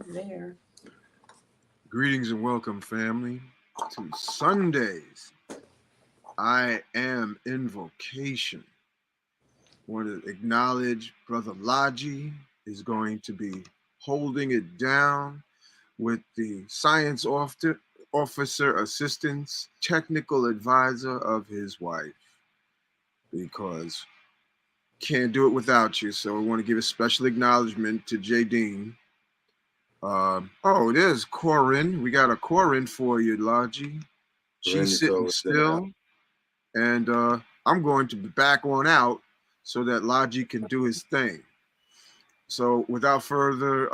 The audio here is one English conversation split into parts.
There. Greetings and welcome, family, to Sundays. I am in vocation. Want to acknowledge Brother Lalji is going to be holding it down with the officer assistance technical advisor of his wife because can't do it without you. So I want to give a special acknowledgement to J. Dean. Oh, there's Corin. We got a Corin for you, Lalji. Corinne She's is sitting always in the house. still, and I'm going to back on out so that Lalji can do his thing. So, without further,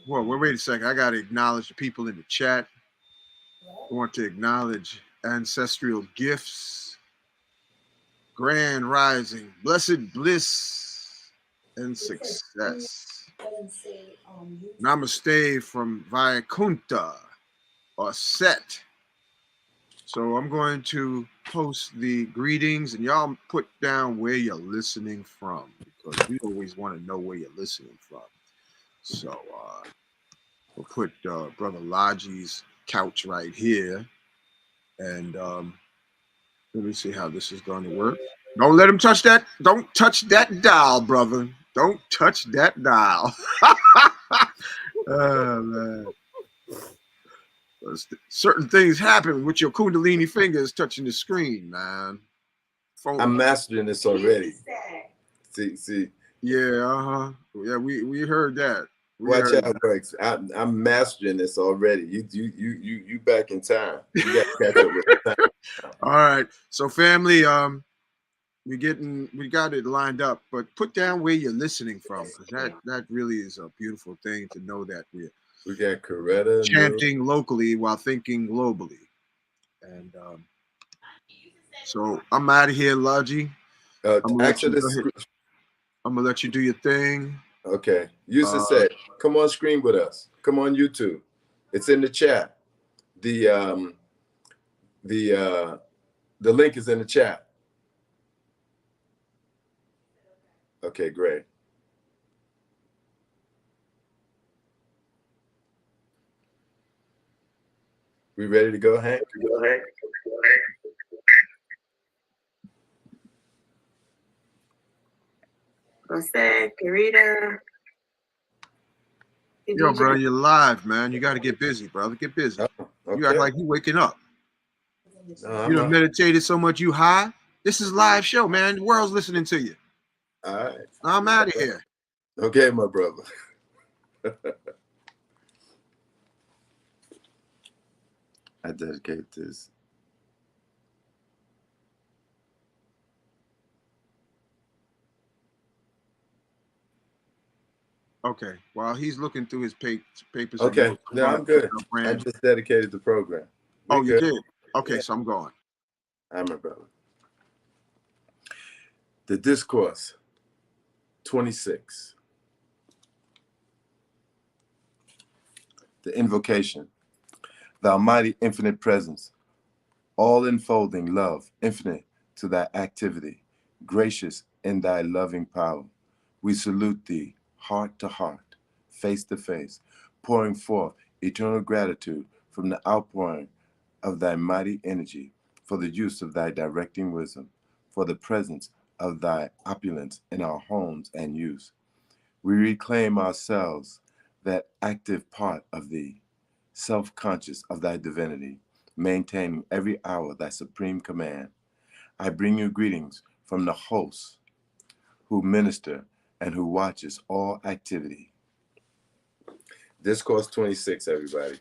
wait a second. I got to acknowledge the people in the chat. I want to acknowledge ancestral gifts, grand rising, blessed bliss, and success. Namaste from Vaikuntha or Set. So I'm going to post the greetings and y'all put down where you're listening from because we always want to know where you're listening from. So we'll put Brother Lalji's couch right here. And let me see how this is going to work. Don't let him touch that. Don't touch that dial, brother. Don't touch that dial. Oh, man. Certain things happen with your Kundalini fingers touching the screen, man. I'm mastering this already. See. Yeah, yeah. We heard that. Watch how it works. I'm mastering this already. You back in time. You got to catch up with the time. All right. So, family, we got it lined up, but put down where you're listening from because that really is a beautiful thing to know that we got Coretta chanting locally while thinking globally. And so I'm out of here, Lalji. I'm gonna let you do your thing. Okay. Used to say, come on screen with us. Come on YouTube. It's in the chat. The link is in the chat. Okay, great. We ready to go, Hankh? What's that, Karita? Yo, bro, you're live, man. You got to get busy, brother. Get busy. Oh, okay. You act like you waking up. You done meditated so much you high. This is live show, man. The world's listening to you. All right. I'm out of here. Okay, my brother. I dedicate this. Okay. While he's looking through his papers. Okay. No, I'm good. I just dedicated the program. Oh, you did? Okay, yeah. So I'm going. I'm my brother. The Discourse 26. The Invocation. The Almighty Infinite Presence, all enfolding love, infinite to thy activity, gracious in thy loving power. We salute thee, heart to heart, face to face, pouring forth eternal gratitude from the outpouring of thy mighty energy, for the use of thy directing wisdom, for the presence of thy opulence in our homes and use. We reclaim ourselves, that active part of thee, self-conscious of thy divinity, maintaining every hour thy supreme command. I bring you greetings from the host who minister and who watches all activity. Discourse 26, everybody.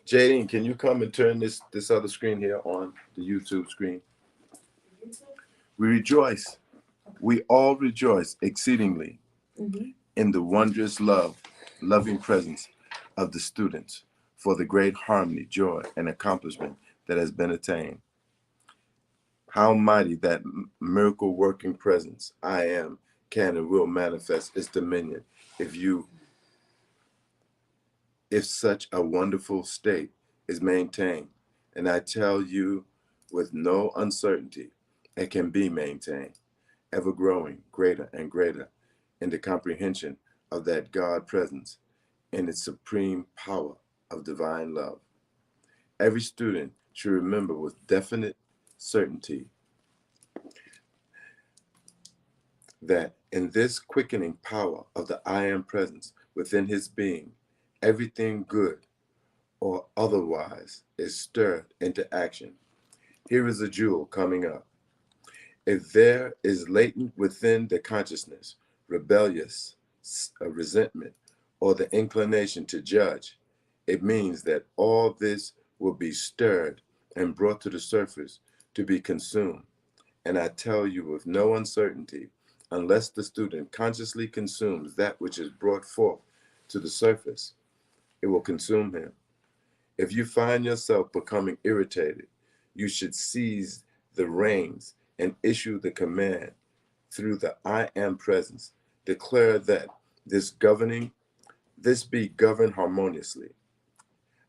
Jadine, can you come and turn this other screen here on, the YouTube screen? We rejoice. We all rejoice exceedingly in the wondrous loving presence of the students for the great harmony, joy, and accomplishment that has been attained. How mighty that miracle-working presence I am can and will manifest its dominion if such a wonderful state is maintained. And I tell you with no uncertainty, it can be maintained. ever growing greater and greater in the comprehension of that God presence in its supreme power of divine love. Every student should remember with definite certainty that in this quickening power of the I am presence within his being, everything good or otherwise is stirred into action. Here is a jewel coming up. If there is latent within the consciousness, rebellious resentment, or the inclination to judge, it means that all this will be stirred and brought to the surface to be consumed. And I tell you with no uncertainty, unless the student consciously consumes that which is brought forth to the surface, it will consume him. If you find yourself becoming irritated, you should seize the reins and issue the command through the I am presence. Declare that this be governed harmoniously.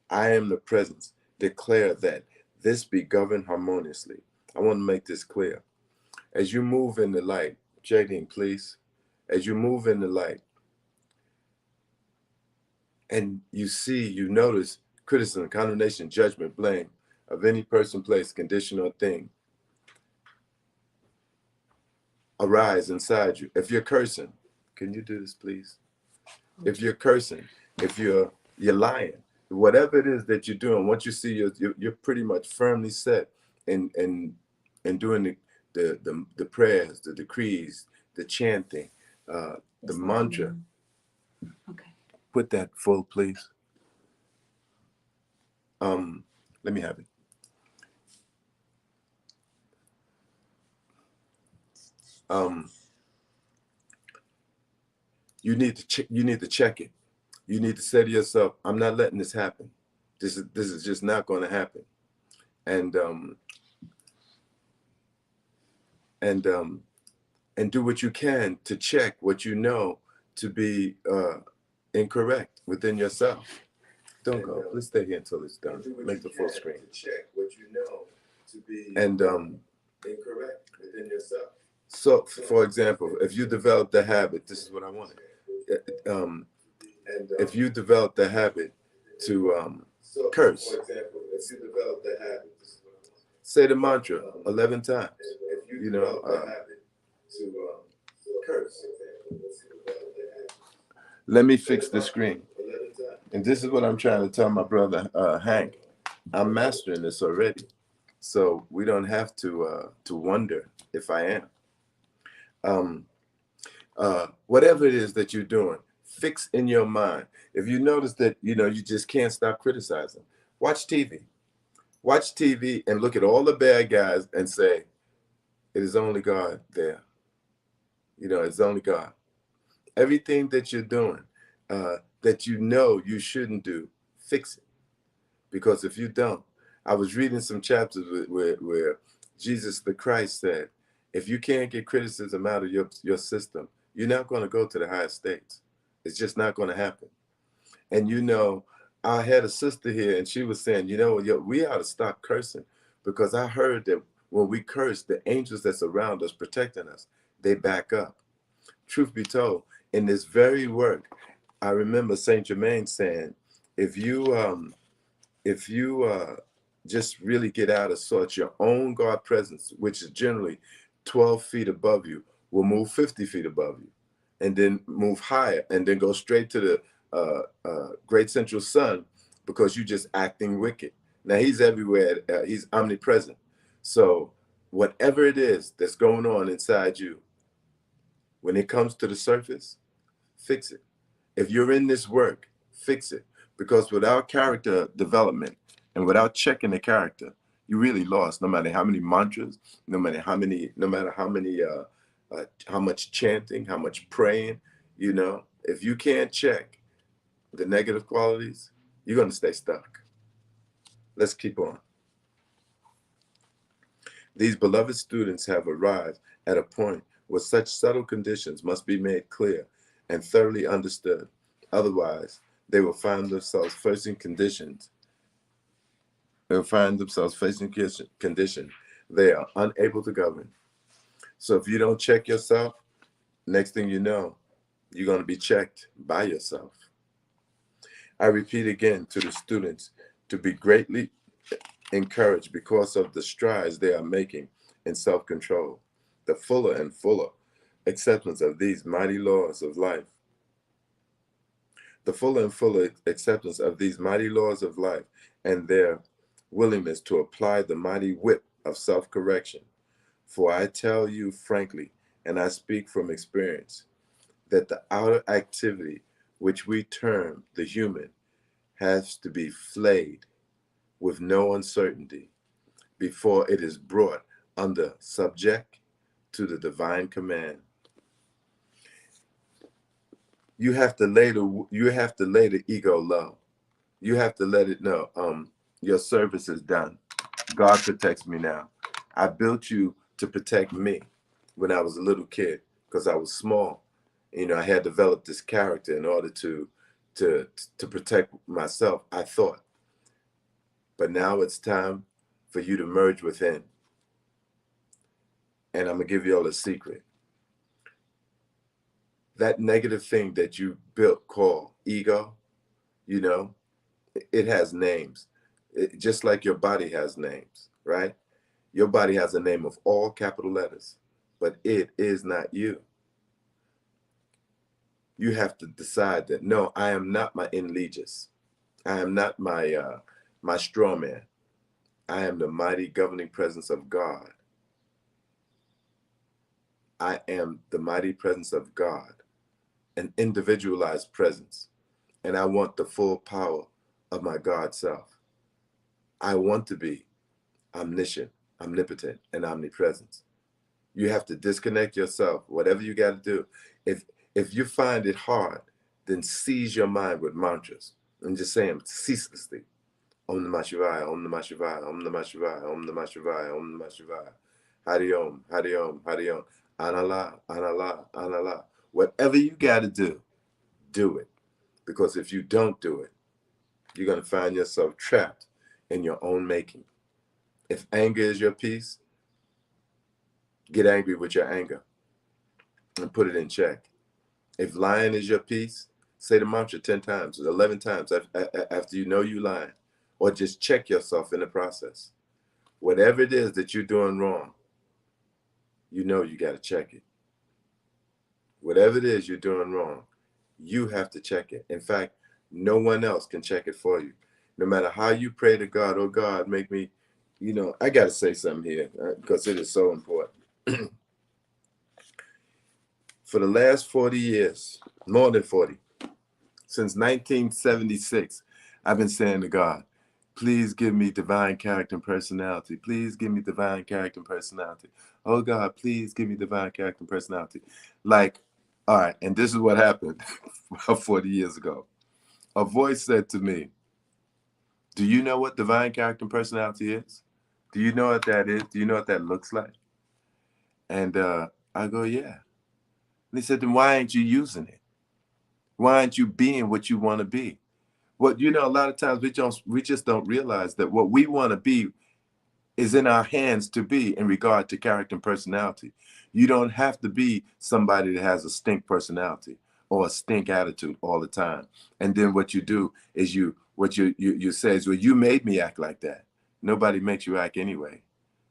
I am the presence. Declare that this be governed harmoniously. I want to make this clear. As you move in the light, Jadine, please. As you move in the light, and you notice criticism, condemnation, judgment, blame of any person, place, condition, or thing arise inside you. If you're cursing, can you do this, please? If you're cursing, if you're lying, whatever it is that you're doing, once you see you're pretty much firmly set in doing the prayers, the decrees, the chanting, the mantra. Okay. Put that full, please. Let me have it. You need to check it. You need to say to yourself, I'm not letting this happen. This is just not going to happen. And do what you can to check what you know to be incorrect within yourself. Don't go. Let's stay here until it's done. Make the full screen. Check what you know to be incorrect within yourself. So, for example, if you develop the habit, this is what I wanted. If you develop the habit to curse, for example, if you develop the habit, say the mantra 11 times. You know, curse. Let me fix the screen. And this is what I'm trying to tell my brother Hankh. I'm mastering this already, so we don't have to wonder if I am. Whatever it is that you're doing, fix in your mind. If you notice that you just can't stop criticizing, watch TV. Watch TV and look at all the bad guys and say, it is only God there. It's only God. Everything that you're doing that you shouldn't do, fix it. Because if you don't, I was reading some chapters where Jesus the Christ said, if you can't get criticism out of your system, you're not going to go to the higher states. It's just not going to happen. And I had a sister here and she was saying, we ought to stop cursing, because I heard that when we curse, the angels that's around us protecting us, they back up. Truth be told, in this very work, I remember Saint Germain saying, if you just really get out of sorts, your own God presence, which is generally 12 feet above you, will move 50 feet above you, and then move higher, and then go straight to the great central sun, because you're just acting wicked. Now he's everywhere. He's omnipresent. So whatever it is that's going on inside you, when it comes to the surface, fix it. If you're in this work, fix it. Because without character development and without checking the character, you really lost. No matter how many mantras, no matter how much chanting, how much praying, if you can't check the negative qualities, you're going to stay stuck. Let's keep on. These beloved students have arrived at a point where such subtle conditions must be made clear and thoroughly understood. Otherwise, they will find themselves facing conditions. They will find themselves facing conditions they are unable to govern. So if you don't check yourself, next thing you know, you're going to be checked by yourself. I repeat again to the students to be greatly encouraged because of the strides they are making in self-control, the fuller and fuller acceptance of these mighty laws of life. The fuller and fuller acceptance of these mighty laws of life and their willingness to apply the mighty whip of self-correction. For I tell you frankly, and I speak from experience, that the outer activity which we term the human has to be flayed with no uncertainty before it is brought under subject to the divine command. You have to lay the ego low. You have to let it know, your service is done. God protects me now. I built you to protect me when I was a little kid because I was small. You know, I had developed this character in order to protect myself, I thought. But now it's time for you to merge within. And I'm going to give you all a secret. That negative thing that you built called ego, you know, it has names. Just like your body has names, right? Your body has a name of all capital letters, but it is not you. You have to decide that, no, I am not my in-legis. I am not my straw man. I am the mighty governing presence of God. I am the mighty presence of God, an individualized presence. And I want the full power of my God self. I want to be omniscient, omnipotent, and omnipresent. You have to disconnect yourself, whatever you got to do. If you find it hard, then seize your mind with mantras and just say them ceaselessly. Om Namah Shivaya, Om Namah Shivaya, Om Namah Shivaya, Om Namah Shivaya, Om Namah Shivaya. Hari Om, Hari Om, Hari Om. Anala, Anala, Anala. Whatever you got to do it. Because if you don't do it, you're going to find yourself trapped in your own making. If anger is your peace, get angry with your anger and put it in check. If lying is your peace, say the mantra 10 times, 11 times after you know you lying. Or just check yourself in the process. Whatever it is that you're doing wrong, you know you got to check it. Whatever it is you're doing wrong, you have to check it. In fact, no one else can check it for you. No matter how you pray to God, oh God, make me, you know, I got to say something here because it is so important. For the last 40 years, more than 40, since 1976, I've been saying to God, please give me divine character and personality. Please give me divine character and personality. Oh God, please give me divine character and personality. Like, all right, and this is what happened 40 years ago. A voice said to me, do you know what divine character and personality is? Do you know what that is? Do you know what that looks like? And I go, yeah. And he said, then why aren't you using it? Why aren't you being what you want to be? Well, you know, a lot of times we just don't realize that what we want to be is in our hands to be in regard to character and personality. You don't have to be somebody that has a stink personality or a stink attitude all the time. And then what you do is you say is, well, you made me act like that. Nobody makes you act anyway.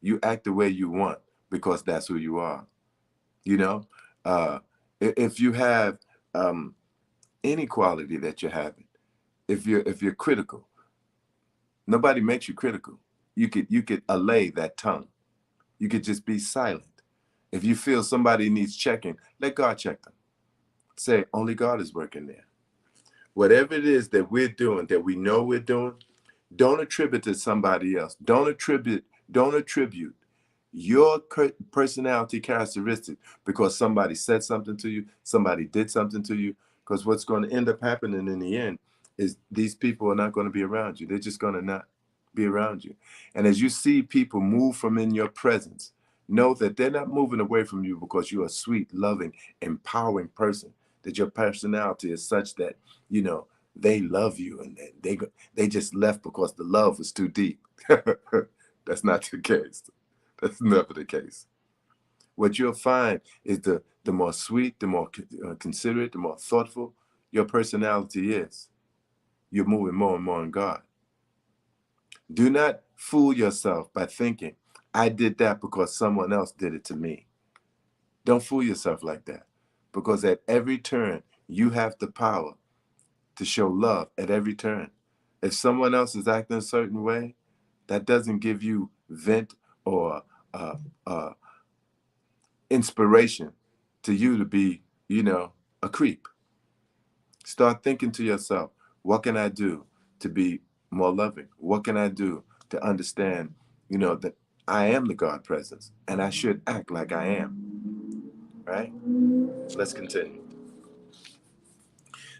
You act the way you want because that's who you are. You know, if you have any quality that you're having, if you're critical, nobody makes you critical. You could allay that tongue. You could just be silent. If you feel somebody needs checking, let God check them. Say, only God is working there. Whatever it is that we're doing, that we know we're doing, don't attribute to somebody else. Don't attribute your personality characteristic because somebody said something to you, somebody did something to you. Because what's going to end up happening in the end is these people are not going to be around you. They're just going to not be around you. And as you see people move from in your presence, know that they're not moving away from you because you're a sweet, loving, empowering person, that your personality is such that, you know, they love you and they just left because the love was too deep. That's not the case. That's never the case. what you'll find is the more sweet, the more considerate, the more thoughtful your personality is, you're moving more and more in God. Do not fool yourself by thinking, I did that because someone else did it to me. Don't fool yourself like that, because at every turn, you have the power to show love at every turn. If someone else is acting a certain way, that doesn't give you vent or uh, inspiration to you to be, a creep. Start thinking to yourself, what can I do to be more loving? What can I do to understand, that I am the God presence and I should act like I am, right? Let's continue.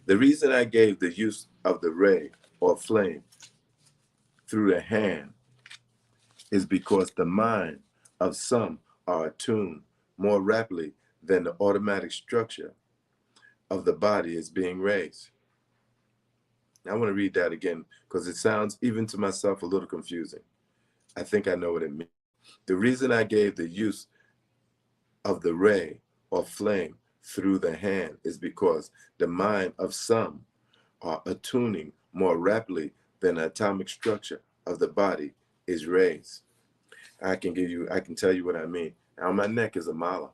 The reason I gave the use of the ray or flame through the hand is because the mind of some are attuned more rapidly than the automatic structure of the body is being raised. Now, I want to read that again because it sounds, even to myself, a little confusing. I think I know what it means. The reason I gave the use of the ray or flame through the hand is because the mind of some are attuning more rapidly than the atomic structure of the body is raised. I can tell you what I mean. Now, my neck is a mala.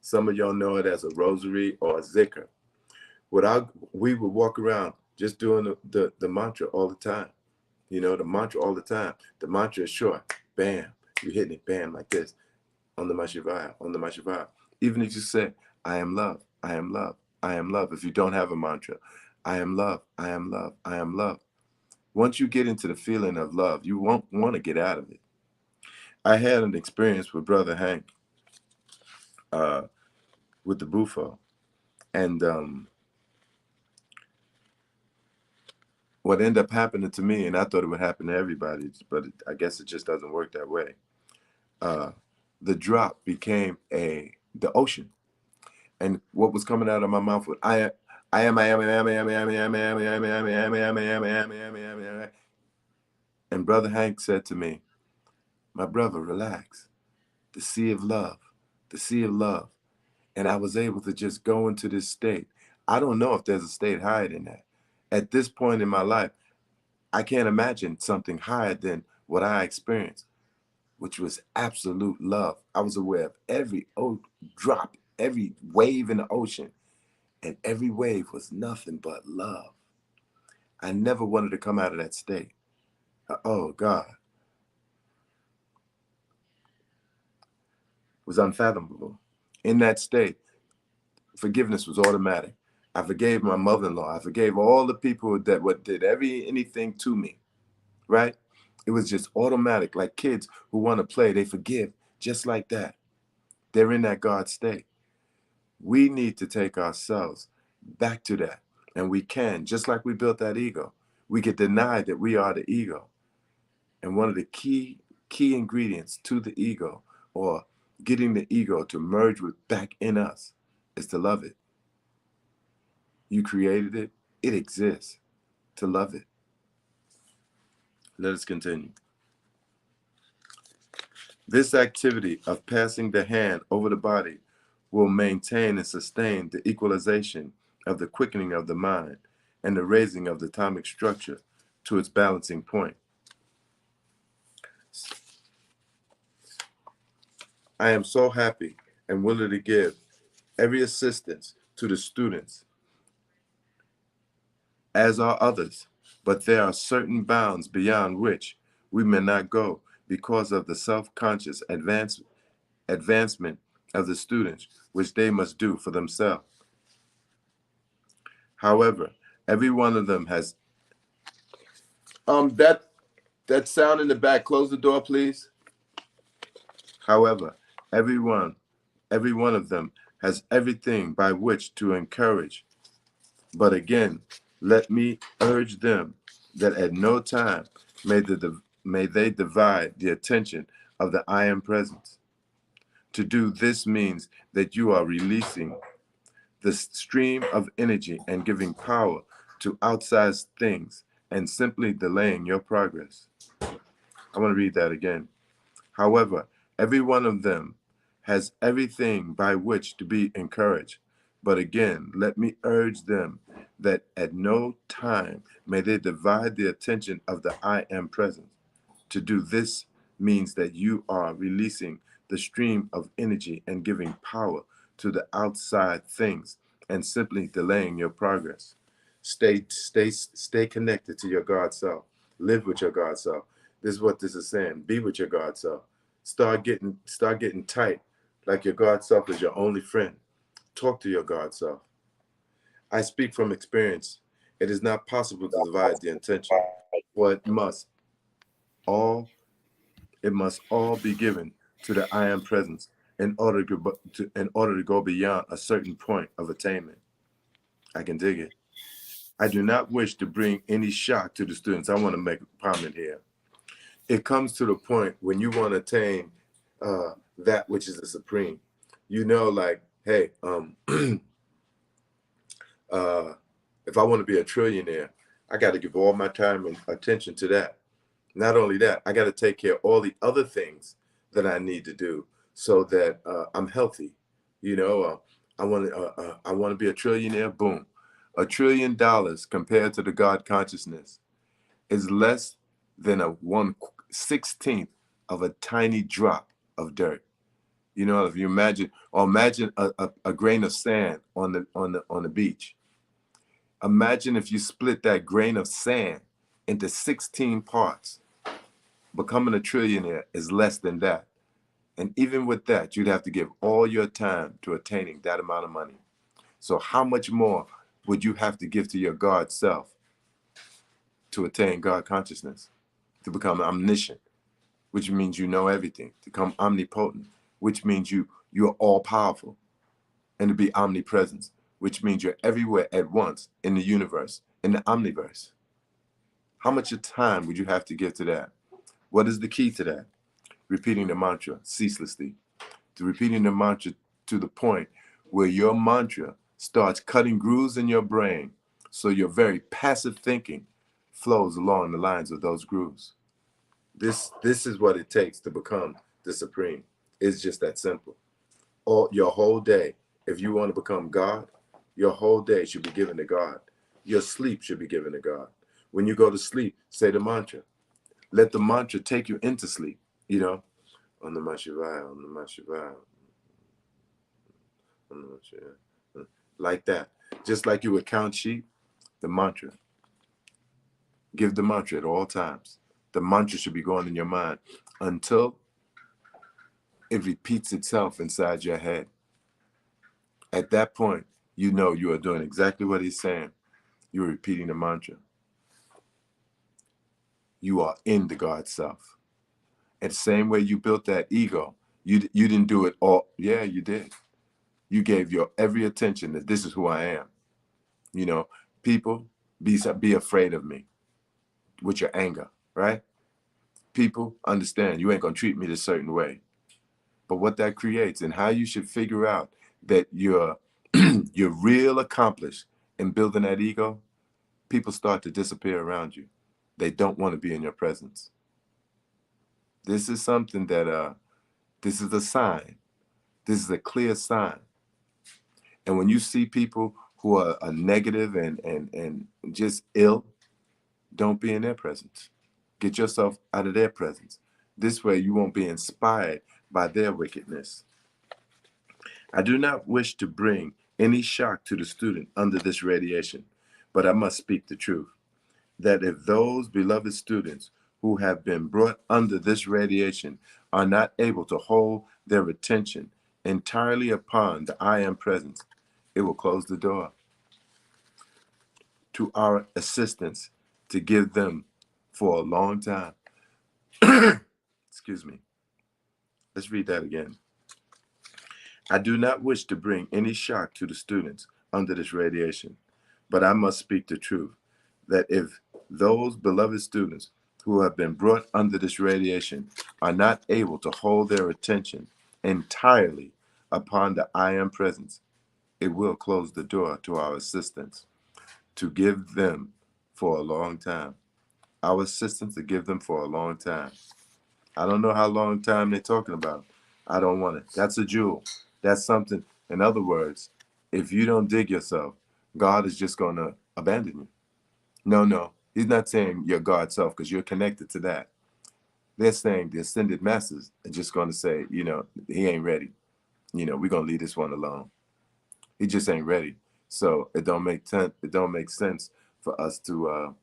Some of y'all know it as a rosary or a zikr. We would walk around just doing the mantra all the time. The mantra all the time. The mantra is short. Bam. You're hitting it, bam, like this. On the Mashivaya, on the Mashivaya. Even if you say, I am love, I am love, I am love. If you don't have a mantra, I am love, I am love, I am love. Once you get into the feeling of love, you won't want to get out of it. I had an experience with Brother Hankh, with the Bufo. And what ended up happening to me, and I thought it would happen to everybody, but I guess it just doesn't work that way. The drop became the ocean. And what was coming out of my mouth was, I am. And Brother Hankh said to me, my brother, relax. The sea of love, the sea of love. And I was able to just go into this state. I don't know if there's a state higher than that. At this point in my life, I can't imagine something higher than what I experienced, which was absolute love. I was aware of every drop, every wave in the ocean, and every wave was nothing but love. I never wanted to come out of that state. Oh, God. It was unfathomable. In that state, forgiveness was automatic. I forgave my mother-in-law. I forgave all the people that did anything to me, right? It was just automatic, like kids who want to play, they forgive just like that. They're in that God state. We need to take ourselves back to that. And we can, just like we built that ego. We could deny that we are the ego. And one of the key ingredients to the ego, or getting the ego to merge with back in us, is to love it. You created it. It exists. To love it. Let us continue. This activity of passing the hand over the body will maintain and sustain the equalization of the quickening of the mind and the raising of the atomic structure to its balancing point. I am so happy and willing to give every assistance to the students, as are others, but there are certain bounds beyond which we may not go because of the self-conscious advancement of the students, which they must do for themselves. However, every one of them has that sound in the back, close the door, please. However, every one of them has everything by which to encourage. But again, let me urge them that at no time may they divide the attention of the I am presence. To do this means that you are releasing the stream of energy and giving power to outsized things and simply delaying your progress. I want to read that again. However, every one of them has everything by which to be encouraged. But again, let me urge them that at no time may they divide the attention of the I am present. To do this means that you are releasing the stream of energy and giving power to the outside things and simply delaying your progress. Stay connected to your God self. Live with your God self. This is what this is saying. Be with your God self. Start getting tight, like your God self is your only friend. Talk to your God self. I speak from experience. It is not possible to divide the intention, for all it must all be given to the I am presence in order to go beyond a certain point of attainment. I can dig it. I do not wish to bring any shock to the students. I want to make a comment here. It comes to the point when you want to attain that which is the supreme. You know, like, hey, if I want to be a trillionaire, I got to give all my time and attention to that. Not only that, I got to take care of all the other things that I need to do so that I'm healthy. You know, I want to be a trillionaire. Boom, $1 trillion compared to the God consciousness is less than a 1/16th of a tiny drop of dirt. You know, if you imagine a grain of sand on the beach. Imagine if you split that grain of sand into 16 parts. Becoming a trillionaire is less than that. And even with that, you'd have to give all your time to attaining that amount of money. So how much more would you have to give to your God self to attain God consciousness, to become omniscient, which means you know everything, to become omnipotent, which means you're all powerful, and to be omnipresent, which means you're everywhere at once in the universe, in the omniverse. How much of time would you have to give to that? What is the key to that? Repeating the mantra ceaselessly, to repeating the mantra to the point where your mantra starts cutting grooves in your brain, so your very passive thinking flows along the lines of those grooves. This is what it takes to become the supreme. It's just that simple. Your whole day, if you want to become God, your whole day should be given to God. Your sleep should be given to God. When you go to sleep, say the mantra. Let the mantra take you into sleep, you know. On the Mashivaya, on the Mashivaya, on the Mashivaya. Like that. Just like you would count sheep, the mantra. Give the mantra at all times. The mantra should be going in your mind until it repeats itself inside your head. At that point, you know you are doing exactly what he's saying. You're repeating the mantra. You are in the God self. And the same way you built that ego, you didn't do it all. Yeah, you did. You gave your every attention that this is who I am. You know, people, be afraid of me with your anger, right? People, understand you ain't gonna treat me this certain way. But what that creates and how you should figure out that you're real accomplished in building that ego, people start to disappear around you. They don't want to be in your presence. This is something that this is a sign. This is a clear sign. And when you see people who are negative and just ill, don't be in their presence. Get yourself out of their presence. This way you won't be inspired by their wickedness. I do not wish to bring any shock to the student under this radiation, but I must speak the truth, that if those beloved students who have been brought under this radiation are not able to hold their attention entirely upon the I am presence, it will close the door to our assistance to give them for a long time. Excuse me. Let's read that again. I do not wish to bring any shock to the students under this radiation, but I must speak the truth, that if those beloved students who have been brought under this radiation are not able to hold their attention entirely upon the I am presence, it will close the door to our assistance to give them for a long time. Our assistance to give them for a long time. I don't know how long time they're talking about. I don't want it. That's a jewel. That's something. In other words, if you don't dig yourself, God is just going to abandon you. No. He's not saying you're God's self because you're connected to that. They're saying the ascended masters are just going to say, he ain't ready. We're going to leave this one alone. He just ain't ready. So it don't make sense. It don't make sense for us to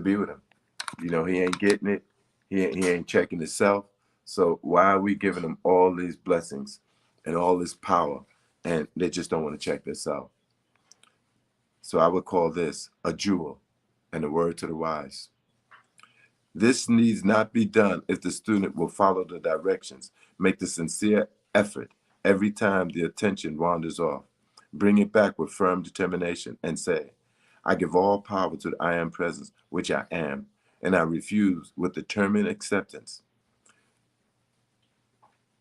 be with him. He ain't getting it. He ain't checking himself. So why are we giving him all these blessings and all this power, and they just don't want to check themselves? So I would call this a jewel, and a word to the wise. This needs not be done if the student will follow the directions, make the sincere effort every time the attention wanders off. Bring it back with firm determination and say, I give all power to the I am presence, which I am, and I refuse with determined acceptance,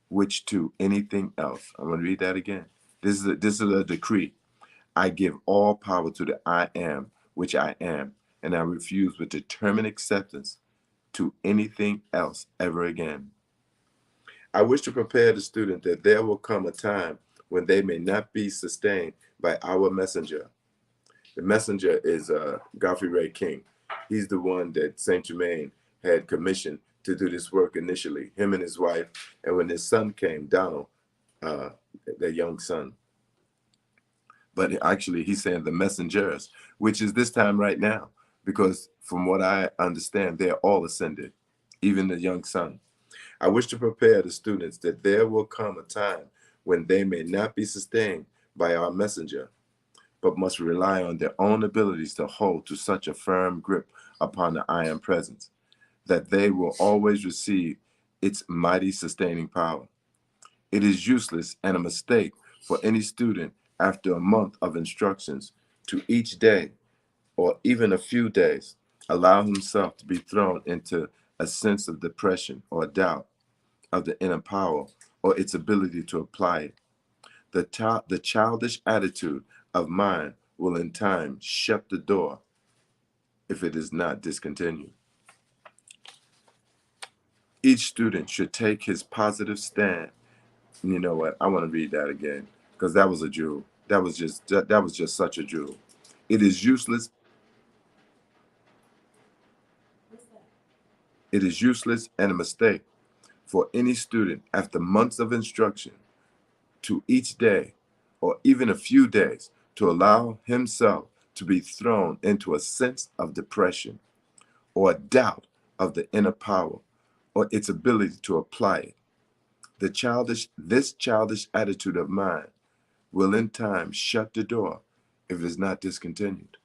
which to anything else. I'm going to read that again. This is a decree. I give all power to the I am, which I am, and I refuse with determined acceptance to anything else ever again. I wish to prepare the student that there will come a time when they may not be sustained by our messenger. The messenger is Godfrey Ray King. He's the one that Saint Germain had commissioned to do this work initially, him and his wife, and when his son came, Donald, their young son. But actually, he's saying the messengers, which is this time right now, because from what I understand, they're all ascended, even the young son. I wish to prepare the students that there will come a time when they may not be sustained by our messenger, but must rely on their own abilities to hold to such a firm grip upon the I am presence, that they will always receive its mighty sustaining power. It is useless and a mistake for any student after a month of instructions to each day, or even a few days, allow himself to be thrown into a sense of depression or doubt of the inner power or its ability to apply it. The childish attitude of mind will in time shut the door if it is not discontinued. Each student should take his positive stand. And you know what? I want to read that again because that was a jewel. That was just such a jewel. It is useless. It is useless and a mistake for any student after months of instruction to each day or even a few days to allow himself to be thrown into a sense of depression or a doubt of the inner power or its ability to apply it. This childish attitude of mind will in time shut the door if it is not discontinued.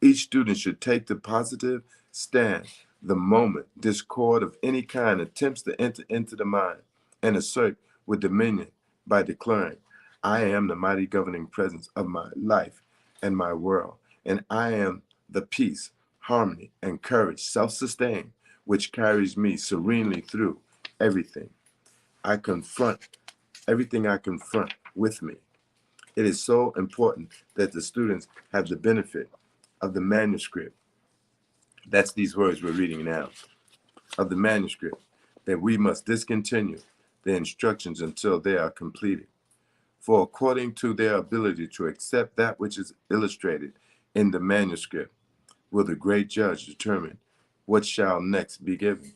Each student should take the positive stand the moment discord of any kind attempts to enter into the mind and assert with dominion by declaring, I am the mighty governing presence of my life and my world, and I am the peace, harmony, and courage, self-sustained, which carries me serenely through everything. I confront with me. It is so important that the students have the benefit of the manuscript. That's these words we're reading now. Of the manuscript, that we must discontinue the instructions until they are completed. For according to their ability to accept that which is illustrated in the manuscript, will the great judge determine what shall next be given.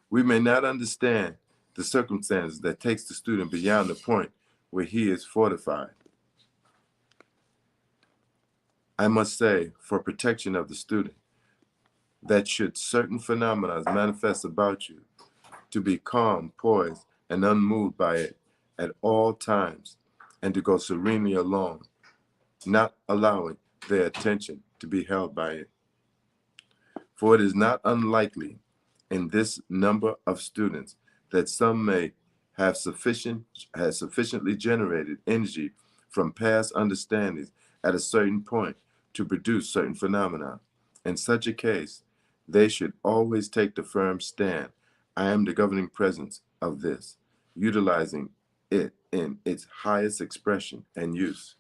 We may not understand the circumstances that takes the student beyond the point where he is fortified. I must say, for protection of the student, that should certain phenomena manifest about you, to be calm, poised, and unmoved by it at all times, and to go serenely along, not allowing their attention to be held by it. For it is not unlikely in this number of students that some may have sufficiently generated energy from past understandings at a certain point to produce certain phenomena. In such a case, they should always take the firm stand, I am the governing presence of this, utilizing it in its highest expression and use.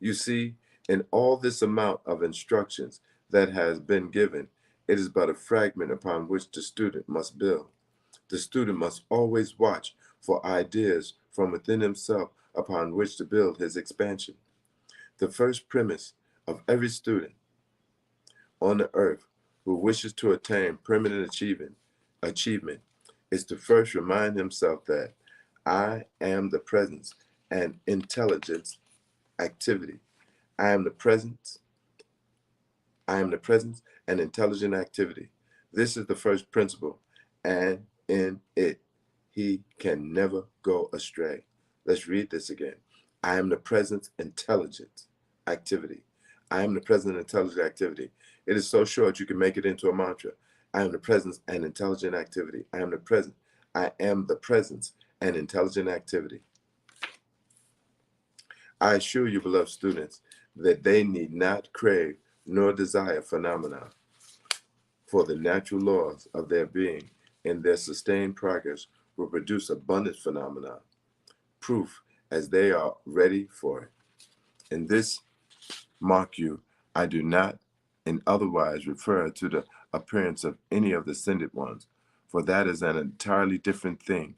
You see, in all this amount of instructions that has been given, it is but a fragment upon which the student must build. The student must always watch for ideas from within himself upon which to build his expansion. The first premise of every student on the earth who wishes to attain permanent achievement is to first remind himself that I am the presence and intelligence activity. I am the presence. I am the presence and intelligent activity. This is the first principle, and in it, he can never go astray. Let's read this again. I am the presence, intelligence, activity. I am the present intelligent activity. It is so short you can make it into a mantra. I am the presence and intelligent activity. I am the present. I am the presence and intelligent activity. I assure you, beloved students, that they need not crave nor desire phenomena, for the natural laws of their being and their sustained progress will produce abundant phenomena, proof as they are ready for it. In this, mark you, I do not in otherwise refer to the appearance of any of the ascended ones, for that is an entirely different thing,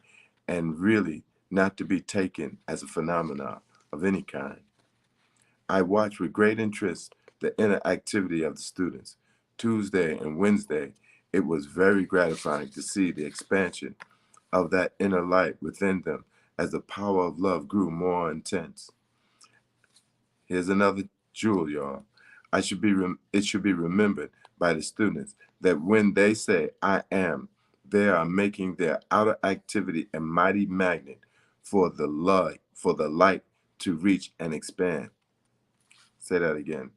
and really not to be taken as a phenomena of any kind. I watch with great interest the inner activity of the students. Tuesday and Wednesday, it was very gratifying to see the expansion of that inner light within them as the power of love grew more intense. Here's another jewel, y'all. It should be remembered by the students that when they say I am, they are making their outer activity a mighty magnet for the light to reach and expand. Say that again.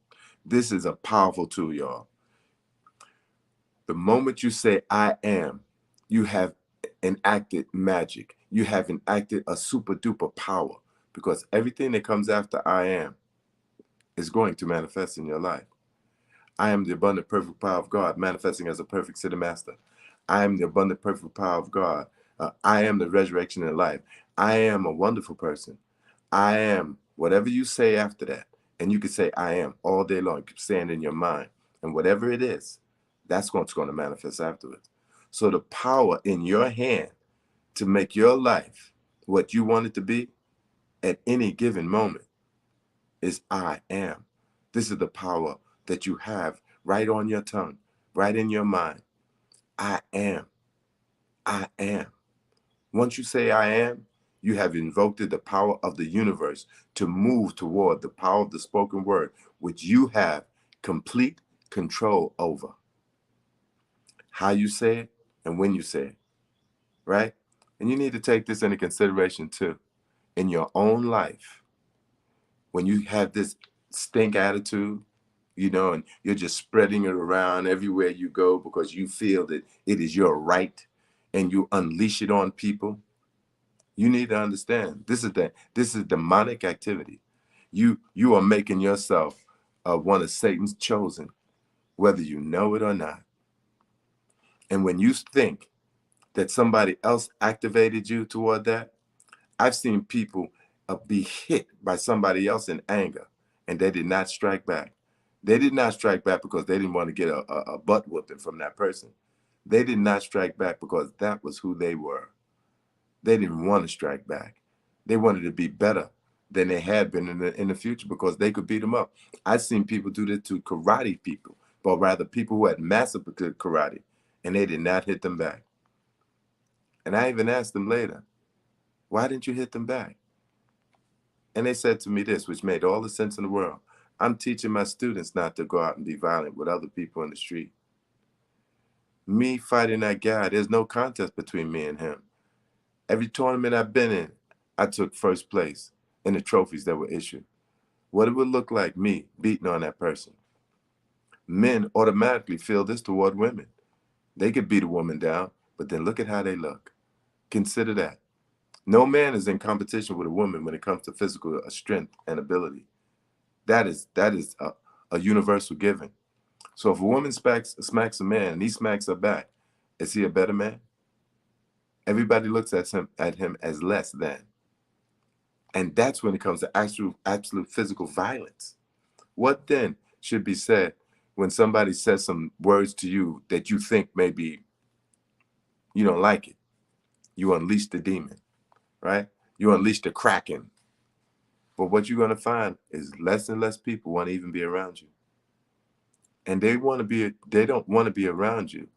This is a powerful tool, y'all. The moment you say I am, you have enacted magic. You have enacted a super duper power, because everything that comes after I am is going to manifest in your life. I am the abundant perfect power of God manifesting as a perfect city master. I am the abundant perfect power of God. I am the resurrection in life. I am a wonderful person. I am whatever you say after that. And you can say I am all day long. You keep saying it in your mind. And whatever it is, that's what's going to manifest afterwards. So the power in your hand to make your life what you want it to be at any given moment is I am. This is the power that you have right on your tongue, right in your mind. I am. I am. Once you say I am, you have invoked the power of the universe to move toward the power of the spoken word, which you have complete control over. How you say it and when you say it, right? And you need to take this into consideration too. In your own life, when you have this stink attitude, and you're just spreading it around everywhere you go because you feel that it is your right and you unleash it on people, you need to understand this is demonic activity. You are making yourself one of Satan's chosen, whether you know it or not. And when you think that somebody else activated you toward that, I've seen people be hit by somebody else in anger, and they did not strike back. They did not strike back because they didn't want to get a butt whooping from that person. They did not strike back because that was who they were. They didn't want to strike back. They wanted to be better than they had been in the future because they could beat them up. I've seen people do this to karate people, but rather people who had massive karate, and they did not hit them back. And I even asked them later, why didn't you hit them back? And they said to me this, which made all the sense in the world. I'm teaching my students not to go out and be violent with other people in the street. Me fighting that guy, there's no contest between me and him. Every tournament I've been in, I took first place in the trophies that were issued. What it would look like me beating on that person. Men automatically feel this toward women. They could beat a woman down, but then look at how they look. Consider that. No man is in competition with a woman when it comes to physical strength and ability. That is a universal given. So if a woman smacks a man and he smacks her back, is he a better man? Everybody looks at him as less than. And that's when it comes to absolute physical violence. What then should be said when somebody says some words to you that you think maybe you don't like it? You unleash the demon. right? You unleash the Kraken. But what you're going to find is less and less people want to even be around you. And they don't want to be around you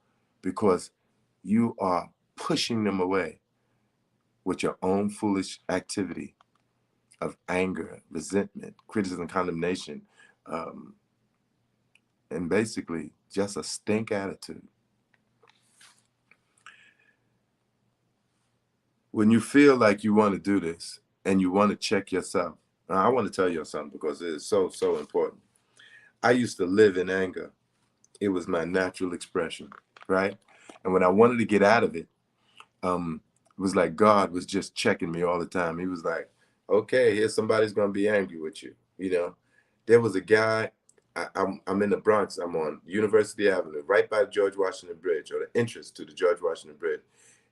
because you are pushing them away with your own foolish activity of anger, resentment, criticism, condemnation, and basically just a stink attitude. When you feel like you want to do this and you want to check yourself, I want to tell you something because it is so, so important. I used to live in anger. It was my natural expression, right? And when I wanted to get out of it, it was like God was just checking me all the time. He was like, okay, here's somebody's going to be angry with you. You know, there was a guy, I'm in the Bronx. I'm on University Avenue, right by the George Washington Bridge, or the entrance to the George Washington Bridge.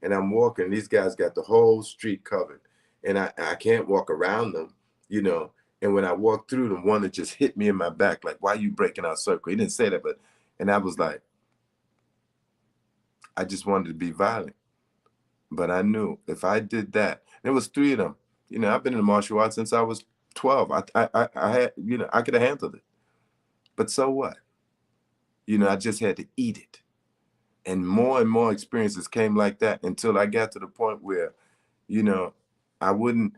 And I'm walking, these guys got the whole street covered. And I can't walk around them, you know. And when I walked through them, one that just hit me in my back, like, why are you breaking our circle? He didn't say that, but, and I was like, I just wanted to be violent. But I knew if I did that, there was three of them. You know, I've been in the martial arts since I was 12. I had, you know, I could have handled it. But so what? You know, I just had to eat it. And more experiences came like that until I got to the point where, you know, I wouldn't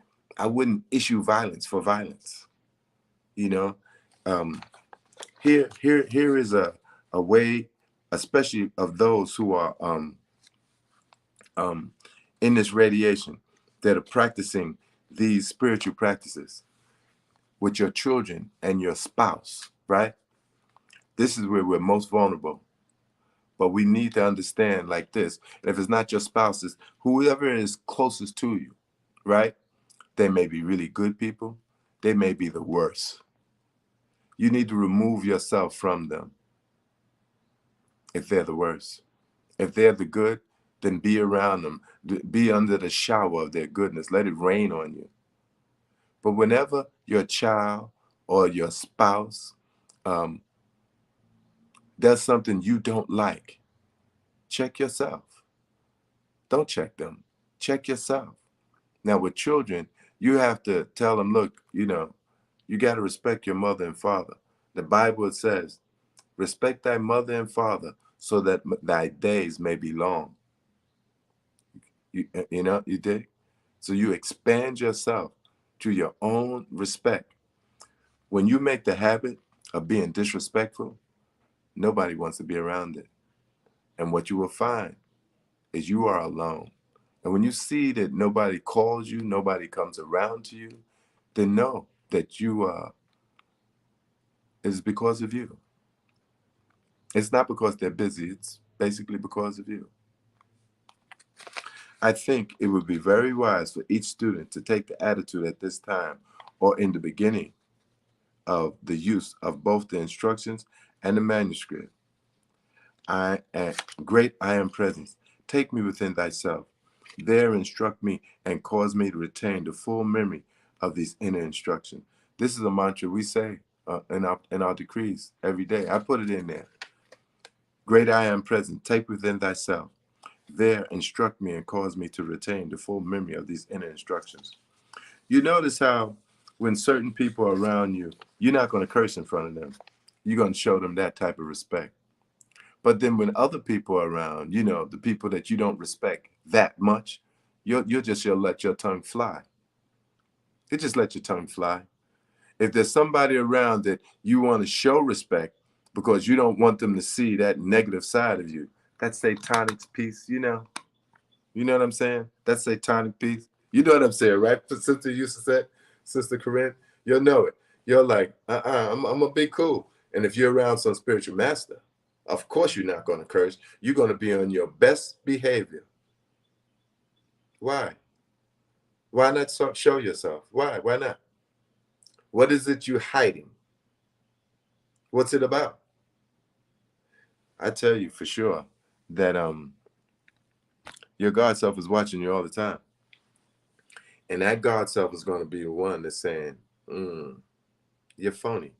issue violence for violence. You know, here is a way, especially of those who are in this radiation, that are practicing these spiritual practices with your children and your spouse, right? This is where we're most vulnerable. But we need to understand like this. And if it's not your spouses, whoever is closest to you, right? They may be really good people. They may be the worst. You need to remove yourself from them if they're the worst. If they're the good, then be around them. Be under the shower of their goodness. Let it rain on you. But whenever your child or your spouse does something you don't like, check yourself. Don't check them. Check yourself. Now, with children, you have to tell them, look, you know, you got to respect your mother and father. The Bible says, respect thy mother and father so that thy days may be long. You know, you dig? So you expand yourself to your own respect. When you make the habit of being disrespectful, nobody wants to be around it. And what you will find is you are alone. And when you see that nobody calls you, nobody comes around to you, then know that you is because of you. It's not because they're busy. It's basically because of you. I think it would be very wise for each student to take the attitude at this time or in the beginning of the use of both the instructions and the manuscript. I am great, I am presence. Take me within thyself. There instruct me and cause me to retain the full memory of these inner instructions. This is a mantra we say in our decrees every day. I put it in there. Great I am present. Take within thyself. There instruct me and cause me to retain the full memory of these inner instructions. You notice how when certain people are around you, you're not going to curse in front of them. You're going to show them that type of respect. But then when other people are around, you know, the people that you don't respect that much, you'll let your tongue fly. You just let your tongue fly. If there's somebody around that you want to show respect because you don't want them to see that negative side of you, that's satanic piece, you know. You know what I'm saying? That's satanic piece. You know what I'm saying, right? Sister used to say, Sister Corinne, you'll know it. You're like, I'm gonna be cool. And if you're around some spiritual master, of course you're not gonna curse. You're gonna be on your best behavior. Why? Why not show yourself? Why? Why not? What is it you're hiding? What's it about? I tell you for sure that your God self is watching you all the time. And that God self is going to be the one that's saying, you're phony.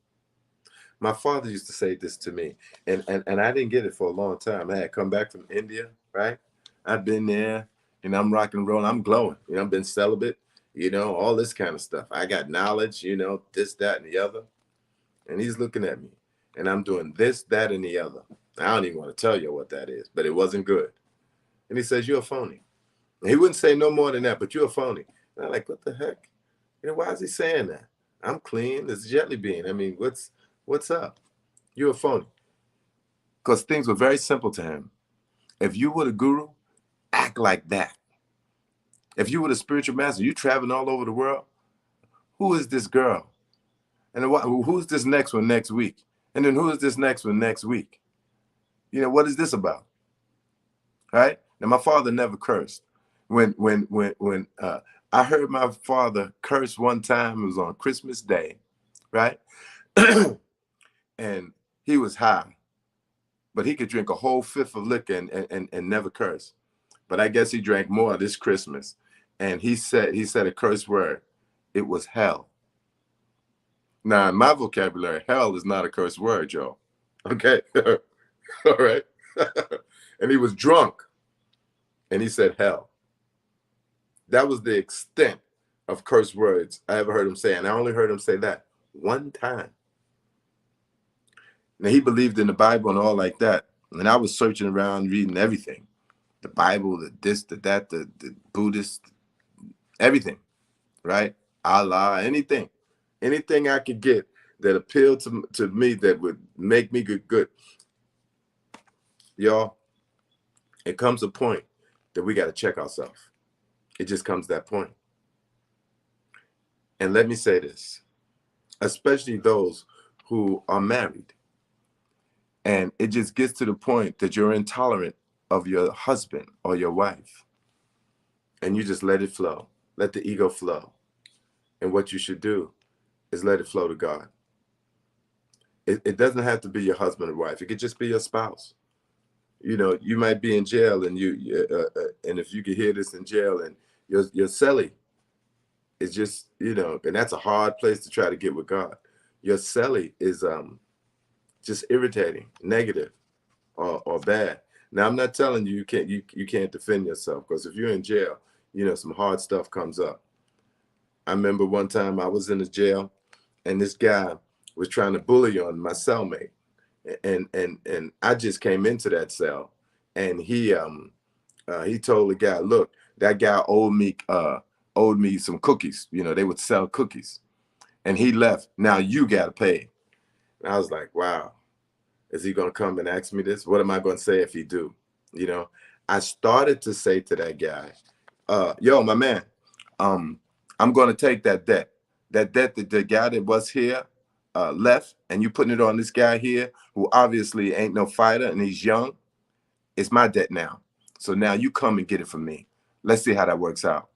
My father used to say this to me, and I didn't get it for a long time. I had come back from India, right? I'd been there, And I'm rock and roll. I'm glowing. You know, I've been celibate, you know, all this kind of stuff. I got knowledge, you know, this, that, and the other. And he's looking at me. And I'm doing this, that, and the other. I don't even want to tell you what that is, but it wasn't good. And he says, you're a phony. And he wouldn't say no more than that, but you're a phony. And I'm like, what the heck? You know, why is he saying that? I'm clean. It's jelly bean. I mean, what's up? You're a phony. Because things were very simple to him. If you were the guru, act like that. If you were the spiritual master, you traveling all over the world, who is this girl? And who's this next one next week? And then who is this next one next week? You know, what is this about? Right? Now, my father never cursed. When I heard my father curse one time, it was on Christmas Day, right? And he was high, but he could drink a whole fifth of liquor and never curse. But I guess he drank more this Christmas. And he said a curse word. It was hell. Now, in my vocabulary, hell is not a curse word, Joe. Okay? All right? And he was drunk. And he said hell. That was the extent of curse words I ever heard him say. And I only heard him say that one time. Now, he believed in the Bible and all like that. And I was searching around, reading everything. The Bible, the this, the that, the Buddhist, everything, right? Allah, anything I could get that appealed to me that would make me good. Y'all, it comes a point that we got to check ourselves. It just comes to that point. And let me say this, especially those who are married. And it just gets to the point that you're intolerant of your husband or your wife. And you just let it flow. Let the ego flow. And what you should do is let it flow to God. It doesn't have to be your husband or wife. It could just be your spouse. You know, you might be in jail, and and if you could hear this in jail, and your cellie is just, you know, and that's a hard place to try to get with God. Your cellie is just irritating, negative, or bad. Now, I'm not telling you you can't defend yourself, because if you're in jail, you know, some hard stuff comes up. I remember one time I was in the jail, and this guy was trying to bully on my cellmate, and I just came into that cell, and he told the guy, look, that guy owed me some cookies. You know, they would sell cookies, and he left. Now you got to pay. And I was like, wow, is he gonna come and ask me this? What am I gonna say if he do? You know, I started to say to that guy, yo, my man, I'm gonna take that debt that the guy that was here left, and you putting it on this guy here who obviously ain't no fighter and he's young. It's my debt now. So now you come and get it from me. Let's see how that works out.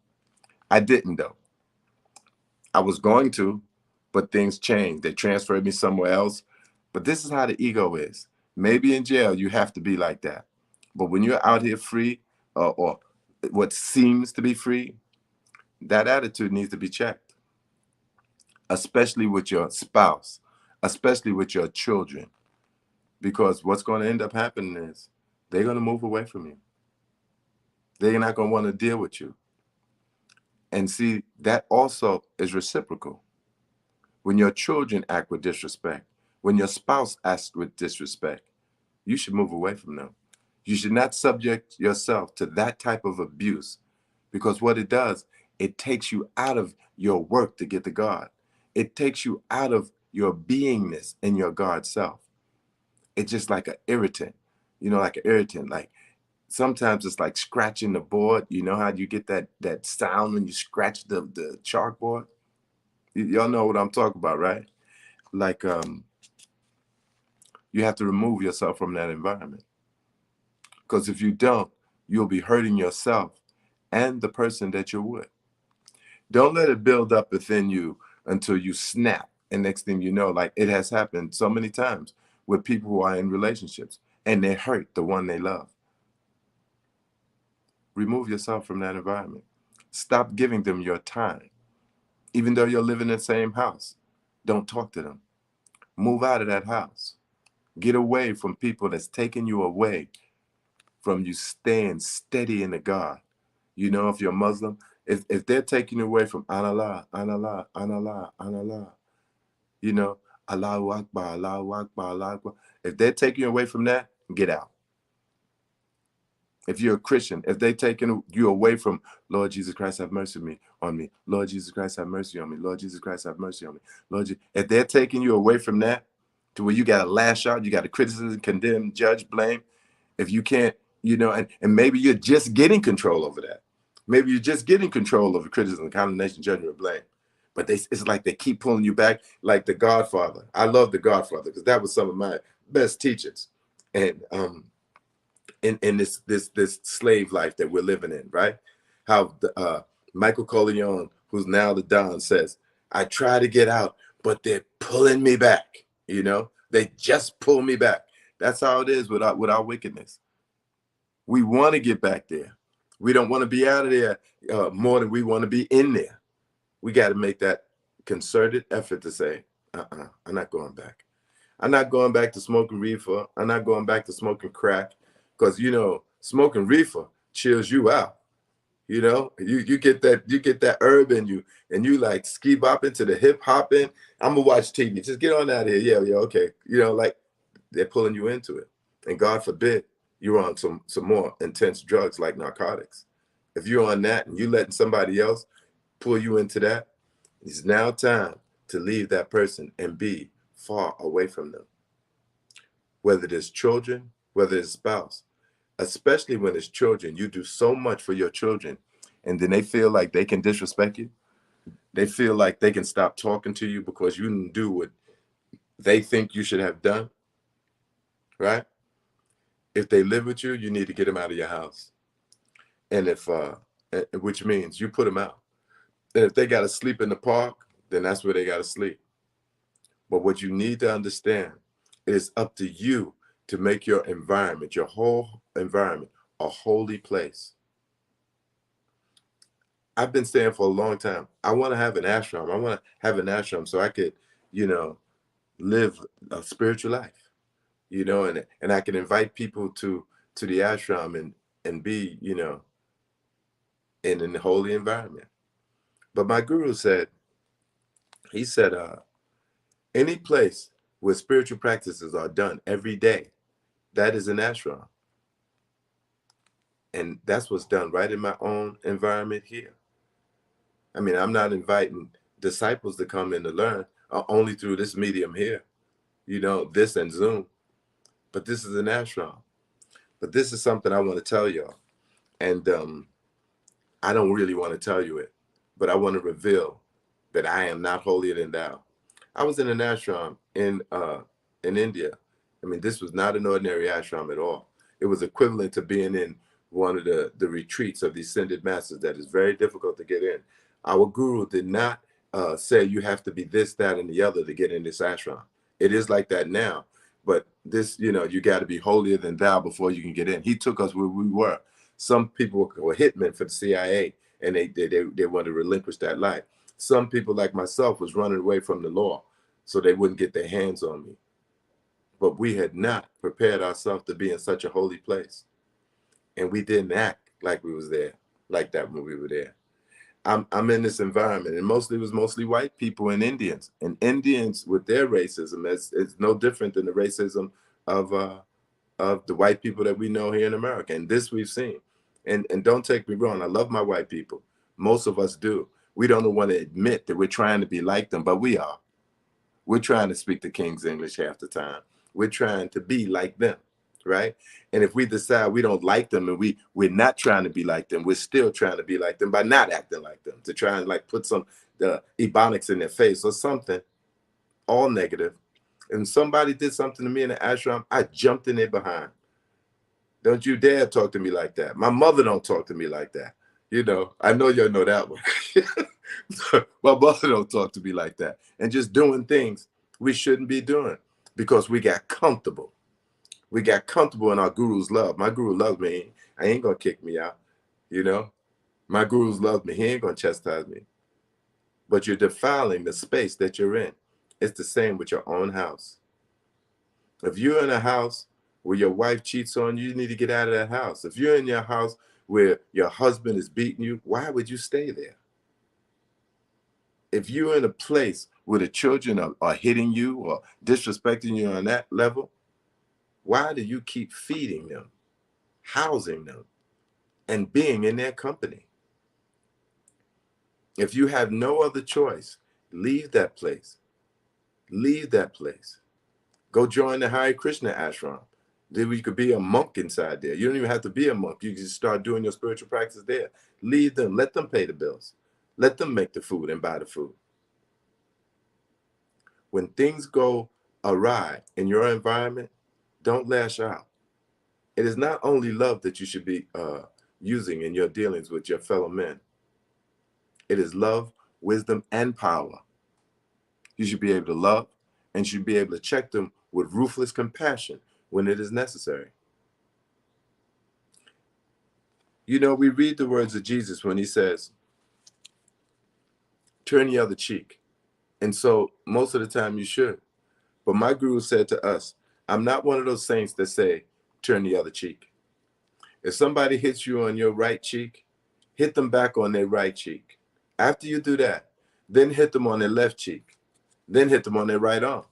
I didn't, though. I was going to, but things changed. They transferred me somewhere else. But this is how the ego is. Maybe in jail you have to be like that. But when you're out here free, or what seems to be free, that attitude needs to be checked, especially with your spouse, especially with your children, because what's going to end up happening is they're going to move away from you. They're not going to want to deal with you. And see, that also is reciprocal. When your children act with disrespect, when your spouse acts with disrespect, you should move away from them. You should not subject yourself to that type of abuse, because what it does, it takes you out of your work to get to God. It takes you out of your beingness in your God self. It's just like an irritant, you know, like an irritant. Like sometimes it's like scratching the board. You know how you get that sound when you scratch the chalkboard? Y'all know what I'm talking about, right? Like you have to remove yourself from that environment. Because if you don't, you'll be hurting yourself and the person that you're with. Don't let it build up within you until you snap. And next thing you know, like it has happened so many times with people who are in relationships and they hurt the one they love. Remove yourself from that environment. Stop giving them your time. Even though you're living in the same house, don't talk to them. Move out of that house. Get away from people that's taking you away from you staying steady in the God. You know, if you're Muslim, if they're taking you away from Allah, Allah, Allah, Allah, you know, Allahu Akbar, Allahu Akbar, Allahu Akbar. If they're taking you away from that, get out. If you're a Christian, if they're taking you away from Lord Jesus Christ, have mercy on me. Lord Jesus Christ, have mercy on me. Lord Jesus Christ, have mercy on me. If they're taking you away from that to where you got to lash out, you got to criticize, condemn, judge, blame. If you can't, you know, and maybe you're just getting control over that. Maybe you're just getting control over criticism, condemnation, judgment, or blame. But it's like they keep pulling you back, like The Godfather. I love The Godfather because that was some of my best teachers. And in this slave life that we're living in, right? How Michael Corleone, who's now the Don, says, I try to get out, but they're pulling me back. You know, they just pull me back. That's how it is with our wickedness. We want to get back there. We don't want to be out of there more than we want to be in there. We got to make that concerted effort to say, I'm not going back. I'm not going back to smoking reefer. I'm not going back to smoking crack. Because, you know, smoking reefer chills you out. You know, you get that herb in you, and you like ski bopping to the hip hopping. I'm gonna watch TV. Just get on out of here. Yeah, okay. You know, like they're pulling you into it. And God forbid you're on some more intense drugs like narcotics. If you're on that and you letting somebody else pull you into that, it's now time to leave that person and be far away from them. Whether it's children, whether it's spouse. Especially when it's children, you do so much for your children, and then they feel like they can disrespect you. They feel like they can stop talking to you because you didn't do what they think you should have done, right? If they live with you, you need to get them out of your house. And which means you put them out. And if they got to sleep in the park, then that's where they got to sleep. But what you need to understand is up to you to make your environment, your whole environment, a holy place. I've been saying for a long time, I want to have an ashram. I want to have an ashram so I could, you know, live a spiritual life, you know, and I can invite people to the ashram and be, you know, in a holy environment. But my guru said, he said, any place where spiritual practices are done every day, that is an ashram. And that's what's done right in my own environment here. I mean, I'm not inviting disciples to come in to learn only through this medium here, you know, this and Zoom. But this is an ashram. But this is something I want to tell y'all. And I don't really want to tell you it, but I want to reveal that I am not holier than thou. I was in an ashram in India. I mean, this was not an ordinary ashram at all. It was equivalent to being in one of the retreats of the ascended masters that is very difficult to get in. Our guru did not say you have to be this, that, and the other to get in this ashram. It is like that now, but this, you know, you got to be holier than thou before you can get in. He took us where we were. Some people were hitmen for the CIA, and they wanted to relinquish that life. Some people like myself was running away from the law so they wouldn't get their hands on me. But we had not prepared ourselves to be in such a holy place. And we didn't act like we was there, like that when we were there. I'm in this environment, and it was mostly white people and Indians. And Indians with their racism is no different than the racism of the white people that we know here in America. And this we've seen. And don't take me wrong, I love my white people. Most of us do. We don't want to admit that we're trying to be like them, but we are. We're trying to speak the King's English half the time. We're trying to be like them, right? And if we decide we don't like them and we're not trying to be like them, we're still trying to be like them by not acting like them, to try and like put some ebonics in their face or something, all negative. And somebody did something to me in the ashram, I jumped in their behind. Don't you dare talk to me like that. My mother don't talk to me like that. You know, I know y'all know that one. My mother don't talk to me like that. And just doing things we shouldn't be doing because we got comfortable. We got comfortable in our guru's love. My guru loves me. I ain't going to kick me out. You know, my guru's love me. He ain't going to chastise me. But you're defiling the space that you're in. It's the same with your own house. If you're in a house where your wife cheats on you, you need to get out of that house. If you're in your house where your husband is beating you, why would you stay there? If you're in a place where the children are hitting you or disrespecting you on that level, why do you keep feeding them, housing them, and being in their company? If you have no other choice, leave that place. Leave that place. Go join the Hare Krishna ashram. Then you could be a monk inside there. You don't even have to be a monk. You can just start doing your spiritual practice there. Leave them. Let them pay the bills. Let them make the food and buy the food. When things go awry in your environment, don't lash out. It is not only love that you should be using in your dealings with your fellow men. It is love, wisdom, and power. You should be able to love and should be able to check them with ruthless compassion when it is necessary. You know, we read the words of Jesus when he says, turn the other cheek. And so most of the time you should. But my guru said to us, I'm not one of those saints that say, turn the other cheek. If somebody hits you on your right cheek, hit them back on their right cheek. After you do that, then hit them on their left cheek. Then hit them on their right arm.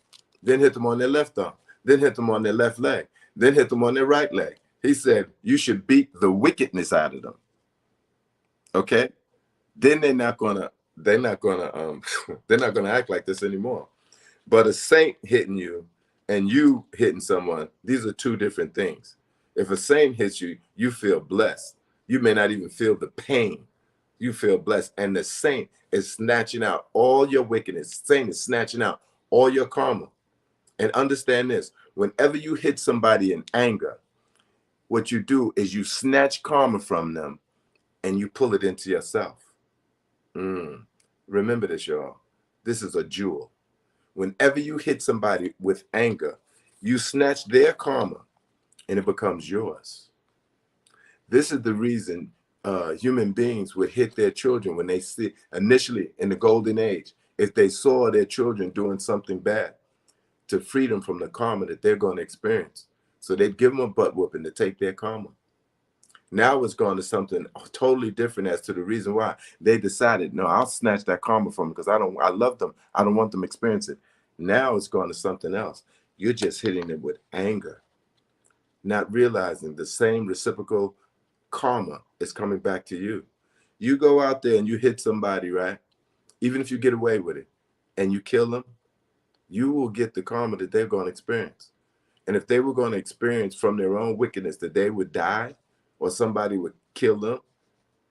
Then hit them on their left arm. Then hit them on their left leg. Then hit them on their right leg. He said, you should beat the wickedness out of them. Okay? Then they're not gonna act like this anymore. But a saint hitting you and you hitting someone, these are two different things. If a saint hits you, you feel blessed. You may not even feel the pain. You feel blessed. And the saint is snatching out all your wickedness. The saint is snatching out all your karma. And understand this, whenever you hit somebody in anger, what you do is you snatch karma from them and you pull it into yourself. Remember this, y'all. This is a jewel. Whenever you hit somebody with anger, you snatch their karma and it becomes yours. This is the reason human beings would hit their children when they see, initially in the golden age, if they saw their children doing something bad, to free them from the karma that they're going to experience. So they'd give them a butt whooping to take their karma. Now it's gone to something totally different as to the reason why they decided, no, I'll snatch that karma from them because I love them. I don't want them to experience it. Now it's gone to something else. You're just hitting them with anger, not realizing the same reciprocal karma is coming back to you. You go out there and you hit somebody, right? Even if you get away with it and you kill them, you will get the karma that they're going to experience. And if they were going to experience from their own wickedness that they would die or somebody would kill them,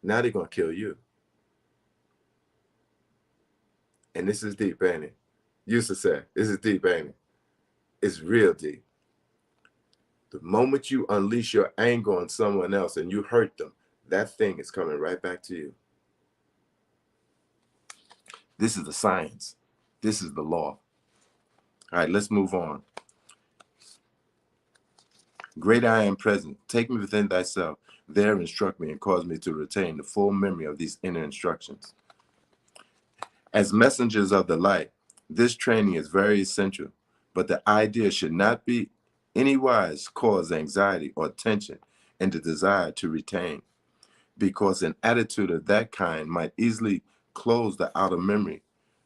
now they're going to kill you. And this is deep, ain't it? Used to say, this is deep, ain't it? It's real deep. The moment you unleash your anger on someone else and you hurt them, that thing is coming right back to you. This is the science. This is the law. All right, let's move on. Great I am present. Take me within thyself. There instruct me and cause me to retain the full memory of these inner instructions. As messengers of the light, this training is very essential, but the idea should not be anywise cause anxiety or tension and the desire to retain, because an attitude of that kind might easily close the outer memory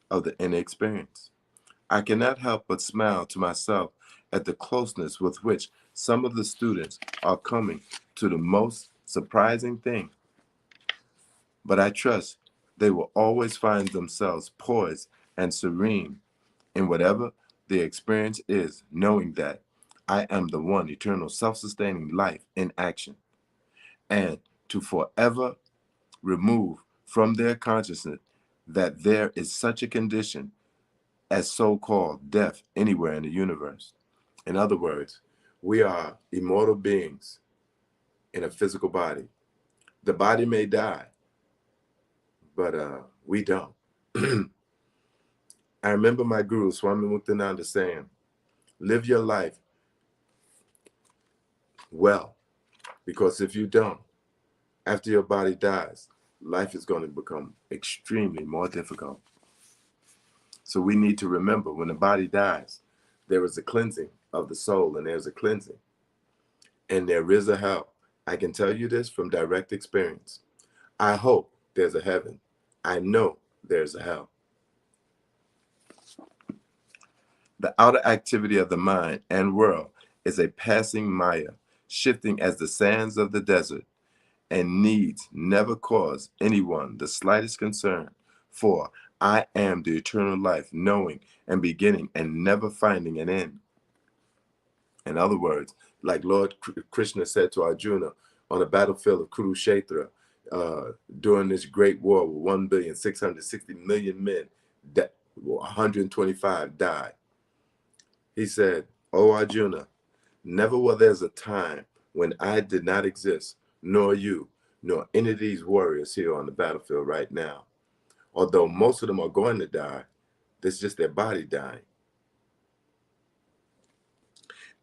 of the inner experience. I cannot help but smile to myself at the closeness with which some of the students are coming to the most surprising thing. But I trust they will always find themselves poised and serene in whatever their experience is, knowing that I am the one eternal self-sustaining life in action, and to forever remove from their consciousness that there is such a condition as so-called death anywhere in the universe. In other words, we are immortal beings in a physical body. The body may die, but we don't. I remember my guru, Swami Muktananda, saying, live your life well, because if you don't, after your body dies, life is going to become extremely more difficult. So we need to remember when the body dies, there is a cleansing of the soul and there's a cleansing. And there is a hell I can tell you this from direct experience. I hope there's a heaven. I know there's a hell. The outer activity of the mind and world is a passing Maya, shifting as the sands of the desert, and needs never cause anyone the slightest concern. For I am the eternal life, knowing and beginning and never finding an end. In other words, like Lord Krishna said to Arjuna on the battlefield of Kurukshetra during this great war where 1,660,000,000 men, 125 died. He said, "O Arjuna, never was there a time when I did not exist, nor you, nor any of these warriors here on the battlefield right now. Although most of them are going to die, it's just their body dying."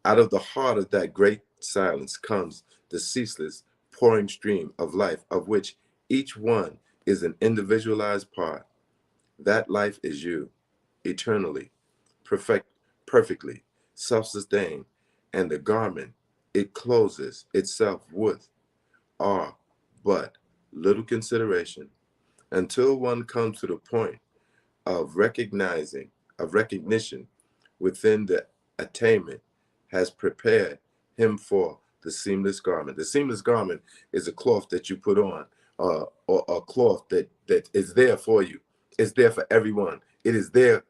Out of the heart of that great silence comes the ceaseless pouring stream of life, of which each one is an individualized part. That life is you, eternally, perfectly, self-sustained, and the garment it clothes itself with are but little consideration until one comes to the point of recognition within the attainment has prepared him for the seamless garment. The seamless garment is a cloth that you put on, or a cloth that is there for you. It's there for everyone. It is their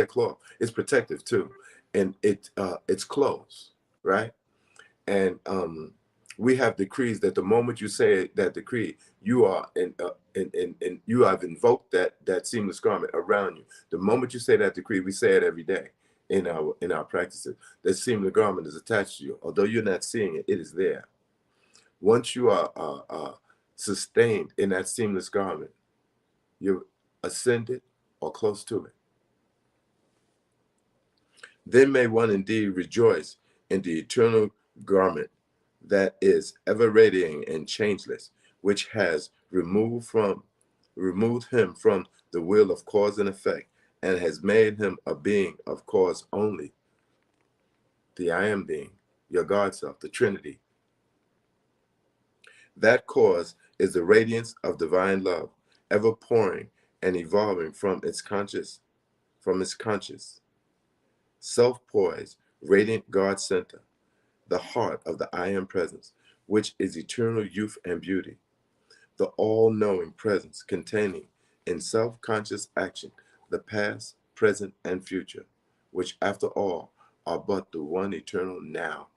cloth. It's protective too, and it's clothes, right? And we have decrees that the moment you say that decree, you are and you have invoked that seamless garment around you. The moment you say that decree, we say it every day in our practices. That seamless garment is attached to you. Although you're not seeing it, it is there. Once you are sustained in that seamless garment, you're ascended or close to it. Then may one indeed rejoice in the eternal garment that is ever radiating and changeless, which has removed him from the will of cause and effect, and has made him a being of cause only. The I am being, your God self, the Trinity. That cause is the radiance of divine love, ever pouring and evolving from its conscious, self-poised, radiant God center, the heart of the I am presence, which is eternal youth and beauty, the all-knowing presence containing in self-conscious action the past, present, and future, which after all are but the one eternal now.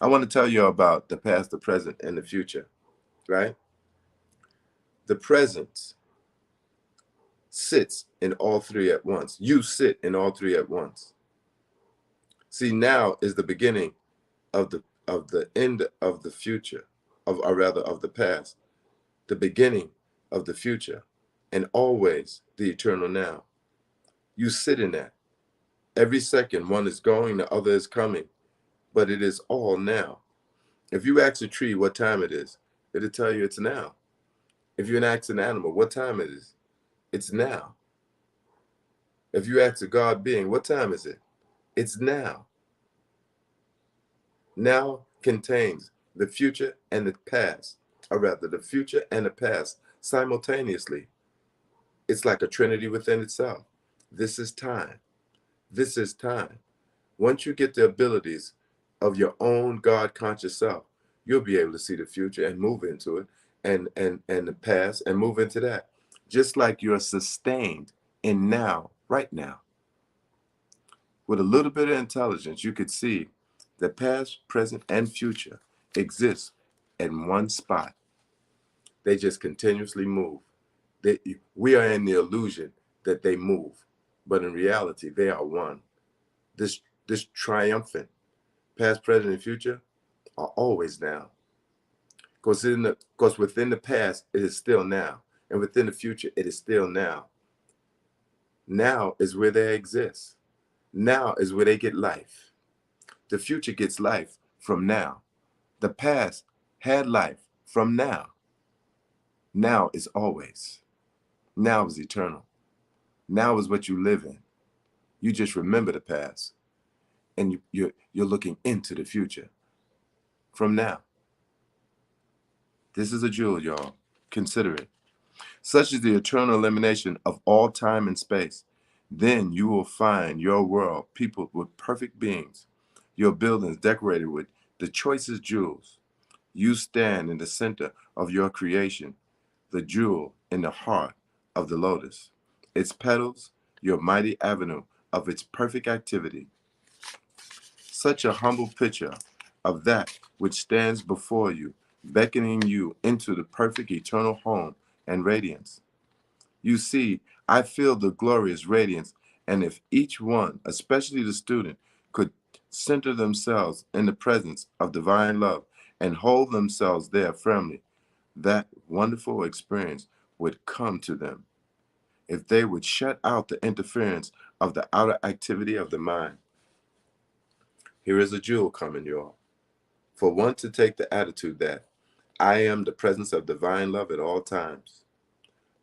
I want to tell you about the past, the present, and the future, right? The present sits in all three at once. You sit in all three at once. See, now is the beginning of the end of the future, or rather of the past, the beginning of the future, and always the eternal now. You sit in that. Every second one is going, the other is coming, but it is all now. If you ask a tree what time it is, it'll tell you it's now. If you ask an animal what time it is, it's now. If you ask a God being, what time is it? It's now. Now contains the future and the past, or rather the future and the past simultaneously. It's like a trinity within itself. This is time. This is time. Once you get the abilities of your own God conscious self, you'll be able to see the future and move into it, and the past and move into that. Just like you're sustained in now, right now. With a little bit of intelligence, you could see that past, present, and future exist in one spot. They just continuously move. We are in the illusion that they move, but in reality, they are one. This triumphant past, present, and future are always now. Because within the past, it is still now. And within the future, it is still now. Now is where they exist. Now is where they get life. The future gets life from now. The past had life from now. Now is always. Now is eternal. Now is what you live in. You just remember the past, and you're looking into the future from now. This is a jewel, y'all. Consider it. Such is the eternal elimination of all time and space. Then you will find your world peopled with perfect beings, your buildings decorated with the choicest jewels. You stand in the center of your creation, the jewel in the heart of the lotus, its petals, your mighty avenue of its perfect activity. Such a humble picture of that which stands before you, beckoning you into the perfect eternal home and radiance. You see, I feel the glorious radiance, and if each one, especially the student, could center themselves in the presence of divine love and hold themselves there firmly, that wonderful experience would come to them. If they would shut out the interference of the outer activity of the mind. Here is a jewel coming, y'all. For one to take the attitude that I am the presence of divine love at all times.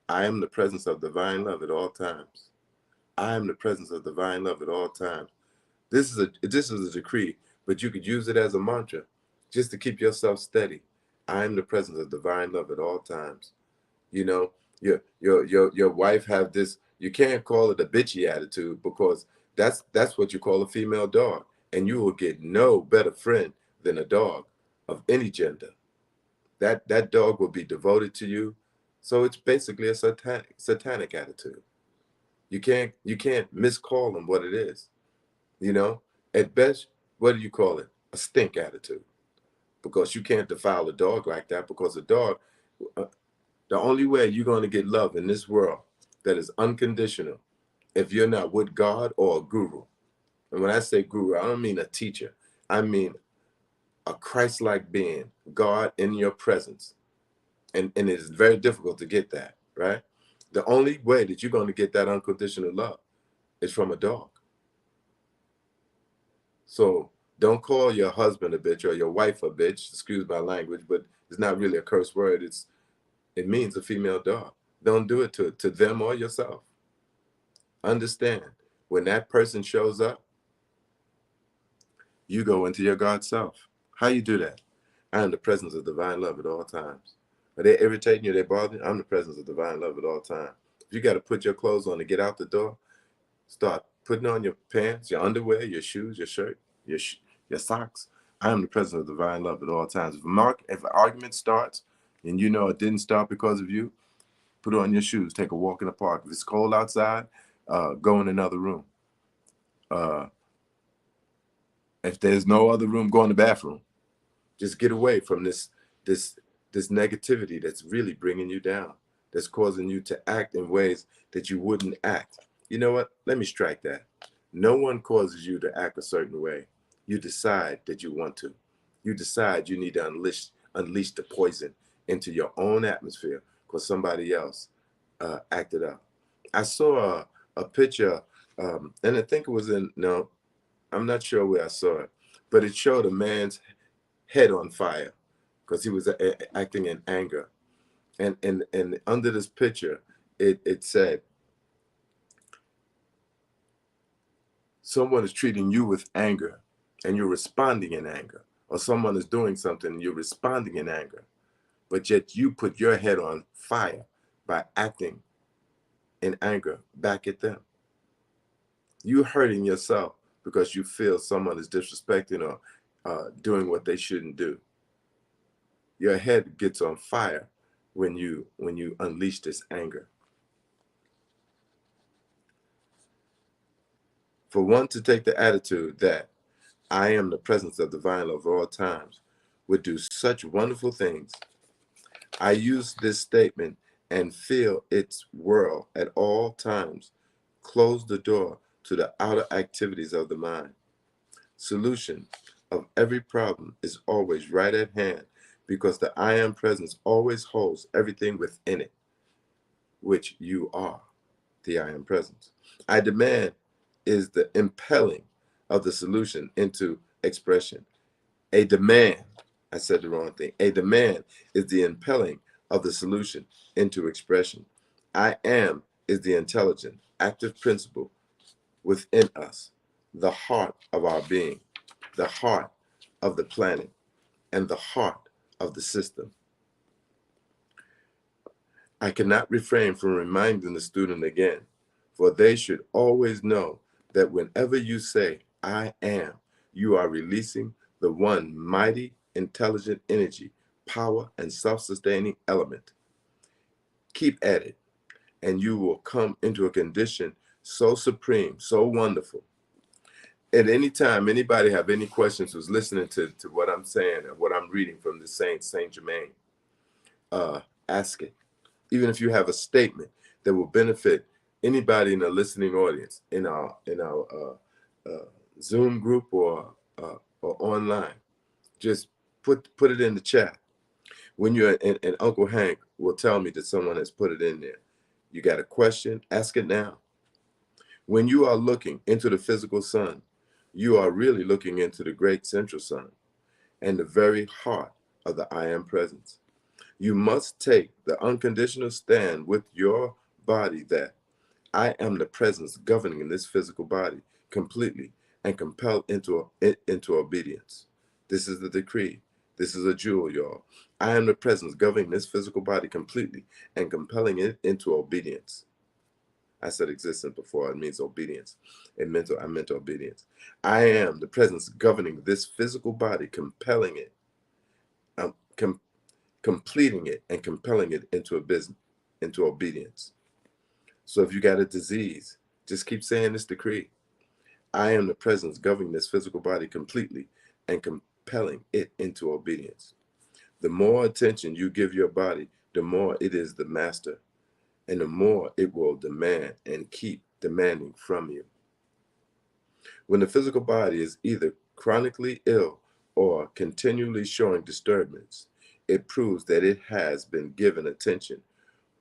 I am the presence of divine love at all times. I am the presence of divine love at all times. This is a decree, but you could use it as a mantra just to keep yourself steady. I am the presence of divine love at all times. You know, your wife have this, you can't call it a bitchy attitude, because that's what you call a female dog. And you will get no better friend than a dog of any gender. That dog will be devoted to you. So it's basically a satanic attitude. You can't miscall them what it is. You know, at best, what do you call it? A stink attitude. Because you can't defile a dog like that, because a dog, the only way you're going to get love in this world that is unconditional, if you're not with God or a guru. And when I say guru, I don't mean a teacher. I mean a Christ-like being, God in your presence. And it is very difficult to get that, right? The only way that you're going to get that unconditional love is from a dog. So don't call your husband a bitch or your wife a bitch, excuse my language, but it's not really a curse word. It means a female dog. Don't do it to them or yourself. Understand, when that person shows up, you go into your God self. How you do that? I am the presence of divine love at all times. Are they irritating you? They bothering you? I'm the presence of divine love at all times. If you got to put your clothes on to get out the door, start putting on your pants, your underwear, your shoes, your shirt, your socks. I am the presence of divine love at all times. If an argument starts and you know it didn't start because of you, put on your shoes, take a walk in the park. If it's cold outside, go in another room. If there's no other room, go in the bathroom. Just get away from this negativity that's really bringing you down, that's causing you to act in ways that you wouldn't act. You know what? Let me strike that. No one causes you to act a certain way. You decide that you want to. You decide you need to unleash the poison into your own atmosphere because somebody else acted up. I saw a picture, and I think it was no, I'm not sure where I saw it, but it showed a man's head on fire because he was acting in anger. And under this picture, it said, someone is treating you with anger and you're responding in anger, or someone is doing something and you're responding in anger, but yet you put your head on fire by acting in anger back at them. You're hurting yourself because you feel someone is disrespecting or doing what they shouldn't do. Your head gets on fire when you unleash this anger. For one to take the attitude that I am the presence of divine love at all times would do such wonderful things. I use this statement and feel its whirl at all times. Close the door to the outer activities of the mind. Solution of every problem is always right at hand because the I am presence always holds everything within it, which you are, the I am presence. I demand is the impelling of the solution into expression. A demand, I said the wrong thing. A demand is the impelling of the solution into expression. I am is the intelligent, active principle within us, the heart of our being, the heart of the planet, and the heart of the system. I cannot refrain from reminding the student again, for they should always know that whenever you say, I am, you are releasing the one mighty, intelligent energy, power, and self-sustaining element. Keep at it, and you will come into a condition so supreme, so wonderful. At any time, anybody have any questions who's listening to what I'm saying or what I'm reading from the Saint Germain, ask it. Even if you have a statement that will benefit anybody in the listening audience, in our Zoom group or online, just put it in the chat. When you're and Uncle Hankh will tell me that someone has put it in there. You got a question, ask it now. When you are looking into the physical sun, you are really looking into the great central sun and the very heart of the I am presence. You must take the unconditional stand with your body that I am the presence governing this physical body completely and compel into obedience. This is the decree. This is a jewel, y'all. I am the presence governing this physical body completely and compelling it into obedience. I said existence before. It means obedience. I meant obedience. I am the presence governing this physical body, compelling it, completing it, and compelling it into obedience. So if you got a disease, just keep saying this decree. I am the presence governing this physical body completely and compelling it into obedience. The more attention you give your body, the more it is the master, and the more it will demand and keep demanding from you. When the physical body is either chronically ill or continually showing disturbance, it proves that it has been given attention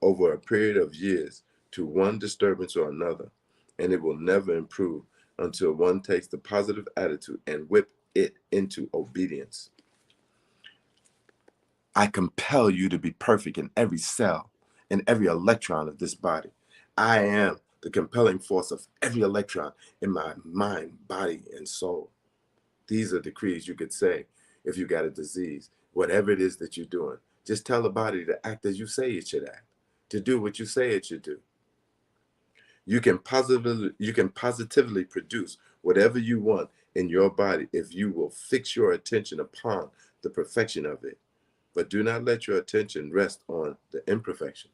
over a period of years to one disturbance or another, and it will never improve until one takes the positive attitude and whip it into obedience. I compel you to be perfect in every cell, in every electron of this body. I am the compelling force of every electron in my mind, body, and soul. These are decrees you could say if you got a disease, whatever it is that you're doing. Just tell the body to act as you say it should act, to do what you say it should do. You can positively produce whatever you want in your body if you will fix your attention upon the perfection of it. But do not let your attention rest on the imperfection.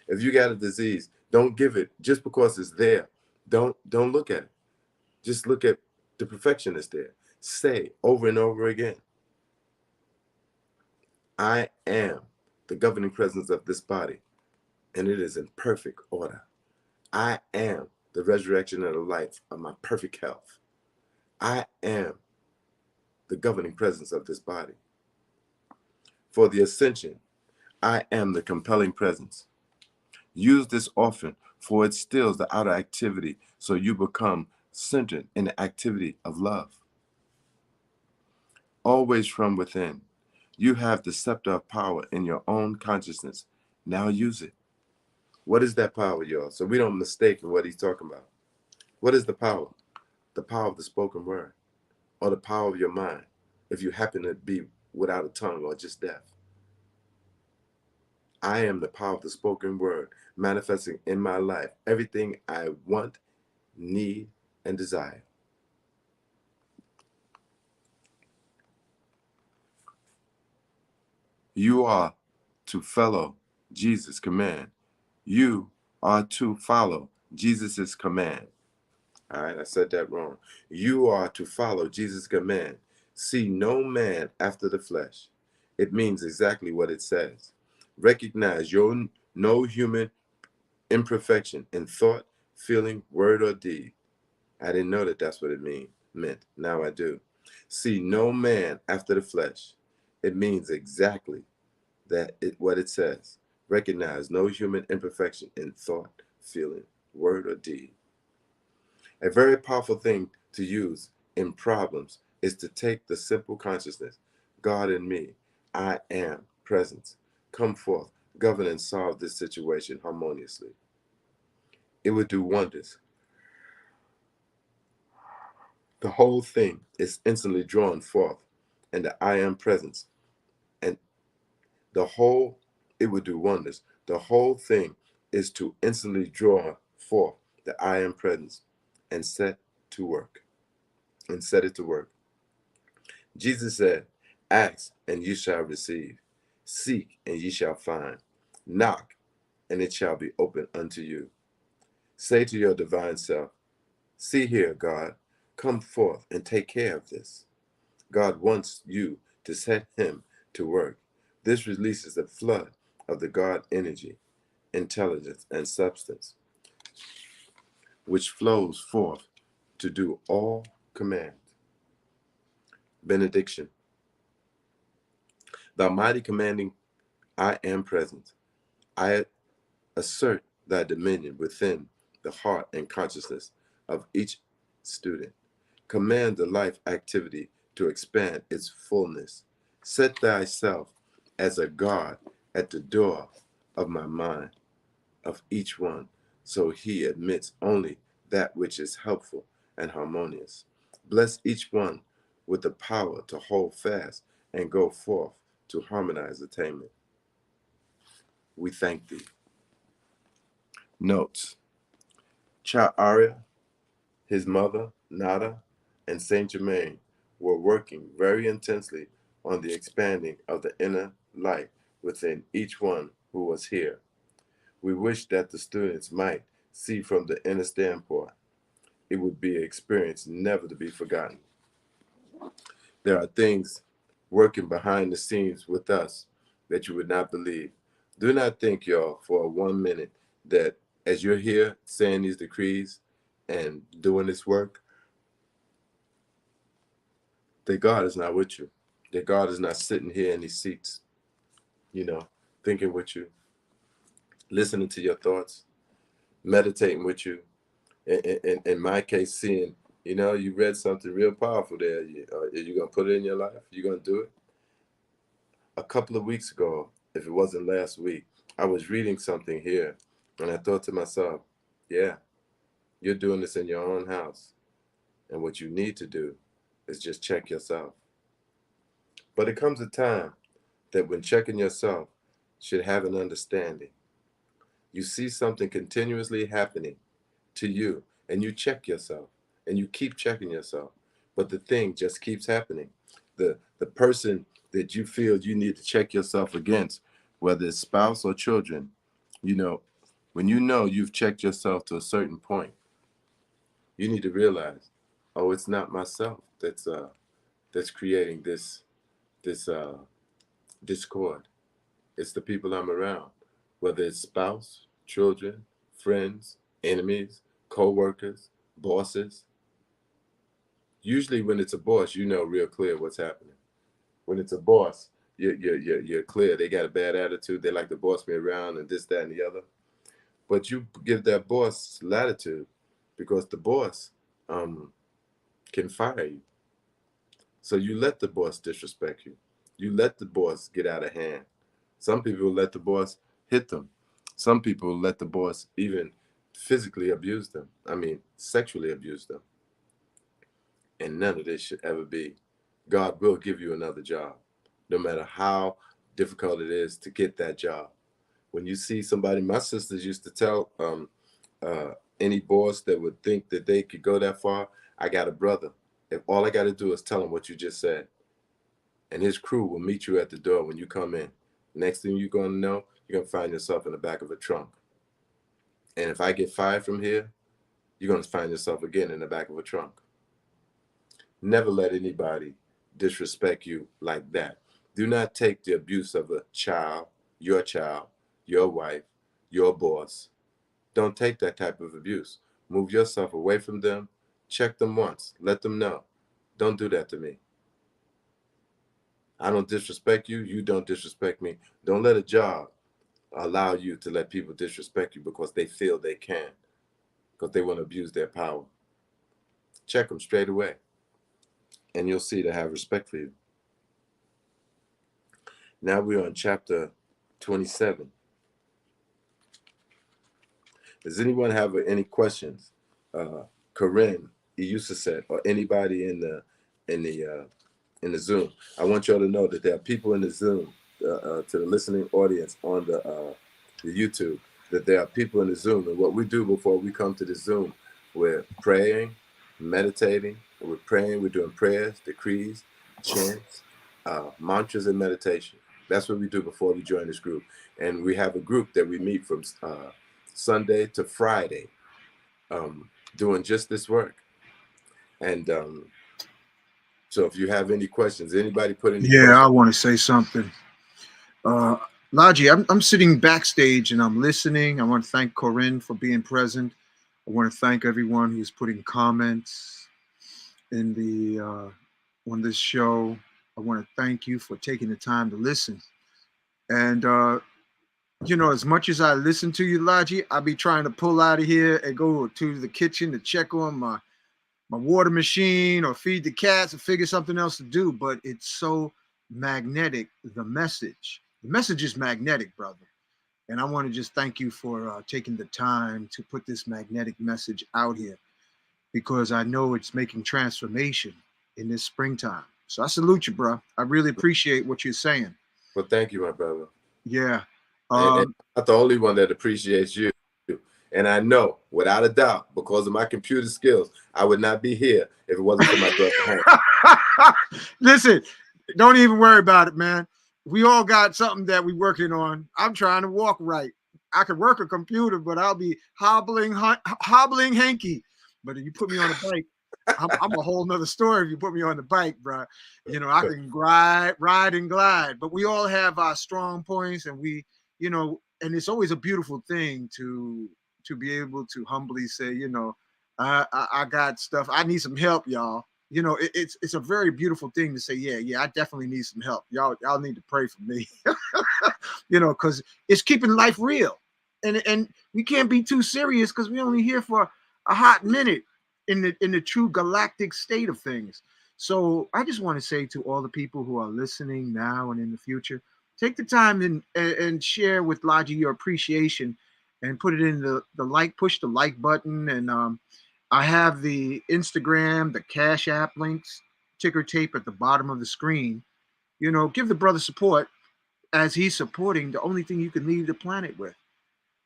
If you got a disease, don't give it just because it's there. Don't look at it. Just look at the perfection that's there. Say over and over again, I am the governing presence of this body, and it is in perfect order. I am the resurrection of the life of my perfect health. I am the governing presence of this body. For the ascension, I am the compelling presence. Use this often, for it stills the outer activity, so you become centered in the activity of love. Always from within, you have the scepter of power in your own consciousness. Now use it. What is that power, y'all? So we don't mistake what he's talking about. What is the power? The power of the spoken word, or the power of your mind, if you happen to be without a tongue or just deaf. I am the power of the spoken word, manifesting in my life everything I want, need, and desire. You are to follow Jesus' command. You are to follow Jesus' command. All right, I said that wrong. You are to follow Jesus' command. See no man after the flesh. It means exactly what it says. Recognize your no human imperfection in thought, feeling, word, or deed. I didn't know that that's what it meant. Now I do. See no man after the flesh. It means exactly what it says. Recognize no human imperfection in thought, feeling, word, or deed. A very powerful thing to use in problems is to take the simple consciousness, God in me, I am presence. Come forth, govern and solve this situation harmoniously. It would do wonders. The whole thing is instantly drawn forth, and the I am presence It would do wonders. The whole thing is to instantly draw forth the I am presence and set it to work. Jesus said, ask and you shall receive. Seek and ye shall find. Knock and it shall be opened unto you. Say to your divine self, see here, God, come forth and take care of this. God wants you to set him to work. This releases the flood of the God energy, intelligence, and substance, which flows forth to do all commands. Benediction. Thou mighty commanding, I am present. I assert thy dominion within the heart and consciousness of each student. Command the life activity to expand its fullness. Set thyself as a guard at the door of my mind, of each one, so he admits only that which is helpful and harmonious. Bless each one with the power to hold fast and go forth to harmonize attainment. We thank thee. Notes. Cha Arya, his mother, Nada, and Saint Germain were working very intensely on the expanding of the inner light within each one who was here. We wish that the students might see from the inner standpoint. It would be an experience never to be forgotten. There are things working behind the scenes with us that you would not believe. Do not think, y'all, for 1 minute that as you're here saying these decrees and doing this work, that God is not with you. That God is not sitting here in these seats, thinking with you, listening to your thoughts, meditating with you. In my case, seeing, you read something real powerful there. Are you going to put it in your life? You going to do it? A couple of weeks ago, if it wasn't last week, I was reading something here, and I thought to myself, yeah, you're doing this in your own house. And what you need to do is just check yourself. But it comes a time that when checking yourself should have an understanding. You see something continuously happening to you, and you check yourself, and you keep checking yourself, but the thing just keeps happening. The person that you feel you need to check yourself against, whether it's spouse or children, when you've checked yourself to a certain point, you need to realize, oh, it's not myself that's creating this discord. It's the people I'm around, whether it's spouse, children, friends, enemies, co-workers, bosses. Usually when it's a boss, you know real clear what's happening. When it's a boss, you're clear. They got a bad attitude. They like to boss me around and this, that, and the other. But you give that boss latitude because the boss can fire you. So you let the boss disrespect you. You let the boss get out of hand. Some people let the boss hit them. Some people let the boss even physically abuse them. Sexually abuse them. And none of this should ever be. God will give you another job, no matter how difficult it is to get that job. When you see somebody, my sisters used to tell any boss that would think that they could go that far, I got a brother. If all I got to do is tell him what you just said, and his crew will meet you at the door when you come in. Next thing you're going to know, you're going to find yourself in the back of a trunk. And if I get fired from here, you're going to find yourself again in the back of a trunk. Never let anybody disrespect you like that. Do not take the abuse of a child, your wife, your boss. Don't take that type of abuse. Move yourself away from them. Check them once. Let them know. Don't do that to me. I don't disrespect you. You don't disrespect me. Don't let a job allow you to let people disrespect you because they feel they can, because they want to abuse their power. Check them straight away, and you'll see they have respect for you. Now we're on chapter 27. Does anyone have any questions? Corinne, Eusaset, or anybody in the Zoom? I want y'all to know that there are people in the Zoom to the listening audience on the YouTube, that there are people in the Zoom, and what we do before we come to the Zoom, we're praying, meditating, we're praying, we're doing prayers, decrees, chants, mantras, and meditation. That's what we do before we join this group. And we have a group that we meet from Sunday to Friday, doing just this work. And so if you have any questions, anybody put any questions? Yeah, I want to say something. Lalji, I'm sitting backstage and I'm listening. I want to thank Corinne for being present. I want to thank everyone who's putting comments in the on this show. I want to thank you for taking the time to listen. And you know, as much as I listen to you, Lalji, I be trying to pull out of here and go to the kitchen to check on my water machine or feed the cats or figure something else to do. But it's so magnetic. The message is magnetic, brother. And I want to just thank you for taking the time to put this magnetic message out here, because I know it's making transformation in this springtime. So I salute you, bro. I really appreciate what you're saying. Well, thank you, my brother. Yeah. And I'm not the only one that appreciates you. And I know, without a doubt, because of my computer skills, I would not be here if it wasn't for my brother Hankh. Listen, don't even worry about it, man. We all got something that we're working on. I'm trying to walk right. I could work a computer, but I'll be hobbling hanky. But if you put me on a bike, I'm a whole nother story. If you put me on the bike, bro, you know, I can ride and glide. But we all have our strong points, and we, you know, and it's always a beautiful thing to be able to humbly say, you know, I got stuff. I need some help, y'all. You know, it's a very beautiful thing to say, yeah, I definitely need some help. Y'all need to pray for me. You know, because it's keeping life real. And we can't be too serious because we're only here for a hot minute in the true galactic state of things. So I just want to say to all the people who are listening now and in the future, take the time and share with Lalji your appreciation and put it in the push the like button. And I have the Instagram, the Cash App links, ticker tape at the bottom of the screen. You know, give the brother support as he's supporting the only thing you can leave the planet with,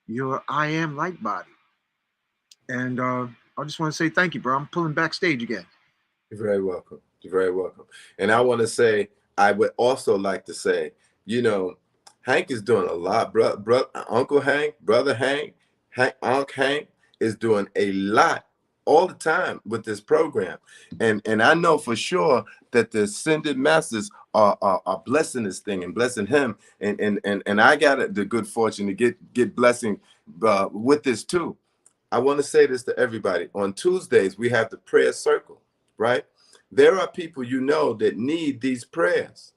your I am light body. And I just want to say thank you, bro. I'm pulling backstage again. You're very welcome. You're very welcome. And I want to say, I would also like to say, you know, Hankh is doing a lot. Uncle Hankh, brother Hankh, Uncle Hankh is doing a lot all the time with this program. And I know for sure that the ascended masters are blessing this thing and blessing him. And I got the good fortune to get blessing with this too. I want to say this to everybody. On Tuesdays, we have the prayer circle, right? There are people you know that need these prayers.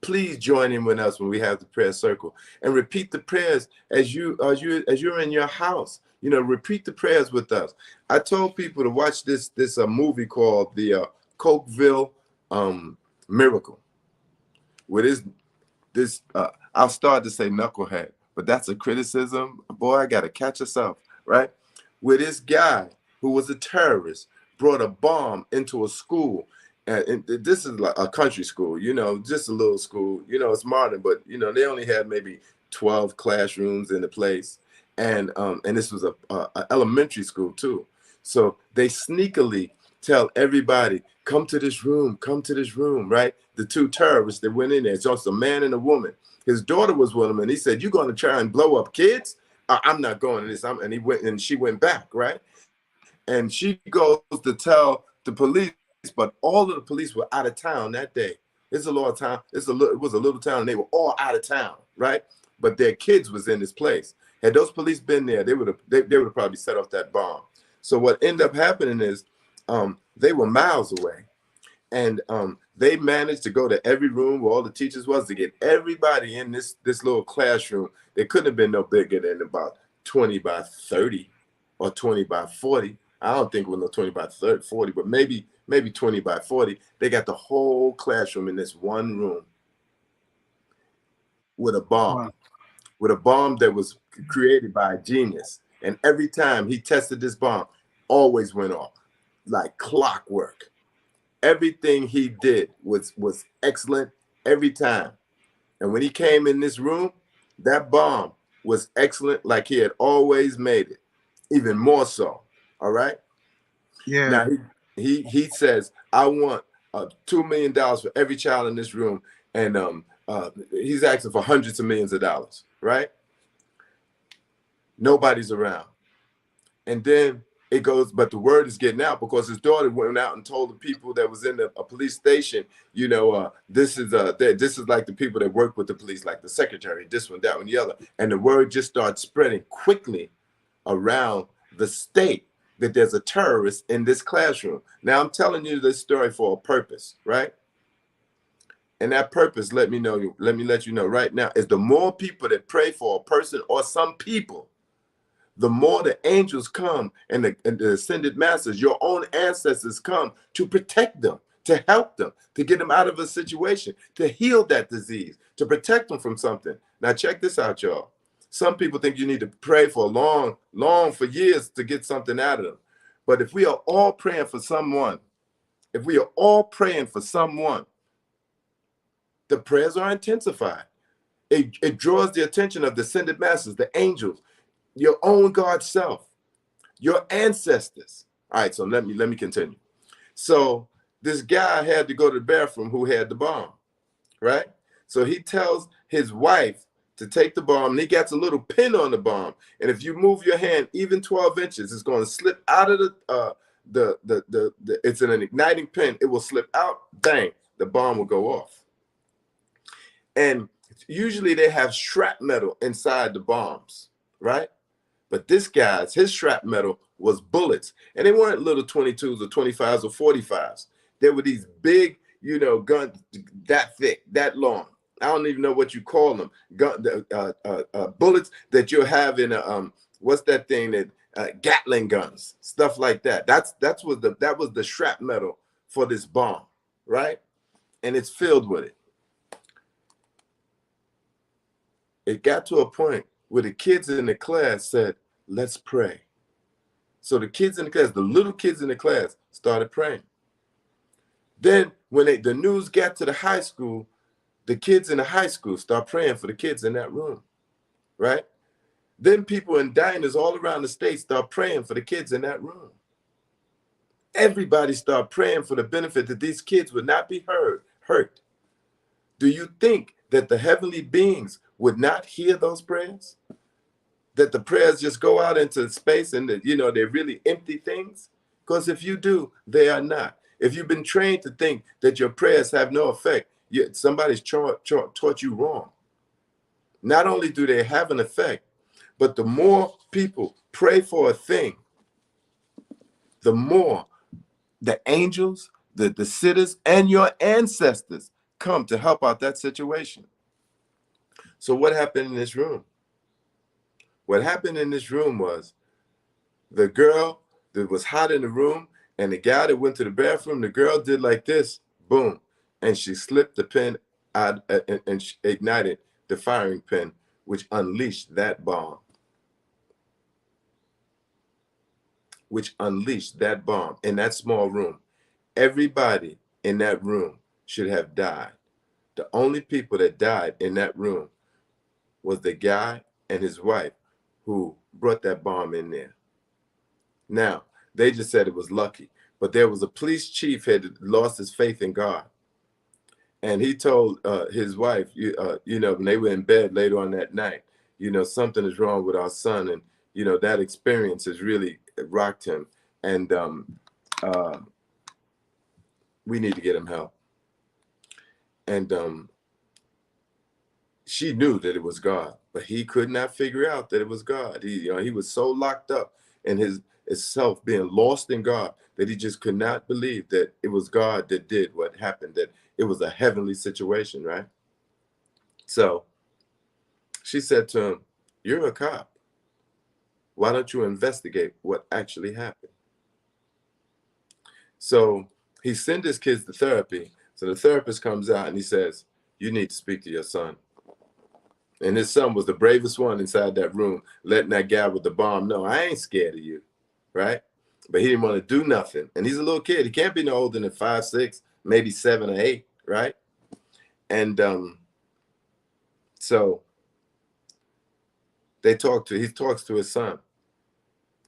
Please join in with us when we have the prayer circle and repeat the prayers as you're in your house. You know, repeat the prayers with us. I told people to watch this movie called the Cokeville Miracle. With this I'll start to say knucklehead, but that's a criticism. Boy, I gotta catch yourself, right? Where this guy who was a terrorist brought a bomb into a school. And this is like a country school, you know, just a little school. You know, it's modern, but you know, they only had maybe 12 classrooms in the place, and this was a elementary school too. So they sneakily tell everybody, come to this room, right? The two terrorists that went in there, it's just a man and a woman. His daughter was with him, and he said, "You're going to try and blow up kids? I'm not going to this." And he went, and she went back, right? And she goes to tell the police, but all of the police were out of town that day. It's a little town. It was a little town, and they were all out of town, right? But their kids was in this place. Had those police been there, they would have probably set off that bomb. So what ended up happening is they were miles away, and they managed to go to every room where all the teachers was to get everybody in this little classroom. It couldn't have been no bigger than about 20 by 30 or 20 by 40. I don't think it was no 20 by 30, 40, but maybe 20 by 40. They got the whole classroom in this one room with a bomb. Wow. With a bomb that was created by a genius. And every time he tested this bomb, always went off like clockwork. Everything he did was excellent every time. And when he came in this room, that bomb was excellent, like he had always made it, even more so. All right. Yeah. Now he says, I want $2 million for every child in this room, and he's asking for hundreds of millions of dollars. Right? Nobody's around, and then it goes, but the word is getting out because his daughter went out and told the people that was in a police station, this is like the people that work with the police, like the secretary, this one, that one, the other, and the word just starts spreading quickly around the state that there's a terrorist in this classroom. Now I'm telling you this story for a purpose, right? And that purpose, let me let you know right now, is the more people that pray for a person or some people, the more the angels come and the ascended masters, your own ancestors, come to protect them, to help them, to get them out of a situation, to heal that disease, to protect them from something. Now check this out, y'all. Some people think you need to pray for for years to get something out of them. But if we are all praying for someone, the prayers are intensified. It draws the attention of the ascended masters, the angels, your own God self, your ancestors. All right, so let me continue. So this guy had to go to the bathroom who had the bomb, right? So he tells his wife to take the bomb, and he gets a little pin on the bomb. And if you move your hand even 12 inches, it's going to slip out of it's an igniting pin. It will slip out, bang, the bomb will go off. And usually they have shrapnel inside the bombs, right? But this guy's, his shrapnel was bullets. And they weren't little 22s or 25s or 45s. They were these big, guns that thick, that long. I don't even know what you call them. Bullets that you'll have in what's that thing that Gatling guns, stuff like that. That was the shrapnel for this bomb, right? And it's filled with it. It got to a point where the kids in the class said, let's pray. So the kids in the class, the little kids in the class, started praying. Then when the news got to the high school, the kids in the high school start praying for the kids in that room, right? Then people in diners all around the state start praying for the kids in that room. Everybody start praying for the benefit that these kids would not be hurt. Do you think that the heavenly beings would not hear those prayers? That the prayers just go out into space and that, they're really empty things? Because if you do, they are not. If you've been trained to think that your prayers have no effect, somebody's taught you wrong. Not only do they have an effect, but the more people pray for a thing, the more the angels, the sitters, and your ancestors come to help out that situation. So what happened in this room? What happened in this room was the girl that was hot in the room and the guy that went to the bathroom, the girl did like this, boom, and she slipped the pin out and she ignited the firing pin, which unleashed that bomb. In that small room. Everybody in that room should have died. The only people that died in that room was the guy and his wife who brought that bomb in there. Now, they just said it was lucky, but there was a police chief had lost his faith in God. And he told his wife, when they were in bed later on that night, something is wrong with our son. And, that experience has really rocked him. And we need to get him help. And she knew that it was God, but he could not figure out that it was God. He was so locked up in his self, being lost in God, that he just could not believe that it was God that did what happened, that it was a heavenly situation, right? So she said to him, "You're a cop. Why don't you investigate what actually happened?" So he sent his kids to therapy. So the therapist comes out and he says, "You need to speak to your son." And his son was the bravest one inside that room, letting that guy with the bomb know, "I ain't scared of you," right? But he didn't want to do nothing. And he's a little kid. He can't be no older than 5, 6, maybe 7 or 8, right? And So he talks to his son,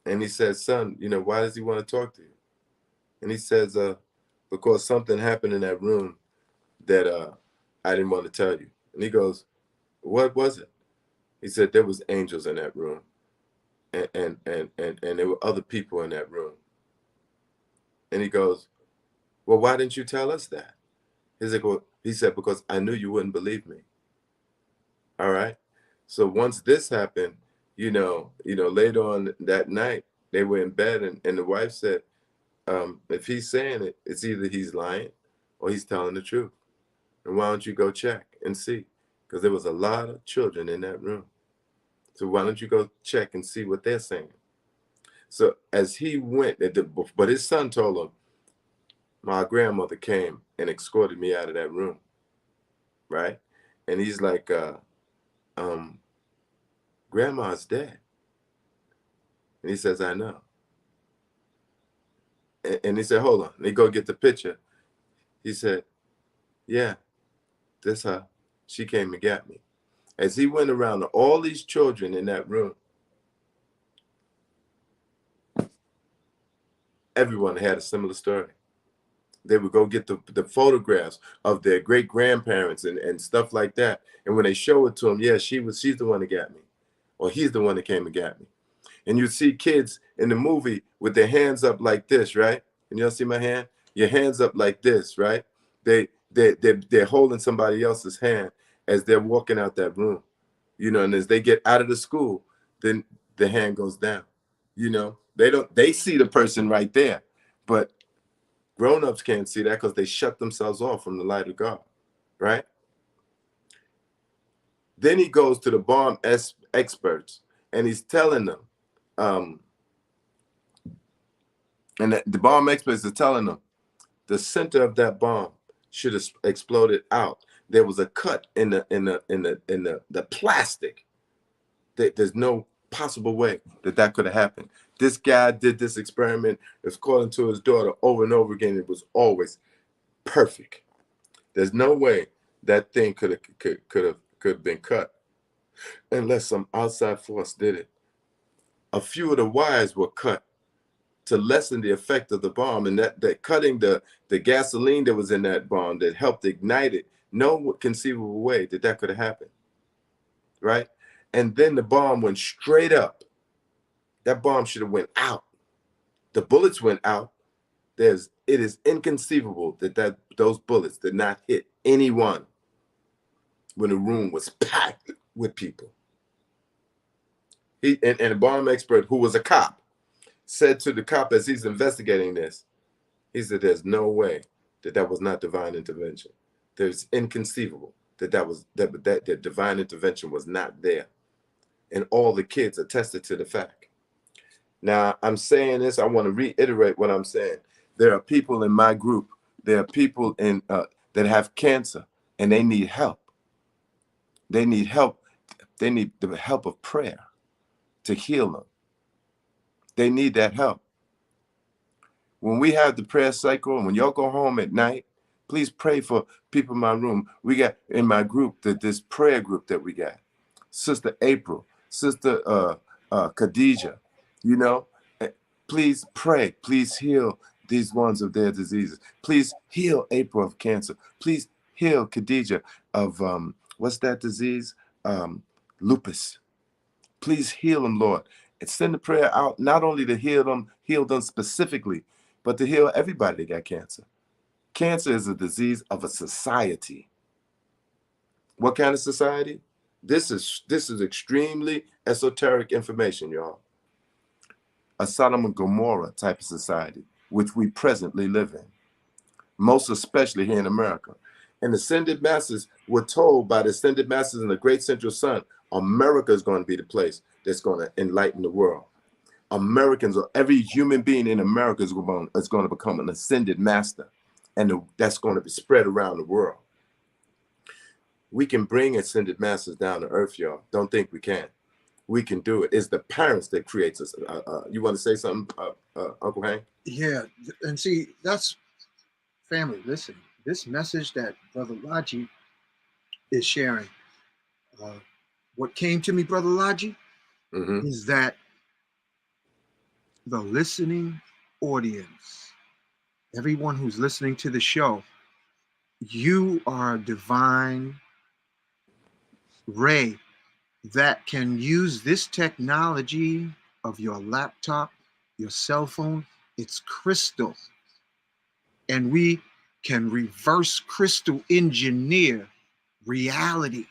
and he says, son, why does he want to talk to you? And he says, because something happened in that room that I didn't want to tell you. And he goes, what was it? He said, there was angels in that room, and there were other people in that room. And he goes, well, why didn't you tell us that? He said, because I knew you wouldn't believe me. All right. So once this happened, later on that night, they were in bed, and the wife said, if he's saying it, it's either he's lying or he's telling the truth. And why don't you go check and see? Because there was a lot of children in that room. So why don't you go check and see what they're saying? So as he went, but his son told him, my grandmother came and escorted me out of that room. Right? And he's like, grandma's dead. And he says, I know. And he said, hold on. And he go get the picture. He said, yeah, that's her. She came and got me. As he went around to all these children in that room, everyone had a similar story. They would go get the photographs of their great grandparents and stuff like that. And when they show it to him, yeah, she's the one that got me, or he's the one that came and got me. And you see kids in the movie with their hands up like this, right? And you'll see my hand. Your hands up like this, right? They're holding somebody else's hand as they're walking out that room, and as they get out of the school, then the hand goes down. They see the person right there, but grown-ups can't see that because they shut themselves off from the light of God, right? Then he goes to the bomb experts, and he's telling them, and the bomb experts are telling them, the center of that bomb should have exploded out. There was a cut in the plastic. There's no possible way that could have happened. This guy did this experiment, according to his daughter, over and over again. It was always perfect. There's no way that thing could have been cut unless some outside force did it. A few of the wires were cut to lessen the effect of the bomb, and that cutting the gasoline that was in that bomb that helped ignite it, no conceivable way that could have happened, right? And then the bomb went straight up. That bomb should have went out. The bullets went out. It is inconceivable that those bullets did not hit anyone when the room was packed with people. And a bomb expert who was a cop said to the cop as he's investigating this, he said, there's no way that was not divine intervention. There's inconceivable that divine intervention was not there. And all the kids attested to the fact. Now, I'm saying this, I want to reiterate what I'm saying. There are people in my group, there are people that have cancer, and they need help. They need help. They need the help of prayer to heal them. They need that help. When we have the prayer cycle, and when y'all go home at night, please pray for people in my room. We got in my group, this prayer group that we got. Sister April, Sister Khadijah, please pray. Please heal these ones of their diseases. Please heal April of cancer. Please heal Khadijah of, what's that disease? Lupus. Please heal them, Lord. And send the prayer out, not only to heal them specifically, but to heal everybody that got cancer. Cancer is a disease of a society. What kind of society? This is extremely esoteric information, y'all. A Sodom and Gomorrah type of society, which we presently live in, most especially here in America. And the ascended masters were told by the ascended masters and the great central sun, America is going to be the place that's going to enlighten the world. Americans, or every human being in America is going to become an ascended master, and that's going to be spread around the world. We can bring ascended masters down to earth, y'all. Don't think we can't. We can do it. It's the parents that creates us. You want to say something, Uncle Hank? Yeah, and see, that's family. Listen, this message that Brother Lalji is sharing, what came to me, Brother Lalji, Mm-hmm. is that the listening audience, everyone who's listening to the show, you are a divine ray that can use this technology of your laptop, your cell phone. It's crystal. And we can reverse crystal engineer reality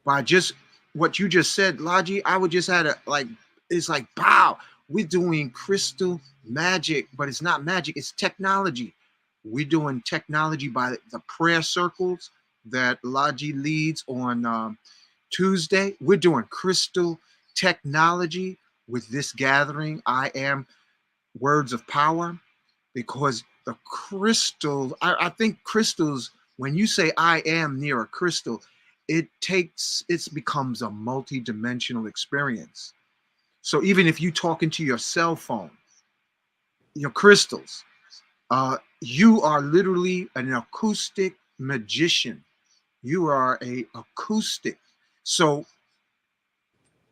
by just what you just said, Lalji. I would just had a like, it's like, wow, we're doing crystal magic, but it's not magic, it's technology. We're doing technology by the prayer circles that Lalji leads on Tuesday. We're doing crystal technology with this gathering. I am Words of Power, because the crystal, I think crystals, when you say I am near a crystal, it becomes a multi-dimensional experience. So even if you talk into your cell phone, your crystals, you are literally an acoustic magician. You are a acoustic. So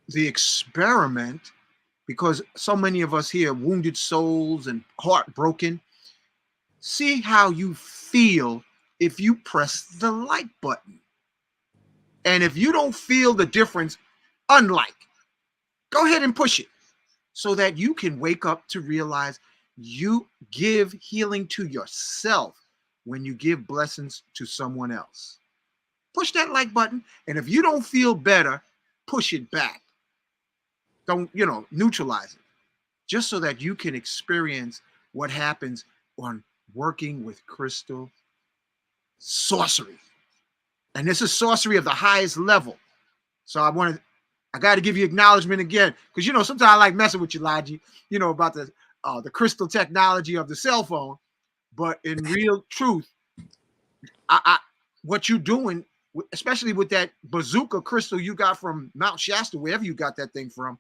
the experiment, because so many of us here, wounded souls and heartbroken, see how you feel if you press the like button. And if you don't feel the difference, unlike, go ahead and push it so that you can wake up to realize you give healing to yourself when you give blessings to someone else. Push that like button. And if you don't feel better, push it back. Don't, neutralize it, just so that you can experience what happens on working with crystal sorcery. And this is sorcery of the highest level. So I got to give you acknowledgement again, because sometimes I like messing with you, Lalji, about the crystal technology of the cell phone. But in real truth, what you're doing, especially with that bazooka crystal you got from Mount Shasta, wherever you got that thing from,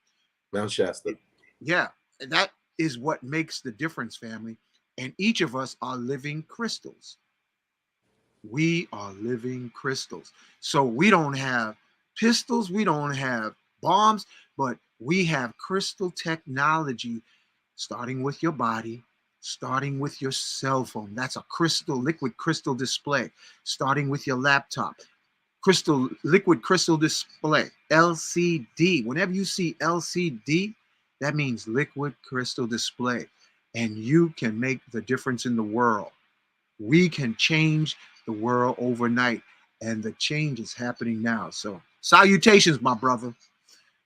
Mount Shasta. Yeah, that is what makes the difference, family. And each of us are living crystals. We are living crystals. So we don't have pistols, we don't have bombs, but we have crystal technology, starting with your body, starting with your cell phone. That's a liquid crystal display, starting with your laptop. Liquid crystal display, LCD. Whenever you see LCD, that means liquid crystal display. And you can make the difference in the world. We can change the world overnight, and the change is happening now. So salutations, my brother,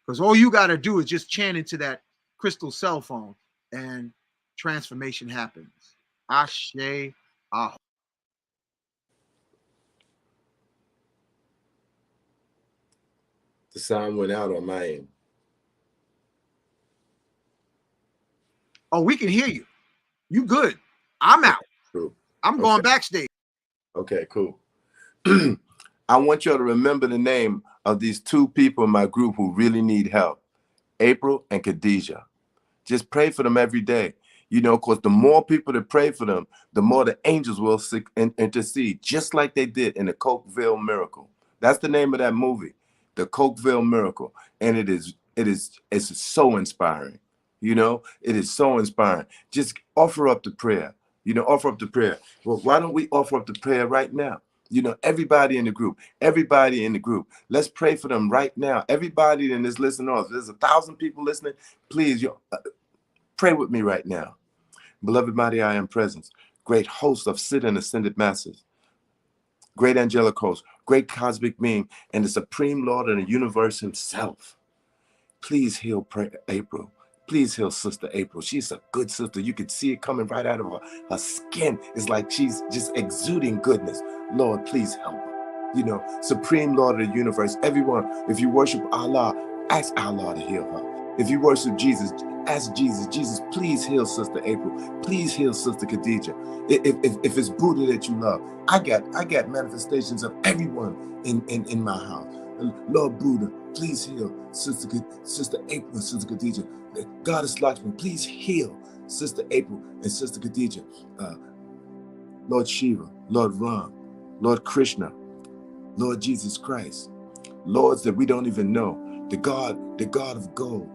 because all you got to do is just chant into that crystal cell phone and transformation happens. Ashe, ah. The sound went out on my end. Oh, we can hear you. You good. I'm out. Cool. I'm going backstage. Okay, cool. I want y'all to remember the name of these two people in my group who really need help, April and Khadijah. Just pray for them every day. Because the more people that pray for them, the more the angels will intercede, just like they did in the Cokeville Miracle. That's the name of that movie, the Cokeville Miracle. And it's so inspiring. It is so inspiring. Just offer up the prayer. Offer up the prayer. Well, why don't we offer up the prayer right now? Everybody in the group, let's pray for them right now. Everybody in this listening, if there's 1,000 people listening, please, pray with me right now. Beloved mighty I am presence, great host of sit and ascended masters, great angelic host, great cosmic being, and the supreme Lord of the universe himself. Please heal April. Please heal Sister April. She's a good sister. You can see it coming right out of her skin. It's like she's just exuding goodness. Lord, please help her. Supreme Lord of the universe, everyone, if you worship Allah, ask Allah to heal her. If you worship Jesus, ask Jesus. Jesus, please heal Sister April. Please heal Sister Khadijah. If it's Buddha that you love, I got manifestations of everyone in my house. Lord Buddha, please heal Sister April and Sister Khadijah. Goddess Lakshmi, please heal Sister April and Sister Khadijah. Lord Shiva, Lord Ram, Lord Krishna, Lord Jesus Christ, lords that we don't even know, the God of gold,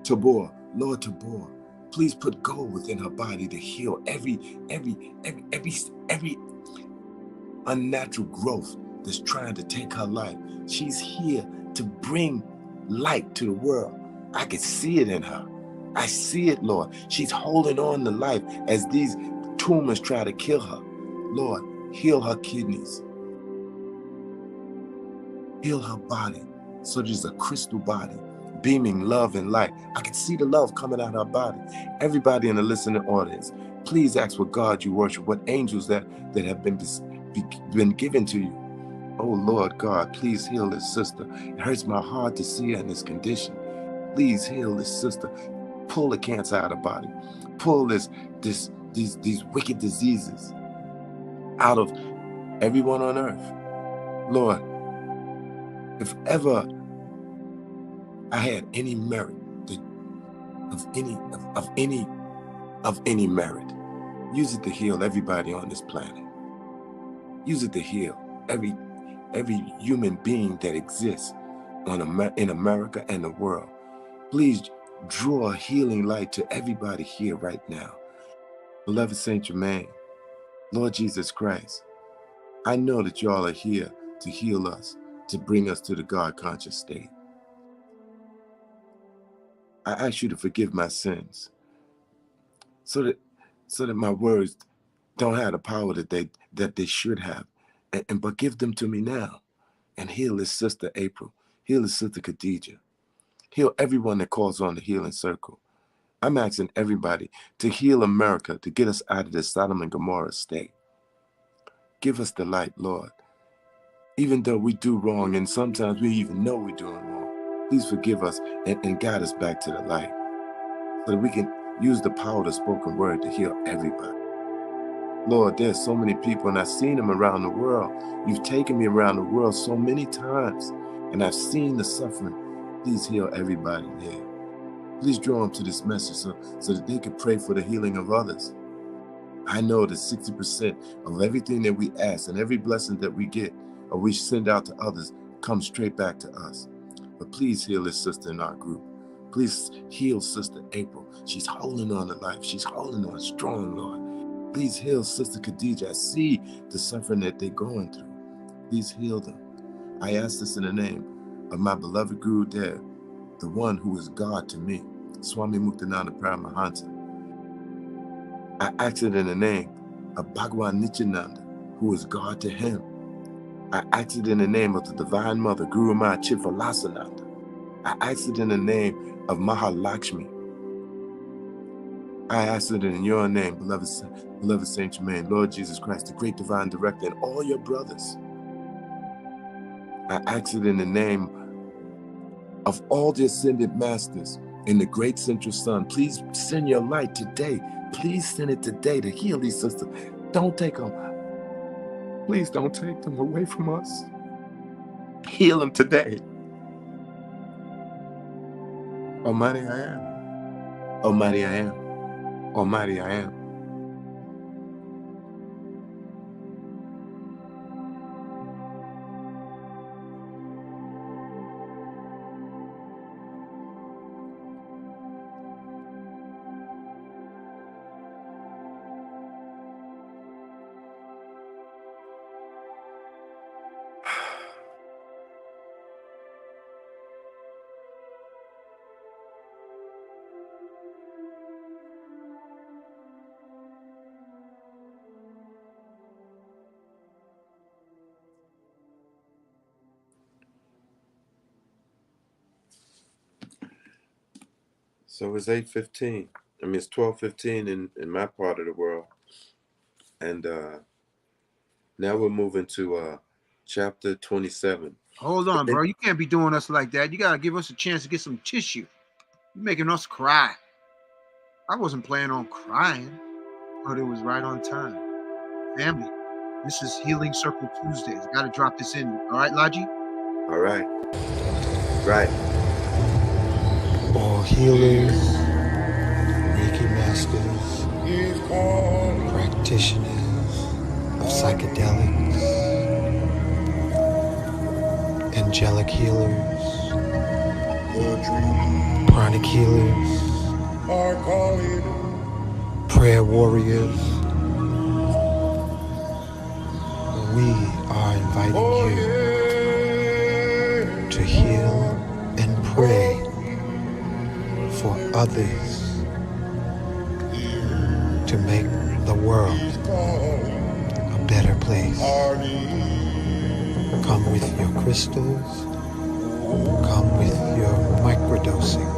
Tabor, Lord Tabor, please put gold within her body to heal every unnatural growth that's trying to take her life. She's here to bring light to the world. I can see it in her. I see it, Lord. She's holding on to life as these tumors try to kill her. Lord, heal her kidneys. Heal her body so there's a crystal body beaming love and light. I can see the love coming out of her body. Everybody in the listening audience, please ask what God you worship, what angels that have been given to you. Oh Lord God, please heal this sister. It hurts my heart to see her in this condition. Please heal this sister. Pull the cancer out of her body. Pull these wicked diseases out of everyone on earth. Lord, if ever I had any merit of any merit, use it to heal everybody on this planet. Use it to heal every human being that exists in America and the world. Please draw a healing light to everybody here right now. Beloved Saint Germain, Lord Jesus Christ, I know that y'all are here to heal us, to bring us to the God-conscious state. I ask you to forgive my sins so that my words don't have the power that they should have, but give them to me now and heal this sister April, heal this sister Khadijah, heal everyone that calls on the healing circle. I'm asking everybody to heal America, to get us out of this Sodom and Gomorrah state. Give us the light, Lord. Even though we do wrong, and sometimes we even know we're doing wrong, please forgive us and guide us back to the light so that we can use the power of the spoken word to heal everybody. Lord, there's so many people, and I've seen them around the world. You've taken me around the world so many times, and I've seen the suffering. Please heal everybody there. Please draw them to this message so that they can pray for the healing of others. I know that 60% of everything that we ask and every blessing that we get or we send out to others comes straight back to us. But please heal this sister in our group. Please heal Sister April. She's holding on to life. She's holding on strong, Lord. Please heal Sister Khadijah. I see the suffering that they're going through. Please heal them. I ask this in the name of my beloved Guru Dev, the one who is God to me, Swami Muktananda Paramahansa. I ask it in the name of Bhagwan Nityananda, who is God to him. I ask it in the name of the Divine Mother, Guru Maya Chitfalasananda. I ask it in the name of Mahalakshmi. I ask it in your name, beloved Saint Germain, Lord Jesus Christ, the great divine director, and all your brothers. I ask it in the name of all the ascended masters in the great central sun. Please send your light today. Please send it today to heal these sisters. Don't take them. Please don't take them away from us. Heal them today. Almighty I am. Almighty I am. Almighty I am. So it's 8:15. I mean, it's 12:15 in my part of the world. And now we're moving to chapter 27. Hold on, bro. You can't be doing us like that. You got to give us a chance to get some tissue. You're making us cry. I wasn't planning on crying, but it was right on time. Family, this is Healing Circle Tuesdays. Got to drop this in. All right, Lalji? All right. Right. All healers, Reiki masters, practitioners of psychedelics, angelic healers, chronic healers, prayer warriors. We are inviting you to heal and pray for others, to make the world a better place. Come with your crystals, come with your microdosing.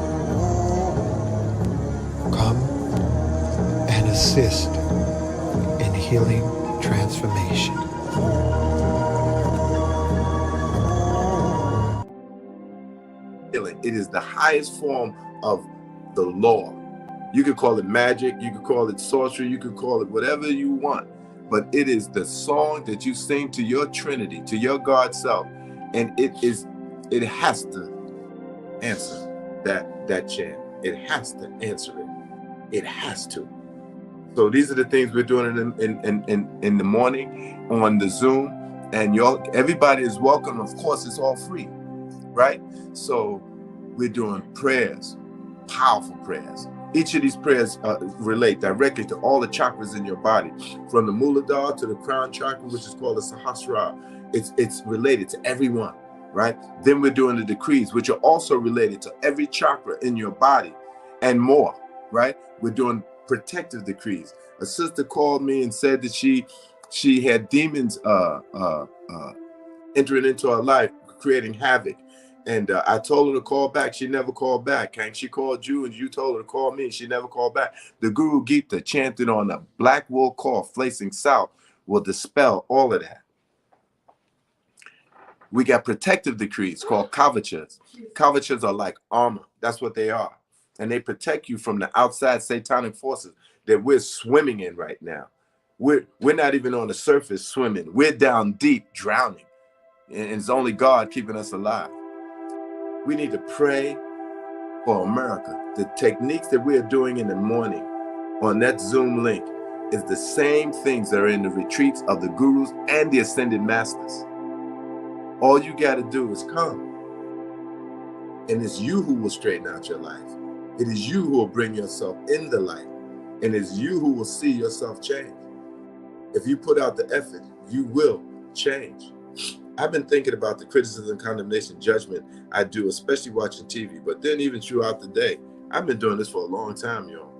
Come and assist in healing transformation. It is the highest form of the law. You could call it magic, you could call it sorcery, you could call it whatever you want, but it is the song that you sing to your Trinity, to your God self, and it has to answer that chant. It has to answer it. It has to. So these are the things we're doing in the morning on the Zoom, and everybody is welcome. Of course, it's all free, right? So we're doing prayers, powerful prayers. Each of these prayers relate directly to all the chakras in your body, from the Muladhara to the crown chakra, which is called the Sahasrara. It's related to everyone, right? Then we're doing the decrees, which are also related to every chakra in your body and more, right? We're doing protective decrees. A sister called me and said that she had demons entering into her life, creating havoc. And I told her to call back. She never called back. Hankh, she called you, and you told her to call me, and she never called back. The Guru Gita chanted on a black wool cough facing south will dispel all of that. We got protective decrees called kavachas. Kavachas are like armor. That's what they are. And they protect you from the outside satanic forces that we're swimming in right now. We're not even on the surface swimming. We're down deep, drowning. And it's only God keeping us alive. We need to pray for America. The techniques that we are doing in the morning on that Zoom link is the same things that are in the retreats of the gurus and the ascended masters. All you got to do is come. And it's you who will straighten out your life. It is you who will bring yourself in the light. And it's you who will see yourself change. If you put out the effort, you will change. I've been thinking about the criticism, condemnation, judgment I do, especially watching TV, but then even throughout the day. I've been doing this for a long time, y'all.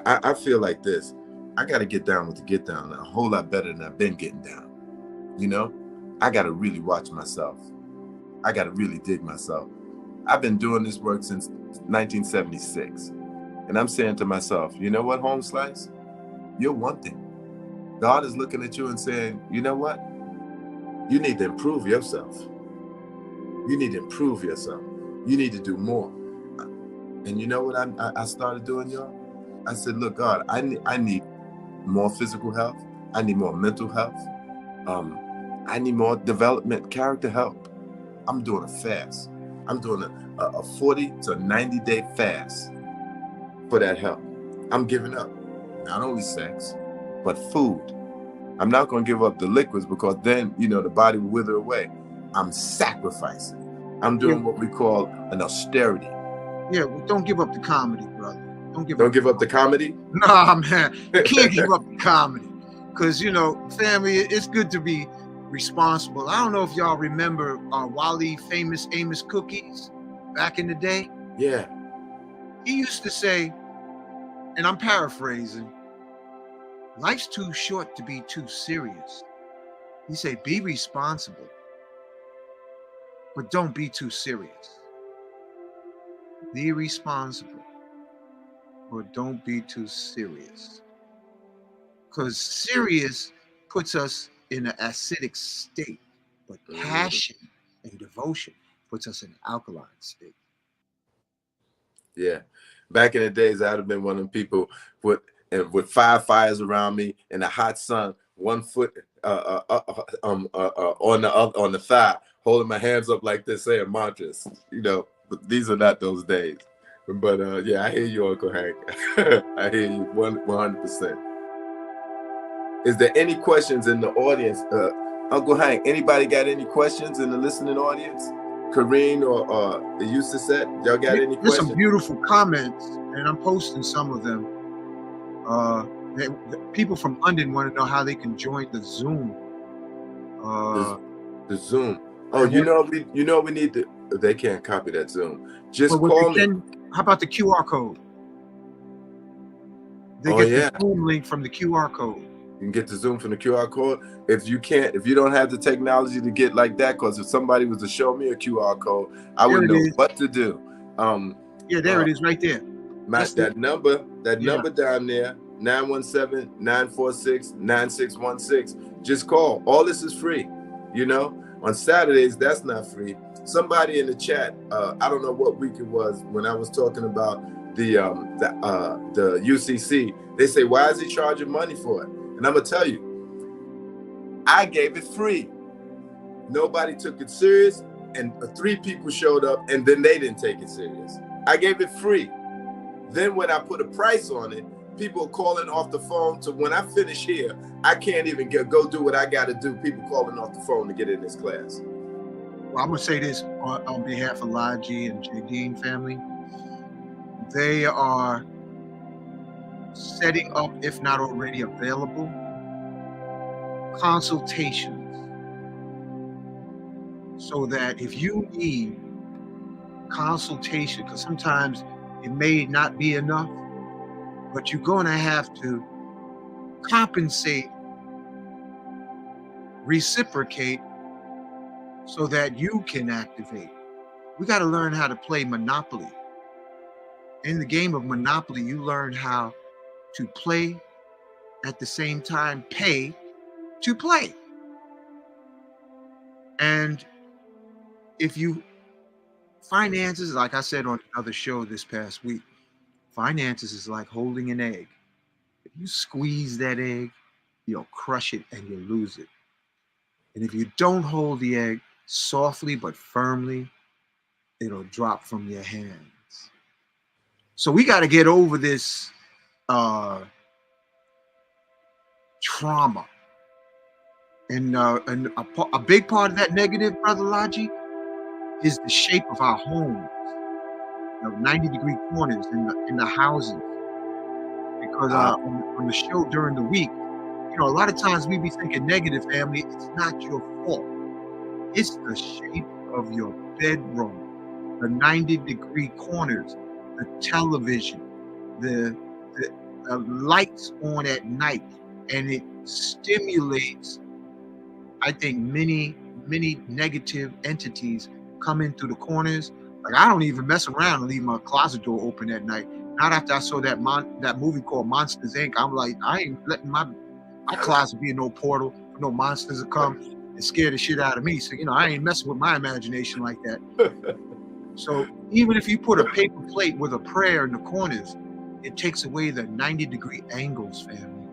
I feel like this. I got to get down with the get down a whole lot better than I've been getting down. You know, I got to really watch myself. I got to really dig myself. I've been doing this work since 1976. And I'm saying to myself, you know what, Home Slice? You're one thing. God is looking at you and saying, you know what? You need to improve yourself. You need to improve yourself. You need to do more. And you know what I started doing, y'all? I said, look, God, I need more physical health. I need more mental health. I need more development, character help. I'm doing a fast. I'm doing a 40 to 90 day fast for that help. I'm giving up not only sex, but food. I'm not going to give up the liquids because then, you know, the body will wither away. I'm sacrificing. I'm doing what we call an austerity. Yeah, well, don't give up the comedy, brother. Don't give up the comedy? Nah, man. You can't give up the comedy. Because, you know, family, it's good to be responsible. I don't know if y'all remember Wally famous Amos Cookies back in the day. Yeah. He used to say, and I'm paraphrasing, life's too short to be too serious. He said, be responsible, but don't be too serious. Be responsible, but don't be too serious. Because serious puts us in an acidic state, but passion and devotion puts us in an alkaline state. Yeah. Back in the days, I'd have been one of them people with 5 fires around me in the hot sun, 1 foot on the thigh, holding my hands up like this, saying mantras. You know, but these are not those days. But yeah, I hear you, Uncle Hankh. I hear you 100%. Is there any questions in the audience? Uncle Hank, anybody got any questions in the listening audience? Kareen or the Eustace set, y'all got any There's some questions? beautiful comments, and I'm posting some of them. People from London want to know how they can join the Zoom. The Zoom. Oh, you know we need to. They can't copy that Zoom. Just call me. How about the QR code? They get the Zoom link from the QR code. You can get the Zoom from the QR code. If you don't have the technology to get like that, because if somebody was to show me a QR code, I wouldn't know what to do. Yeah, there it is right there. That number down there, 917-946-9616. Just call. All this is free. You know, on Saturdays, that's not free. Somebody in the chat, I don't know what week it was when I was talking about the UCC. They say, why is he charging money for it? And I'm gonna tell you, I gave it free. Nobody took it serious, and 3 people showed up, and then they didn't take it serious. I gave it free. Then when I put a price on it, people calling off the phone. So when I finish here, I can't even go do what I got to do. People calling off the phone to get in this class. Well, I'm gonna say this on behalf of Lalji and Jadine family. They are setting up, if not already available, consultations, so that if you need consultation, because sometimes it may not be enough, but you're going to have to compensate, reciprocate, so that you can activate. We got to learn how to play Monopoly. In the game of Monopoly, you learn how to play, at the same time pay to play. And if you finances, like I said on another show this past week, finances is like holding an egg. If you squeeze that egg, you'll crush it and you'll lose it. And if you don't hold the egg softly but firmly, it'll drop from your hands. So we got to get over this trauma. And a big part of that negative, Brother Lalji, is the shape of our homes. 90-degree corners in the houses. Because on the show during the week, a lot of times we be thinking negative, family. It's not your fault. It's the shape of your bedroom, the 90-degree corners, the television, the lights on at night, and it stimulates, I think, many negative entities come in through the corners. Like, I don't even mess around and leave my closet door open at night. Not after I saw that movie called Monsters, Inc. I'm like, I ain't letting my closet be no portal for no monsters to come and scare the shit out of me. So, I ain't messing with my imagination like that. So even if you put a paper plate with a prayer in the corners, it takes away the 90-degree angles, family.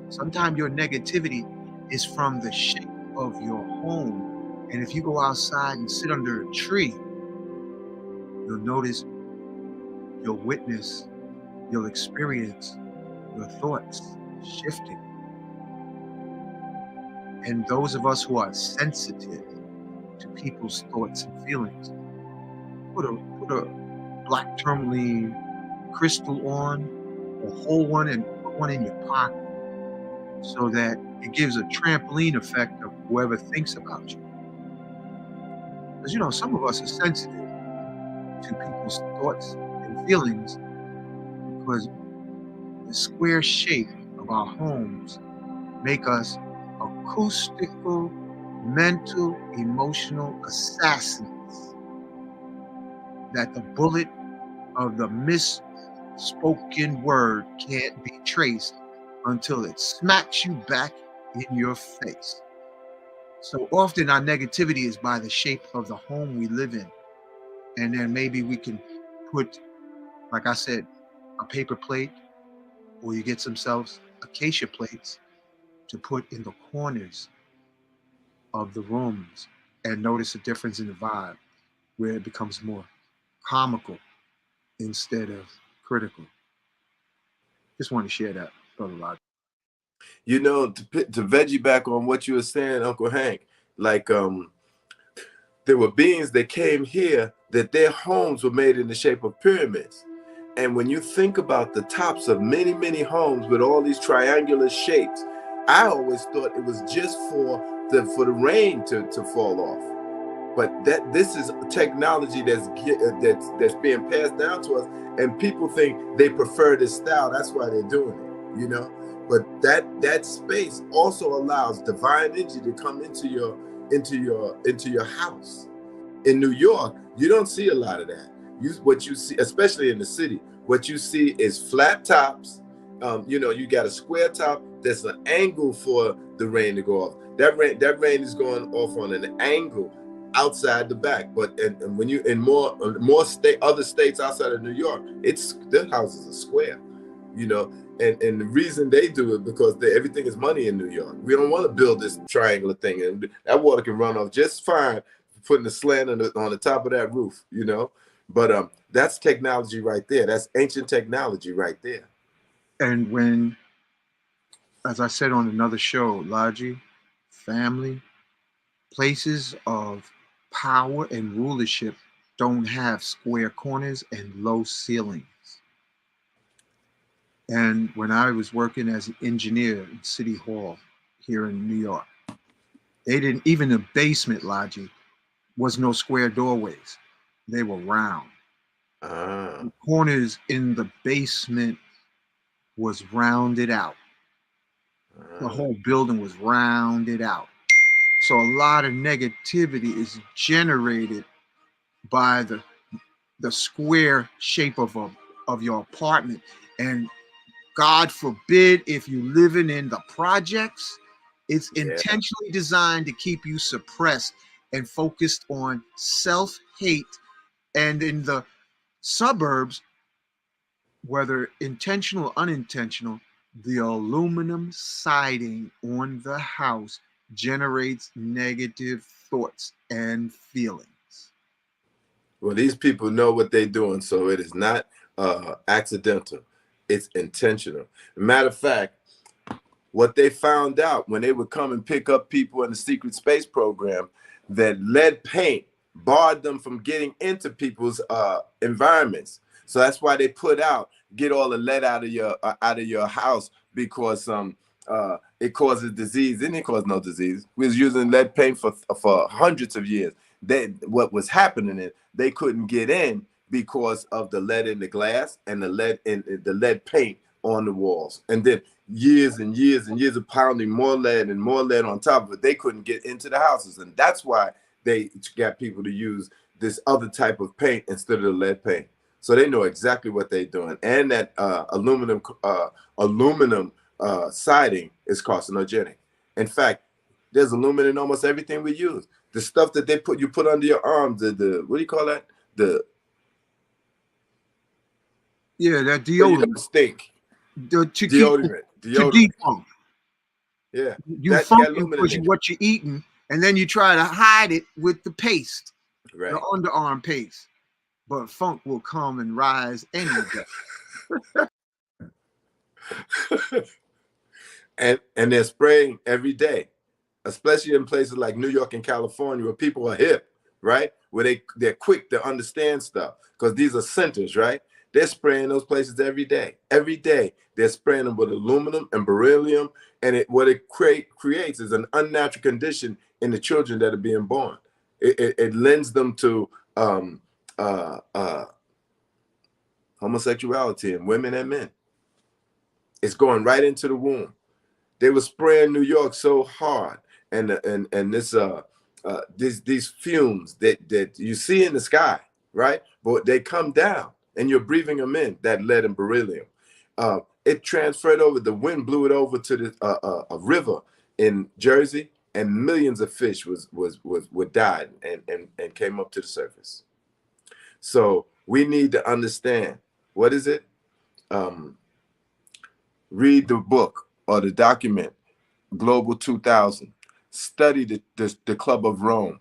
Sometimes your negativity is from the shape of your home. And if you go outside and sit under a tree, you'll notice, you'll witness, you'll experience your thoughts shifting. And those of us who are sensitive to people's thoughts and feelings, put a black tourmaline crystal on, or hold one and put one in your pocket, so that it gives a trampoline effect of whoever thinks about you. Because some of us are sensitive to people's thoughts and feelings, because the square shape of our homes make us acoustical, mental, emotional assassins, that the bullet of the misspoken word can't be traced until it smacks you back in your face. So often our negativity is by the shape of the home we live in. And then maybe we can put, like I said, a paper plate, or you get themselves acacia plates to put in the corners of the rooms, and notice a difference in the vibe, where it becomes more comical instead of critical. Just want to share that, Brother Lalji. You know, to veggie back on what you were saying, Uncle Hank, like there were beings that came here that their homes were made in the shape of pyramids. And when you think about the tops of many, many homes with all these triangular shapes, I always thought it was just for the rain to fall off. But that this is technology that's being passed down to us, and people think they prefer this style. That's why they're doing it, you know. But that space also allows divine energy to come into your house. In New York, you don't see a lot of that. What you see, especially in the city, what you see is flat tops. You know, you got a square top that's an angle for the rain to go off. That rain is going off on an angle outside the back. But and when you in more other states outside of New York, their houses are square. You know, and the reason they do it because everything is money in New York. We don't want to build this triangular thing, and that water can run off just fine putting a slant on the top of that roof, you know. But that's technology right there. That's ancient technology right there. And when, as I said on another show, Lalji, family, places of power and rulership don't have square corners and low ceilings. And when I was working as an engineer in City Hall here in New York, they didn't, even the basement, Lalji, was no square doorways. They were round. The corners in the basement was rounded out. The whole building was rounded out. So a lot of negativity is generated by the square shape of your apartment. And God forbid if you living in the projects, it's intentionally designed to keep you suppressed and focused on self-hate. And in the suburbs, whether intentional or unintentional, the aluminum siding on the house generates negative thoughts and feelings. Well, these people know what they're doing, so it is not accidental. It's intentional. Matter of fact, what they found out when they would come and pick up people in the secret space program, that lead paint barred them from getting into people's environments. So that's why they get all the lead out of your house, because it causes disease. It didn't cause no disease. We was using lead paint for hundreds of years. What was happening is they couldn't get in because of the lead in the glass and the lead paint on the walls. And then years and years and years of pounding more lead and more lead on top of it, they couldn't get into the houses. And that's why they got people to use this other type of paint instead of the lead paint. So they know exactly what they're doing. And that aluminum siding is carcinogenic. In fact, there's aluminum in almost everything we use. The stuff that you put under your arms, the what do you call that? That deodorant. Stink. Deodorant. To defunk. Yeah. You funk because what you're eating, and then you try to hide it with the paste, right. The underarm paste. But funk will come and rise any day. and they're spraying every day, especially in places like New York and California, where people are hip, right? Where they're quick to understand stuff, because these are centers, right? They're spraying those places every day. Every day, they're spraying them with aluminum and beryllium, and what it creates is an unnatural condition in the children that are being born. It lends them to homosexuality in women and men. It's going right into the womb. They were spraying New York so hard, and these fumes that you see in the sky, right? But they come down, and you're breathing them in, that lead and beryllium. It transferred over. The wind blew it over to a river in Jersey, and millions of fish were died and came up to the surface. So we need to understand, what is it? Read the book or the document, Global 2000. Study the Club of Rome,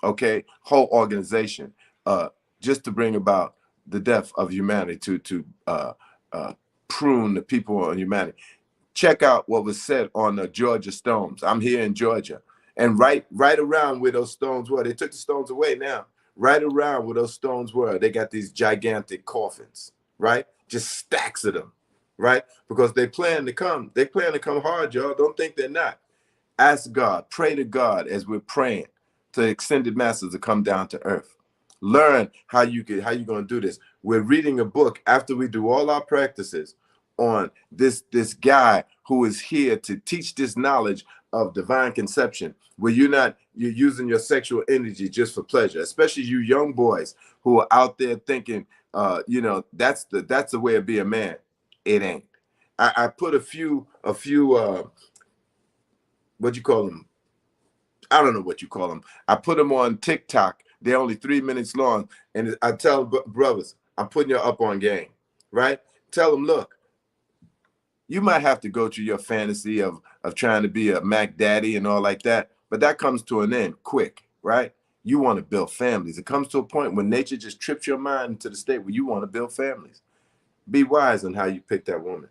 okay? Whole organization, just to bring about the death of humanity, to prune the people on humanity. check out what was said on the Georgia stones. I'm here in Georgia. And right around where those stones were, they took the stones away now. Right around where those stones were, they got these gigantic coffins, right? Just stacks of them, right? Because they plan to come. They plan to come hard, y'all. Don't think they're not. Ask God, pray to God as we're praying to extended masters to come down to earth. Learn how you're going to do this. We're reading a book after we do all our practices on this guy who is here to teach this knowledge of divine conception, where you're using your sexual energy just for pleasure, especially you young boys who are out there thinking, that's the way to be a man. It ain't. I put a few what you call them? I don't know what you call them. I put them on TikTok. They're only 3 minutes long. And I tell brothers, I'm putting you up on game, right? Tell them, look, you might have to go through your fantasy of trying to be a Mac Daddy and all like that, but that comes to an end quick, right? You want to build families. It comes to a point when nature just trips your mind into the state where you want to build families. Be wise on how you pick that woman.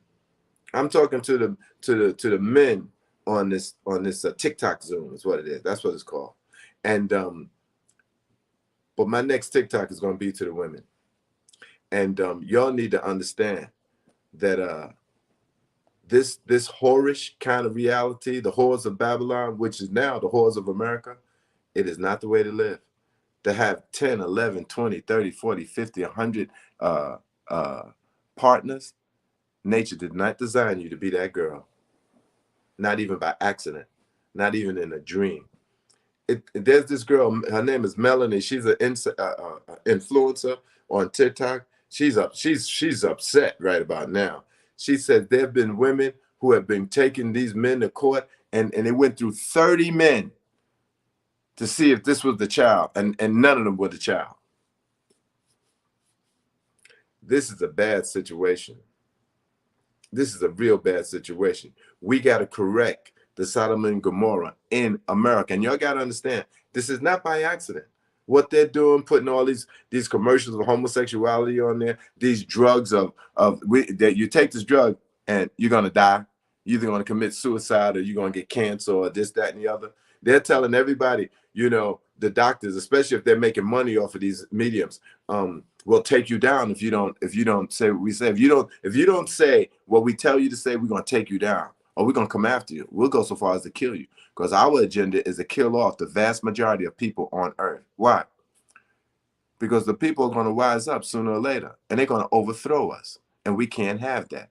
I'm talking to the men on this TikTok Zoom is what it is. That's what it's called. And but my next TikTok is going to be to the women. And y'all need to understand that this whorish kind of reality, the whores of Babylon, which is now the whores of America, it is not the way to live. To have 10, 11, 20, 30, 40, 50, 100 partners, nature did not design you to be that girl. Not even by accident, not even in a dream. There's this girl, her name is Melanie. She's an influencer on TikTok. She's upset right about now. She said there have been women who have been taking these men to court, and they went through 30 men to see if this was the child, and none of them were the child. This is a bad situation. This is a real bad situation. We got to correct the Sodom and Gomorrah in America. And y'all got to understand, this is not by accident. What they're doing, putting all these commercials of homosexuality on there, these drugs that you take this drug and you're going to die. You're either going to commit suicide or you're going to get cancer or this, that, and the other. They're telling everybody, the doctors, especially if they're making money off of these mediums, will take you down if you don't say what we say. If you don't say what we tell you to say, we're going to take you down or we're going to come after you. We'll go so far as to kill you, because our agenda is to kill off the vast majority of people on earth. Why? Because the people are going to rise up sooner or later and they're going to overthrow us, and we can't have that.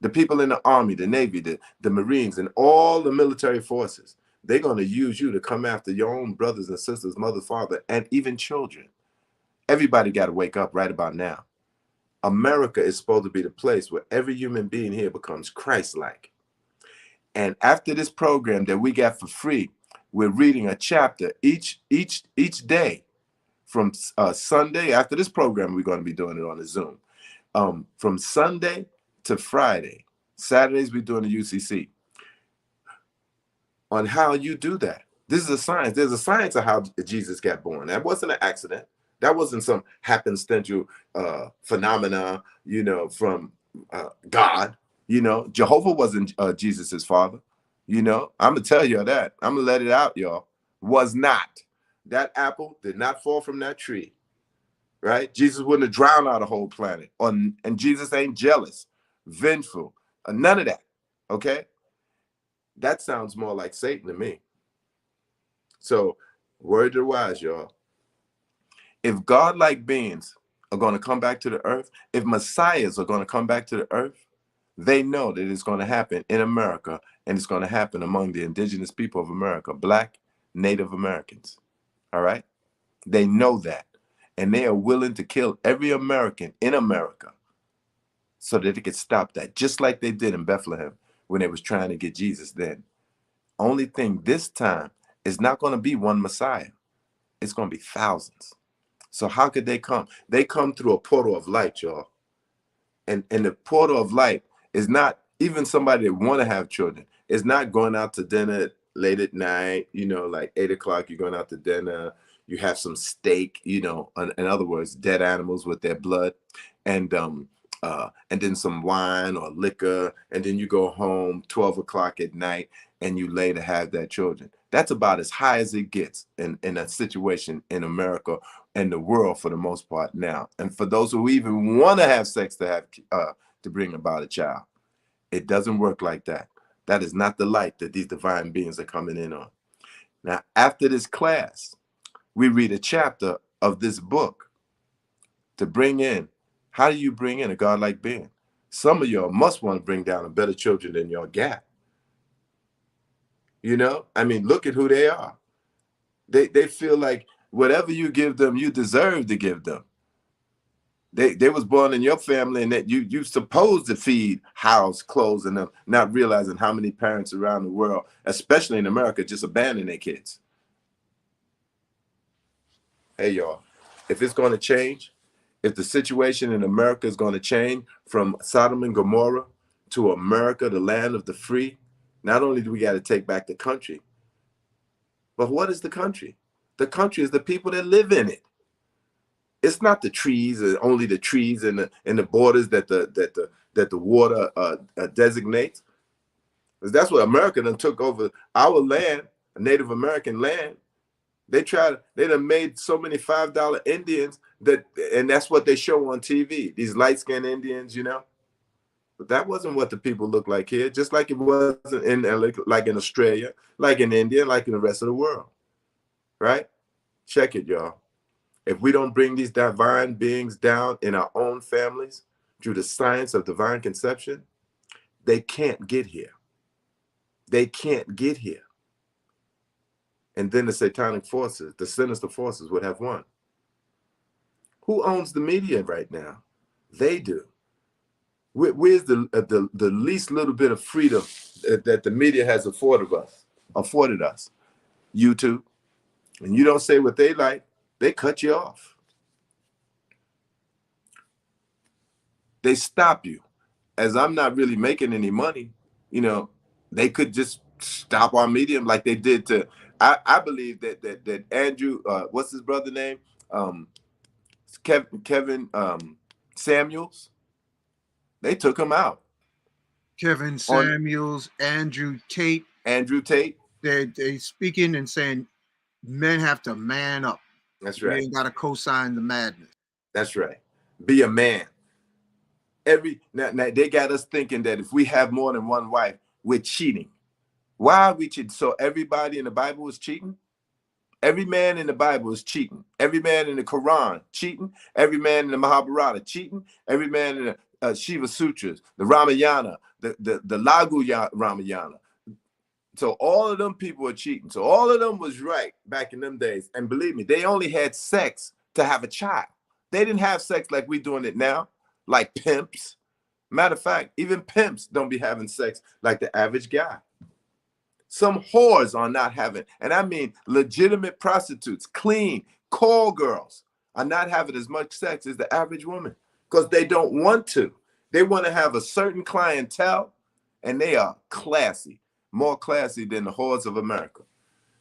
The people in the Army, the Navy, the Marines, and all the military forces, they're going to use you to come after your own brothers and sisters, mother, father, and even children. Everybody got to wake up right about now. America is supposed to be the place where every human being here becomes Christ-like. And after this program that we got for free, we're reading a chapter each day from Sunday. After this program, we're going to be doing it on the Zoom. From Sunday to Friday. Saturdays, we're doing the UCC. On how you do that. This is a science. There's a science of how Jesus got born. That wasn't an accident. That wasn't some happenstance phenomena, from God. Jehovah wasn't Jesus's father. I'm gonna tell you that. I'm gonna let it out, y'all. Was not. That apple did not fall from that tree, right? Jesus wouldn't have drowned out a whole planet. And Jesus ain't jealous, vengeful, none of that. Okay. That sounds more like Satan to me. So, word to the wise, y'all. If godlike beings are going to come back to the earth, if messiahs are going to come back to the earth, they know that it's going to happen in America, and it's going to happen among the indigenous people of America, Black, Native Americans. All right? They know that. And they are willing to kill every American in America so that they could stop that, just like they did in Bethlehem when they was trying to get Jesus then. Only thing this time is not going to be one Messiah. It's going to be thousands. So how could they come? They come through a portal of light, y'all. And the portal of light is not even somebody that want to have children. It's not going out to dinner late at night, like 8 o'clock, you're going out to dinner. You have some steak, in other words, dead animals with their blood. And and then some wine or liquor, and then you go home 12 o'clock at night and you lay to have that children. That's about as high as it gets in a situation in America and the world for the most part now. And for those who even want to have sex to have to bring about a child, it doesn't work like that. That is not the light that these divine beings are coming in on. Now, after this class, we read a chapter of this book to bring in. How do you bring in a godlike being? Some of y'all must want to bring down a better children than y'all got. You know, I mean, look at who they are. They feel like whatever you give them, you deserve to give them. They was born in your family, and that you supposed to feed, house, clothes, and them, not realizing how many parents around the world, especially in America, just abandon their kids. Hey, y'all, if it's going to change, if the situation in America is going to change from Sodom and Gomorrah to America, the land of the free, not only do we got to take back the country, but what is the country? The country is the people that live in it. It's not the trees, only the trees and the borders that the water designates. Because that's what America done took over our land, Native American land. They done made so many $5 Indians and that's what they show on TV. These light-skinned Indians, you know. But that wasn't what the people look like here, just like it wasn't like in Australia, like in India, like in the rest of the world. Right? Check it, y'all. If we don't bring these divine beings down in our own families through the science of divine conception, they can't get here. They can't get here. And then the satanic forces, the sinister forces would have won. Who owns the media right now? They do. Where's the least little bit of freedom that the media has afforded us? YouTube. And you don't say what they like, they cut you off. They stop you. As I'm not really making any money, you know, they could just stop our medium like they did to. I believe that Andrew, what's his brother name? Kevin Samuels. They took him out. Kevin Samuels, Andrew Tate. They speaking and saying men have to man up. That's right. You ain't got to co-sign the madness. That's right. Be a man. Now they got us thinking that if we have more than one wife, we're cheating. Why are we cheating? So everybody in the Bible is cheating? Every man in the Bible is cheating. Every man in the Quran cheating. Every man in the Mahabharata cheating. Every man in the Shiva Sutras, the Ramayana, the Lagu Ramayana. So all of them people are cheating. So all of them was right back in them days. And believe me, they only had sex to have a child. They didn't have sex like we doing it now, like pimps. Matter of fact, even pimps don't be having sex like the average guy. Some whores are not having, and I mean legitimate prostitutes, clean, call girls are not having as much sex as the average woman because they don't want to. They want to have a certain clientele, and they are classy, more classy than the whores of America.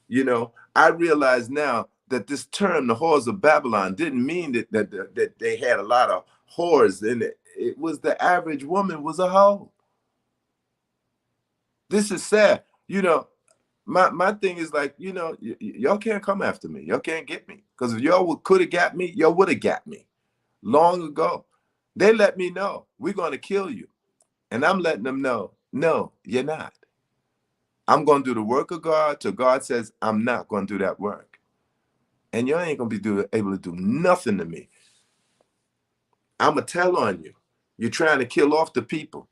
You know, I realize now that this term, the whores of Babylon, didn't mean that they had a lot of whores in it. It was the average woman was a hoe. This is sad. You know, my thing is like, you know, y'all can't come after me. Y'all can't get me. Because if y'all could have got me, y'all would have got me long ago. They let me know, we're going to kill you. And I'm letting them know, no, you're not. I'm going to do the work of God till God says I'm not going to do that work. And y'all ain't going to be able to do nothing to me. I'm going to tell on you. You're trying to kill off the people.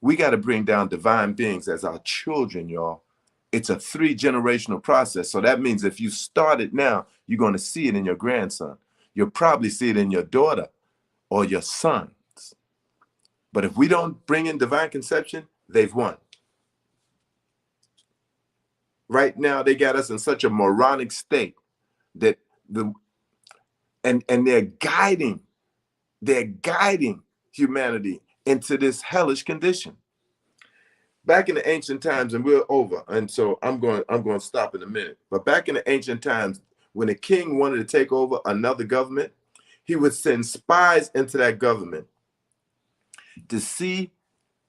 We got to bring down divine beings as our children, y'all. It's a 3-generational process. So that means if you start it now, you're going to see it in your grandson. You'll probably see it in your daughter or your sons. But if we don't bring in divine conception, they've won. Right now, they got us in such a moronic state that they're guiding humanity into this hellish condition. Back in the ancient times, and we're over, and so I'm going to stop in a minute. But back in the ancient times, when a king wanted to take over another government, He would send spies into that government to see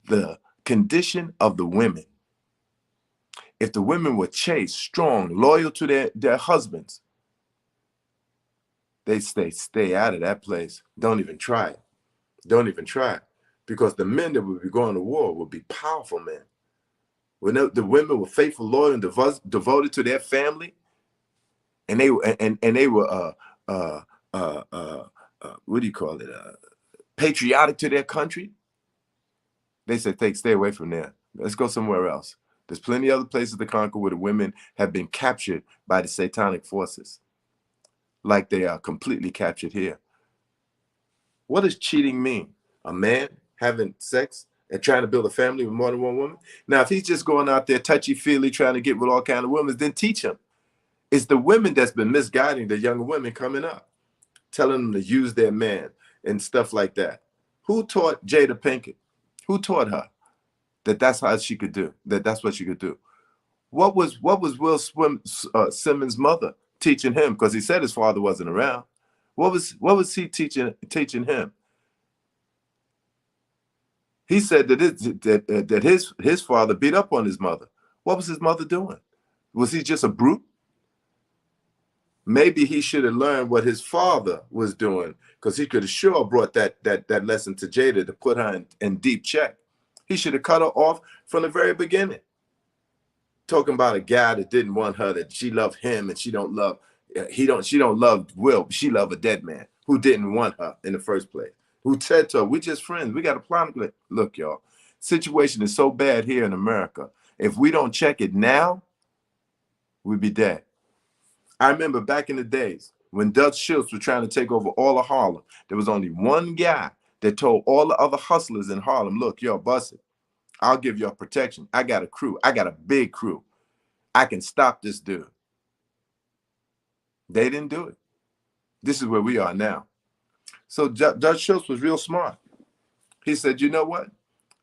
the condition of the women. If the women were chaste, strong, loyal to their husbands, they stay out of that place. Don't even try it. Don't even try it. Because the men that would be going to war would be powerful men. When the women were faithful, loyal, and devoted to their family, and they were what do you call it? Patriotic to their country. They said, stay away from there. Let's go somewhere else. There's plenty of other places to conquer where the women have been captured by the satanic forces, like they are completely captured here. What does cheating mean? A man having sex and trying to build a family with more than one woman? Now, if he's just going out there touchy-feely trying to get with all kinds of women, then teach him. It's the women that's been misguiding the younger women coming up, telling them to use their man and stuff like that. Who taught Jada Pinkett? Who taught her that that's how she could do, that's what she could do? What was Will Simmons' mother teaching him? Because he said his father wasn't around. What was he teaching him? He said that his father beat up on his mother. What was his mother doing? Was he just a brute? Maybe he should have learned what his father was doing, because he could have sure brought that lesson to Jada to put her in deep check. He should have cut her off from the very beginning. Talking about a guy that didn't want her, that she loved him and she don't love Will, she loved a dead man who didn't want her in the first place, who said to her, we're just friends, we got a plan. Look, y'all, situation is so bad here in America. If we don't check it now, we'd be dead. I remember back in the days when Dutch Schultz was trying to take over all of Harlem, there was only one guy that told all the other hustlers in Harlem, look, y'all bust it. I'll give y'all protection. I got a crew. I got a big crew. I can stop this dude. They didn't do it. This is where we are now. So Dutch Schultz was real smart. He said, you know what?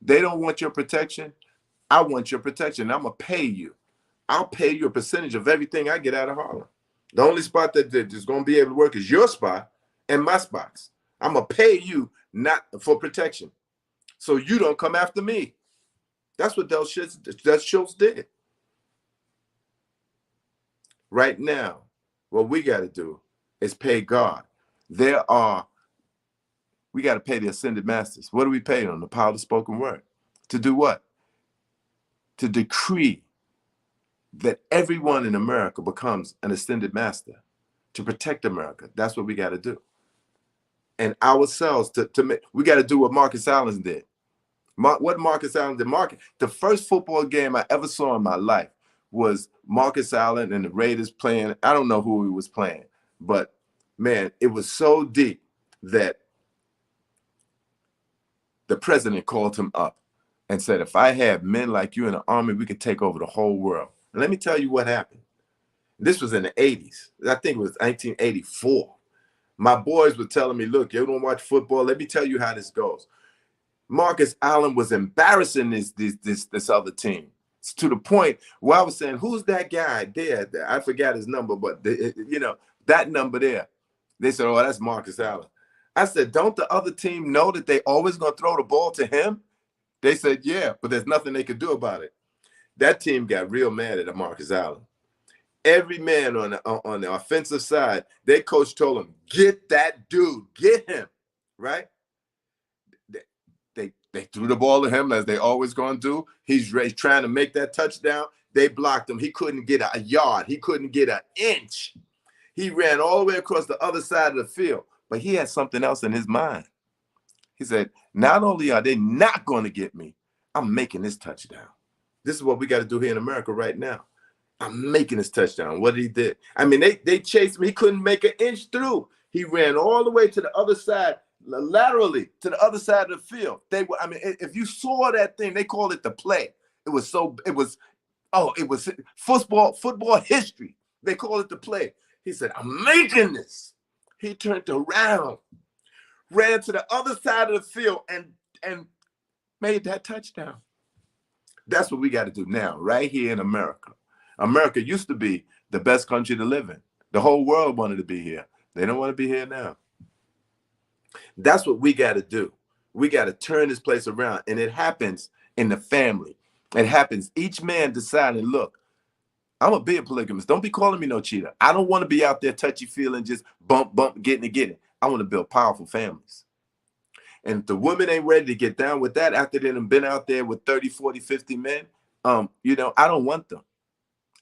They don't want your protection. I want your protection. I'm going to pay you. I'll pay you a percentage of everything I get out of Harlem. The only spot that is going to be able to work is your spot and my spots. I'm going to pay you not for protection, so you don't come after me. That's what Dutch Schultz did. Right now, what we got to do is pay God. We got to pay the ascended masters. What do we pay them? The power of the spoken word. To do what? To decree that everyone in America becomes an ascended master, to protect America. That's what we got to do. And ourselves, we got to do what Marcus Allen did. What Marcus Allen did. The first football game I ever saw in my life was Marcus Allen and the Raiders playing. I don't know who he was playing, but man, it was so deep that the president called him up and said, if I had men like you in the army, we could take over the whole world. And let me tell you what happened. This was in the 80s. I think it was 1984. My boys were telling me, look, you don't watch football. Let me tell you how this goes. Marcus Allen was embarrassing this other team, to the point where I was saying, who's that guy there? I forgot his number, but that number there. They said, oh, that's Marcus Allen. I said, don't the other team know that they always going to throw the ball to him? They said, yeah, but there's nothing they could do about it. That team got real mad at Marcus Allen. Every man on the offensive side, their coach told him, get that dude, get him, right? They threw the ball to him, as they always going to do. He's trying to make that touchdown. They blocked him. He couldn't get a yard. He couldn't get an inch. He ran all the way across the other side of the field, but he had something else in his mind. He said, not only are they not going to get me, I'm making this touchdown. This is what we got to do here in America right now. I'm making this touchdown. What did he do? I mean, they chased him. He couldn't make an inch through. He ran all the way to the other side, laterally to the other side of the field. If you saw that thing, they called it the play. It was football history. They call it the play. He said, I'm making this. He turned around, ran to the other side of the field and made that touchdown. That's what we got to do now, right here in America. America used to be the best country to live in. The whole world wanted to be here. They don't want to be here now. That's what we got to do. We got to turn this place around. And it happens in the family. It happens. Each man deciding, look, I'm a big polygamist. Don't be calling me no cheater. I don't want to be out there touchy feeling, just bump, getting it. I want to build powerful families. And if the women ain't ready to get down with that after they've been out there with 30, 40, 50 men, you know, I don't want them.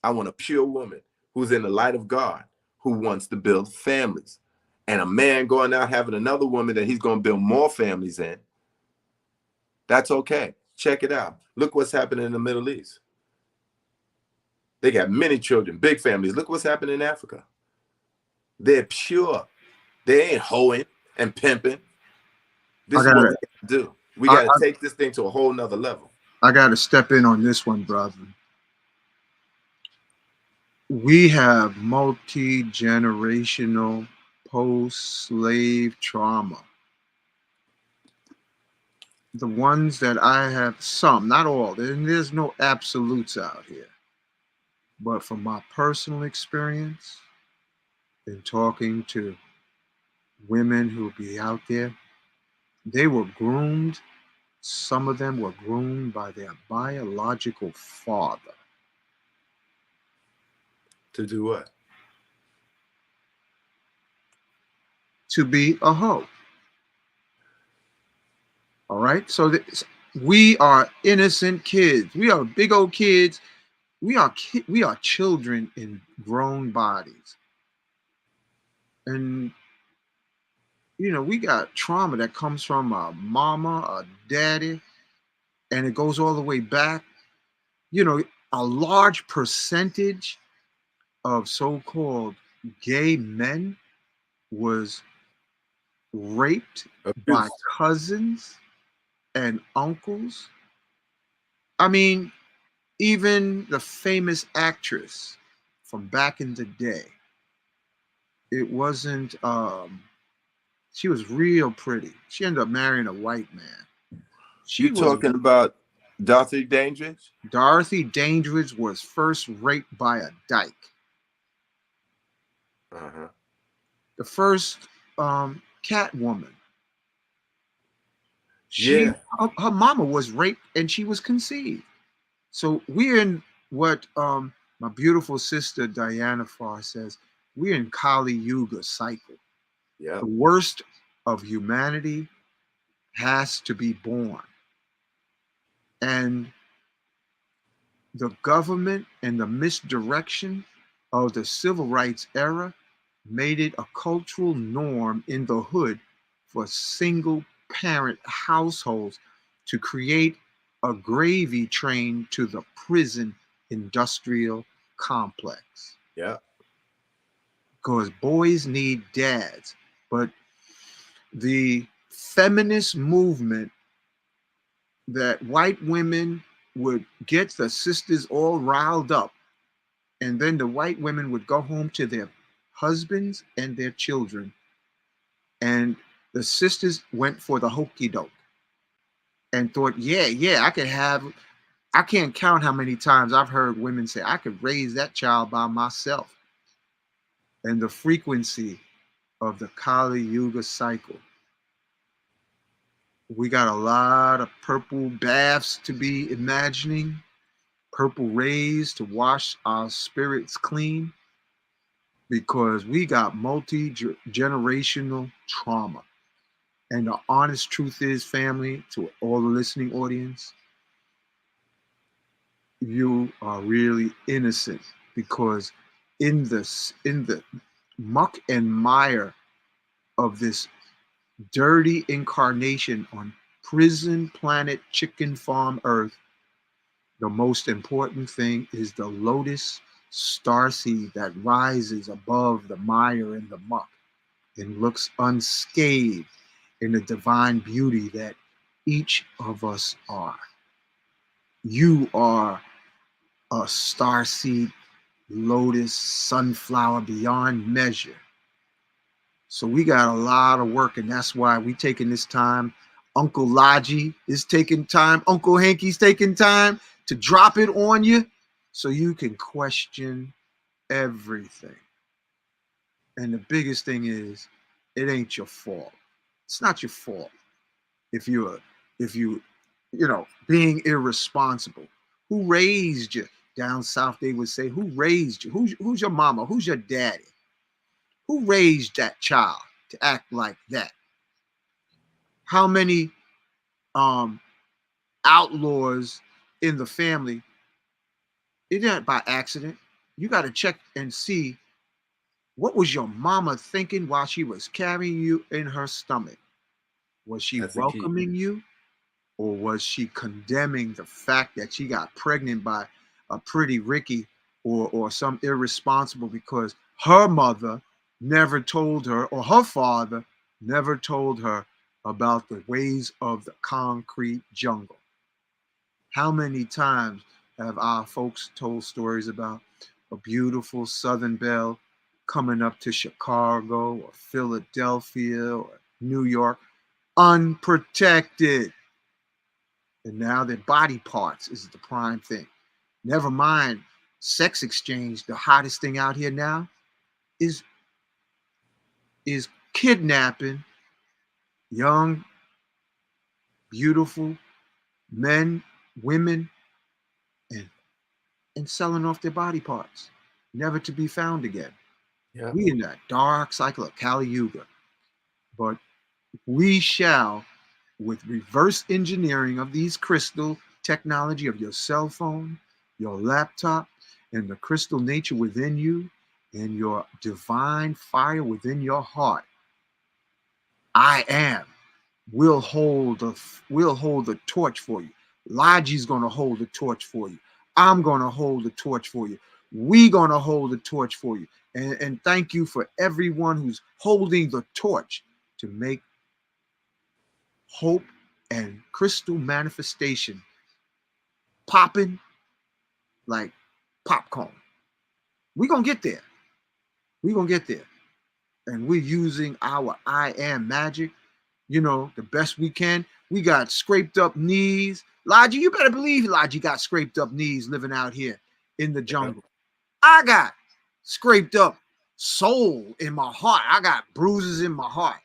I want a pure woman who's in the light of God, who wants to build families. And a man going out having another woman that he's going to build more families in, that's okay. Check it out. Look what's happening in the Middle East. They got many children, big families. Look what's happening in Africa. They're pure. They ain't hoeing and pimping. This is what we got to do. We got to take this thing to a whole nother level. I got to step in on this one, brother. We have multi-generational post-slave trauma. The ones that I have, some, not all, there's no absolutes out here. But from my personal experience in talking to women who be out there, they were groomed. Some of them were groomed by their biological father. To do what? To be a hoe. All right? So we are innocent kids. We are big old kids. We are children in grown bodies. And, you know, we got trauma that comes from a mama, a daddy, and it goes all the way back. You know, a large percentage of so-called gay men was raped by cousins and uncles. I mean, even the famous actress from back in the day, it wasn't, she was real pretty. She ended up marrying a white man. You talking about Dorothy Dandridge? Dorothy Dandridge was first raped by a dyke. Uh-huh. The first Catwoman. Yeah. Her mama was raped and she was conceived. So we're in what my beautiful sister Diana Farr says, we're in Kali Yuga cycle. Yeah. The worst of humanity has to be born. And the government and the misdirection of the civil rights era made it a cultural norm in the hood for single parent households to create a gravy train to the prison industrial complex. Yeah. Because boys need dads. But the feminist movement that white women would get the sisters all riled up, and then the white women would go home to their husbands and their children, and the sisters went for the hokey doke and thought, yeah, I can't count how many times I've heard women say, I could raise that child by myself. And the frequency of the Kali Yuga cycle. We got a lot of purple baths to be imagining, purple rays to wash our spirits clean, because we got multi-generational trauma. And the honest truth is, family, to all the listening audience, you are really innocent, because in the muck and mire of this dirty incarnation on prison planet chicken farm earth, the most important thing is the lotus starseed that rises above the mire and the muck and looks unscathed in the divine beauty that each of us are. You are a starseed, lotus, sunflower beyond measure. So we got a lot of work, and that's why we taking this time. Uncle Lalji is taking time. Uncle Hank's taking time to drop it on you so you can question everything. And the biggest thing is, it ain't your fault. It's not your fault if you being irresponsible. Who raised you? Down south they would say, who raised you? Who's your mama? Who's your daddy? Who raised that child to act like that? How many um outlaws in the family? It isn't by accident. You got to check and see, what was your mama thinking while she was carrying you in her stomach? Was she That's the key. welcoming you, or was she condemning the fact that she got pregnant by a pretty Ricky, or some irresponsible, because her mother never told her, or her father never told her about the ways of the concrete jungle? How many times have our folks told stories about a beautiful Southern belle coming up to Chicago or Philadelphia or New York unprotected? And now their body parts is the prime thing. Never mind sex exchange. The hottest thing out here now is kidnapping young, beautiful men, women, and selling off their body parts, never to be found again. Yeah. We in that dark cycle of Kali Yuga. But we shall, with reverse engineering of these crystal technology of your cell phone, your laptop, and the crystal nature within you, and your divine fire within your heart, I am will hold the torch for you. Lalji's gonna hold the torch for you. I'm gonna hold the torch for you. We gonna hold the torch for you. And thank you for everyone who's holding the torch to make hope and crystal manifestation popping like popcorn. We're gonna get there. We're gonna get there. And we're using our I am magic, the best we can. We got scraped up knees. Lalji, you better believe Lalji got scraped up knees living out here in the jungle. I got scraped up soul in my heart. I got bruises in my heart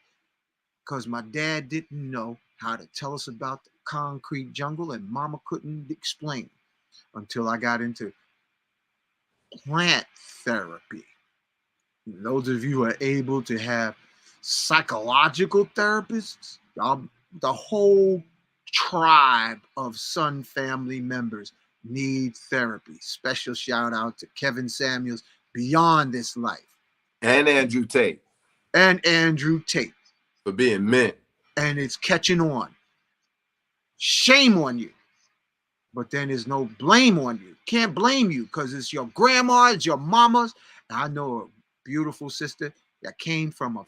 because my dad didn't know how to tell us about the concrete jungle, and mama couldn't explain until I got into plant therapy. Those of you who are able to have psychological therapists, y'all, the whole tribe of Sun family members need therapy. Special shout out to Kevin Samuels, Beyond This Life. And Andrew Tate. And Andrew Tate. For being men. And it's catching on. Shame on you. But then there's no blame on you. Can't blame you because it's your grandma, it's your mama's. And I know a beautiful sister that came from a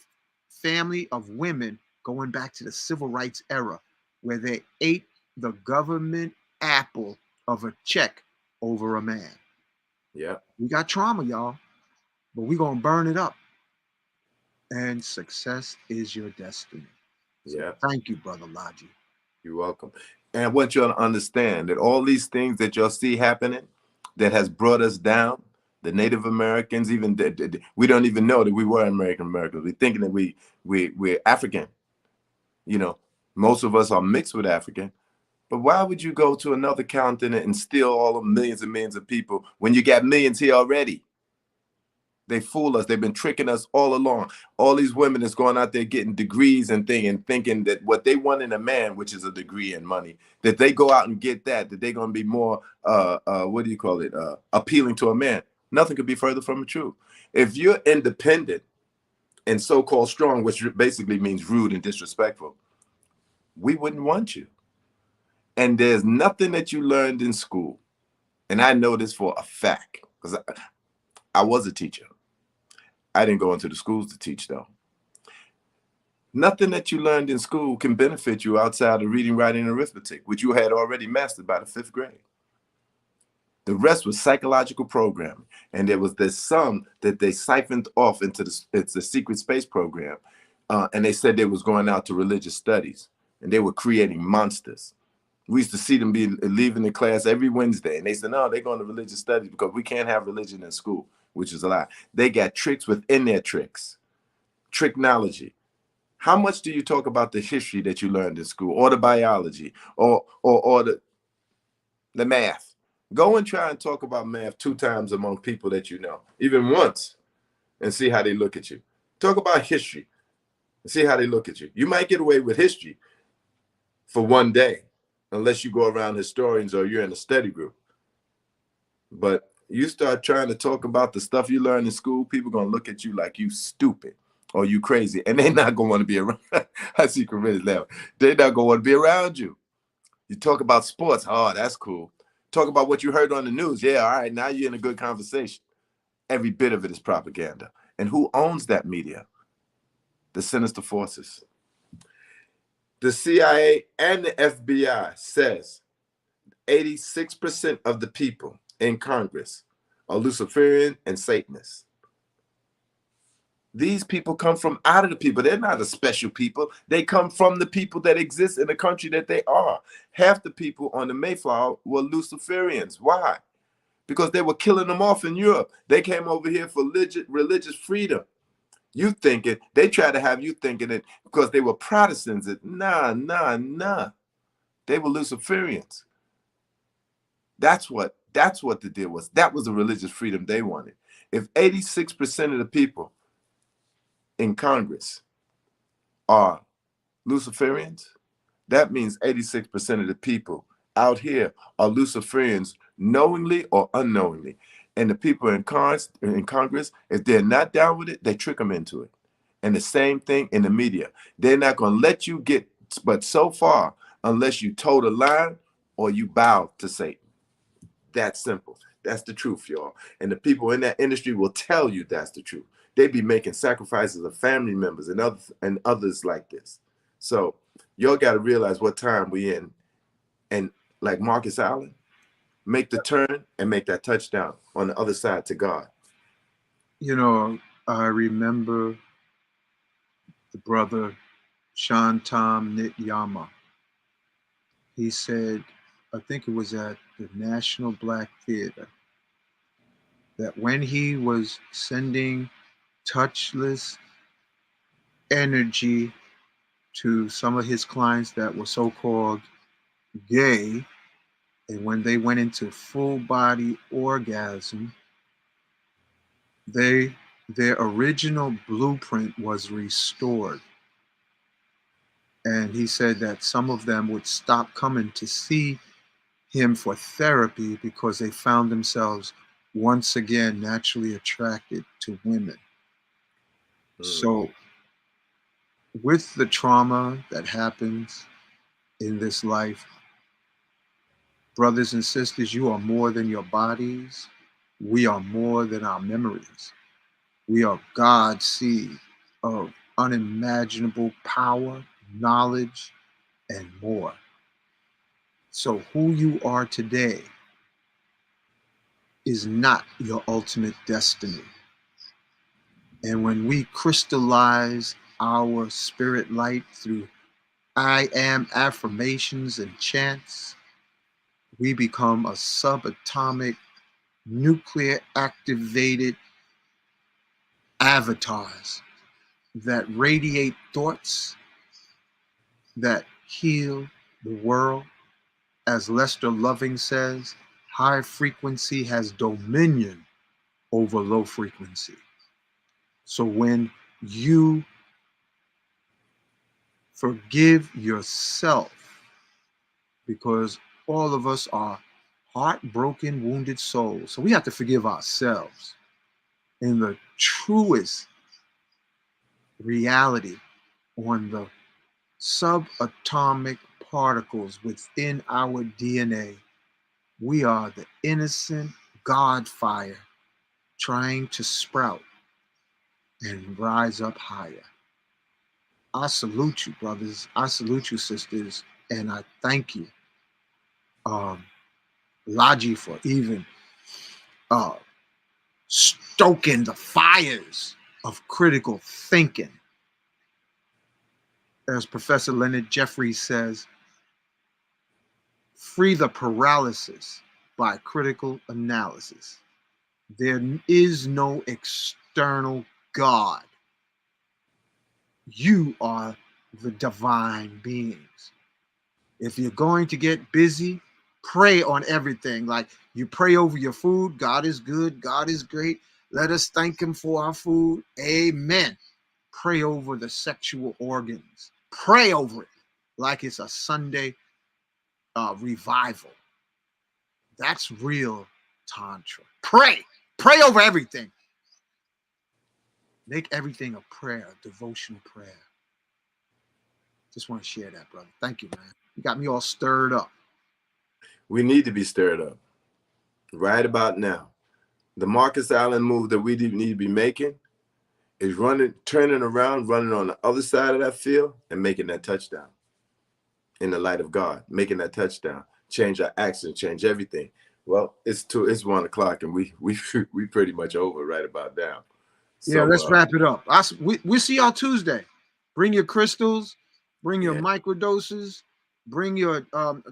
family of women going back to the civil rights era where they ate the government apple of a check over a man. Yeah. We got trauma, y'all, but we're going to burn it up. And success is your destiny. So yeah. Thank you, Brother Lalji. You're welcome. And I want you to understand that all these things that you'll see happening that has brought us down, the Native Americans, even we don't even know that we were Americans. We're thinking that we're African. Most of us are mixed with African. But why would you go to another continent and steal all the millions and millions of people when you got millions here already? They fool us. They've been tricking us all along. All these women that's going out there getting degrees and thinking that what they want in a man, which is a degree and money, that they go out and get that they're going to be more, appealing to a man. Nothing could be further from the truth. If you're independent and so-called strong, which basically means rude and disrespectful, we wouldn't want you. And there's nothing that you learned in school. And I know this for a fact because I was a teacher. I didn't go into the schools to teach, though. Nothing that you learned in school can benefit you outside of reading, writing, and arithmetic, which you had already mastered by the 5th grade. The rest was psychological programming. And there was this sum that they siphoned off into the secret space program. And they said they was going out to religious studies. And they were creating monsters. We used to see them leaving the class every Wednesday. And they said, no, they're going to religious studies because we can't have religion in school, which is a lie. They got tricks within their tricks. Tricknology. How much do you talk about the history that you learned in school, or the biology, or the math? Go and try and talk about math 2 times among people that you know, even once, and see how they look at you. Talk about history and see how they look at you. You might get away with history for one day, unless you go around historians or you're in a study group. But you start trying to talk about the stuff you learned in school, people gonna look at you like you stupid or you crazy, and they're not gonna want to be around. I see Corinne's laughing. They're not gonna want to be around you. You talk about sports, oh, that's cool. Talk about what you heard on the news. Yeah, all right, now you're in a good conversation. Every bit of it is propaganda. And who owns that media? The sinister forces. The CIA and the FBI says 86% of the people in Congress are Luciferian and Satanists. These people come from out of the people. They're not a special people. They come from the people that exist in the country that they are. Half the people on the Mayflower were Luciferians. Why? Because they were killing them off in Europe. They came over here for religious freedom. You thinking, they try to have you thinking it because they were Protestants. Nah. They were Luciferians. That's what the deal was. That was the religious freedom they wanted. If 86% of the people in Congress are Luciferians, that means 86% of the people out here are Luciferians, knowingly or unknowingly. And the people in Congress, if they're not down with it, they trick them into it. And the same thing in the media. They're not going to let you get but so far unless you toe the line or you bow to Satan. That's simple. That's the truth, y'all. And the people in that industry will tell you that's the truth. They be making sacrifices of family members and others like this. So y'all got to realize what time we in. And like Marcus Allen, make the turn and make that touchdown on the other side to God. You know, I remember the brother Shantam Nityama. He said, I think it was at the National Black Theater, that when he was sending touchless energy to some of his clients that were so-called gay, and when they went into full body orgasm, their original blueprint was restored. And he said that some of them would stop coming to see him for therapy because they found themselves once again naturally attracted to women. So with the trauma that happens in this life, brothers and sisters, you are more than your bodies. We are more than our memories. We are God's seed of unimaginable power, knowledge, and more. So who you are today is not your ultimate destiny. And when we crystallize our spirit light through I am affirmations and chants, we become a subatomic, nuclear activated avatars that radiate thoughts that heal the world. As Lester Loving says, high frequency has dominion over low frequency. So when you forgive yourself, because all of us are heartbroken, wounded souls. So we have to forgive ourselves in the truest reality on the subatomic particles within our DNA. We are the innocent God fire trying to sprout and rise up higher. I salute you, brothers. I salute you, sisters. And I thank you, Lalji, for even stoking the fires of critical thinking. As Professor Leonard Jeffries says, free the paralysis by critical analysis. There is no external God. You are the divine beings. If you're going to get busy, pray on everything. Like you pray over your food. God is good. God is great. Let us thank him for our food. Amen. Pray over the sexual organs. Pray over it like it's a Sunday revival. That's real Tantra. Pray. Pray over everything. Make everything a prayer, a devotional prayer. Just want to share that, brother. Thank you, man. You got me all stirred up. We need to be stirred up right about now. The Marcus Allen move that we need to be making is turning around, running on the other side of that field and making that touchdown in the light of God, making that touchdown, change our accent, change everything. Well, it's 1 o'clock and we pretty much over right about now. Yeah, So, let's wrap it up. We see y'all Tuesday. Bring your crystals, bring your Yeah. microdoses, bring your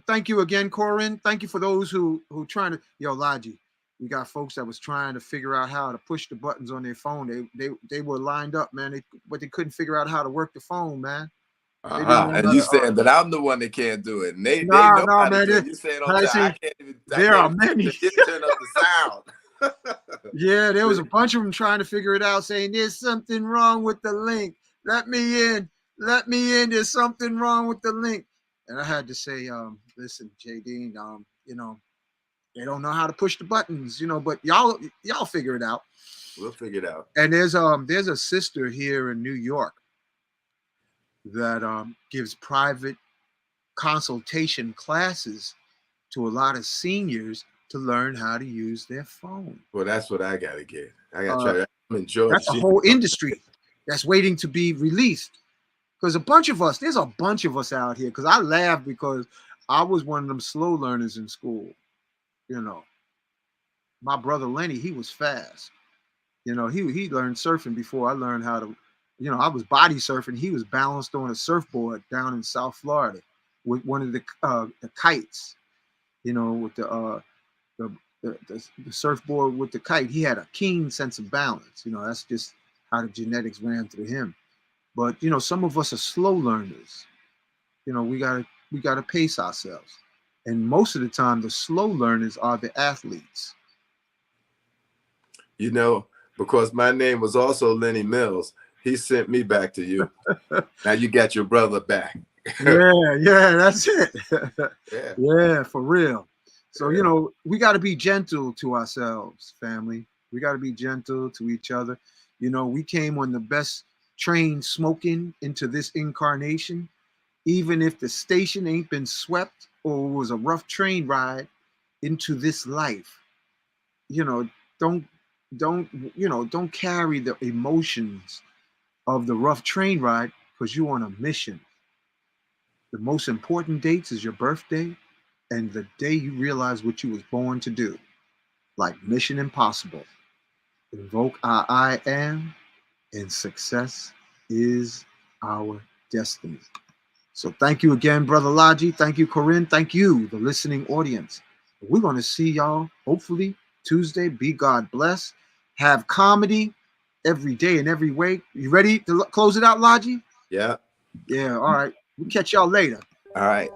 thank you again, Corinne. Thank you for those who trying to Lalji. We got folks that was trying to figure out how to push the buttons on their phone. They were lined up, man. But they couldn't figure out how to work the phone, man. They didn't know And how you to, saying that I'm the one that can't do it. And they nah, know how to man. do it. You saying on I time, see, I can't even there are many. turn up the sound. Yeah, there was a bunch of them trying to figure it out, saying there's something wrong with the link. Let me in. Let me in. There's something wrong with the link. And I had to say, listen, JD, they don't know how to push the buttons, but y'all figure it out. We'll figure it out. And there's a sister here in New York that gives private consultation classes to a lot of seniors to learn how to use their phone. Well, that's what I gotta get. I gotta try that. I'm in Georgia. That's a whole industry that's waiting to be released. Because there's a bunch of us out here. Because I laugh because I was one of them slow learners in school. My brother Lenny, he was fast. He learned surfing before I learned how to. I was body surfing. He was balanced on a surfboard down in South Florida with one of the kites. With the surfboard with the kite. He had a keen sense of balance. That's just how the genetics ran through him. But some of us are slow learners. We gotta pace ourselves. And most of the time, the slow learners are the athletes. Because my name was also Lenny Mills, he sent me back to you. Now you got your brother back. Yeah, that's it. Yeah. Yeah, for real. So, we got to be gentle to ourselves, family. We got to be gentle to each other. We came on the best train smoking into this incarnation. Even if the station ain't been swept or it was a rough train ride into this life, don't carry the emotions of the rough train ride because you're on a mission. The most important dates is your birthday and the day you realize what you was born to do. Like Mission Impossible. Invoke I am, and success is our destiny. So thank you again, Brother Lalji. Thank you, Corinne. Thank you, the listening audience. We're going to see y'all, hopefully, Tuesday. Be God bless. Have comedy every day and every week. You ready to close it out, Lalji? Yeah. Yeah, all right. We'll catch y'all later. All right.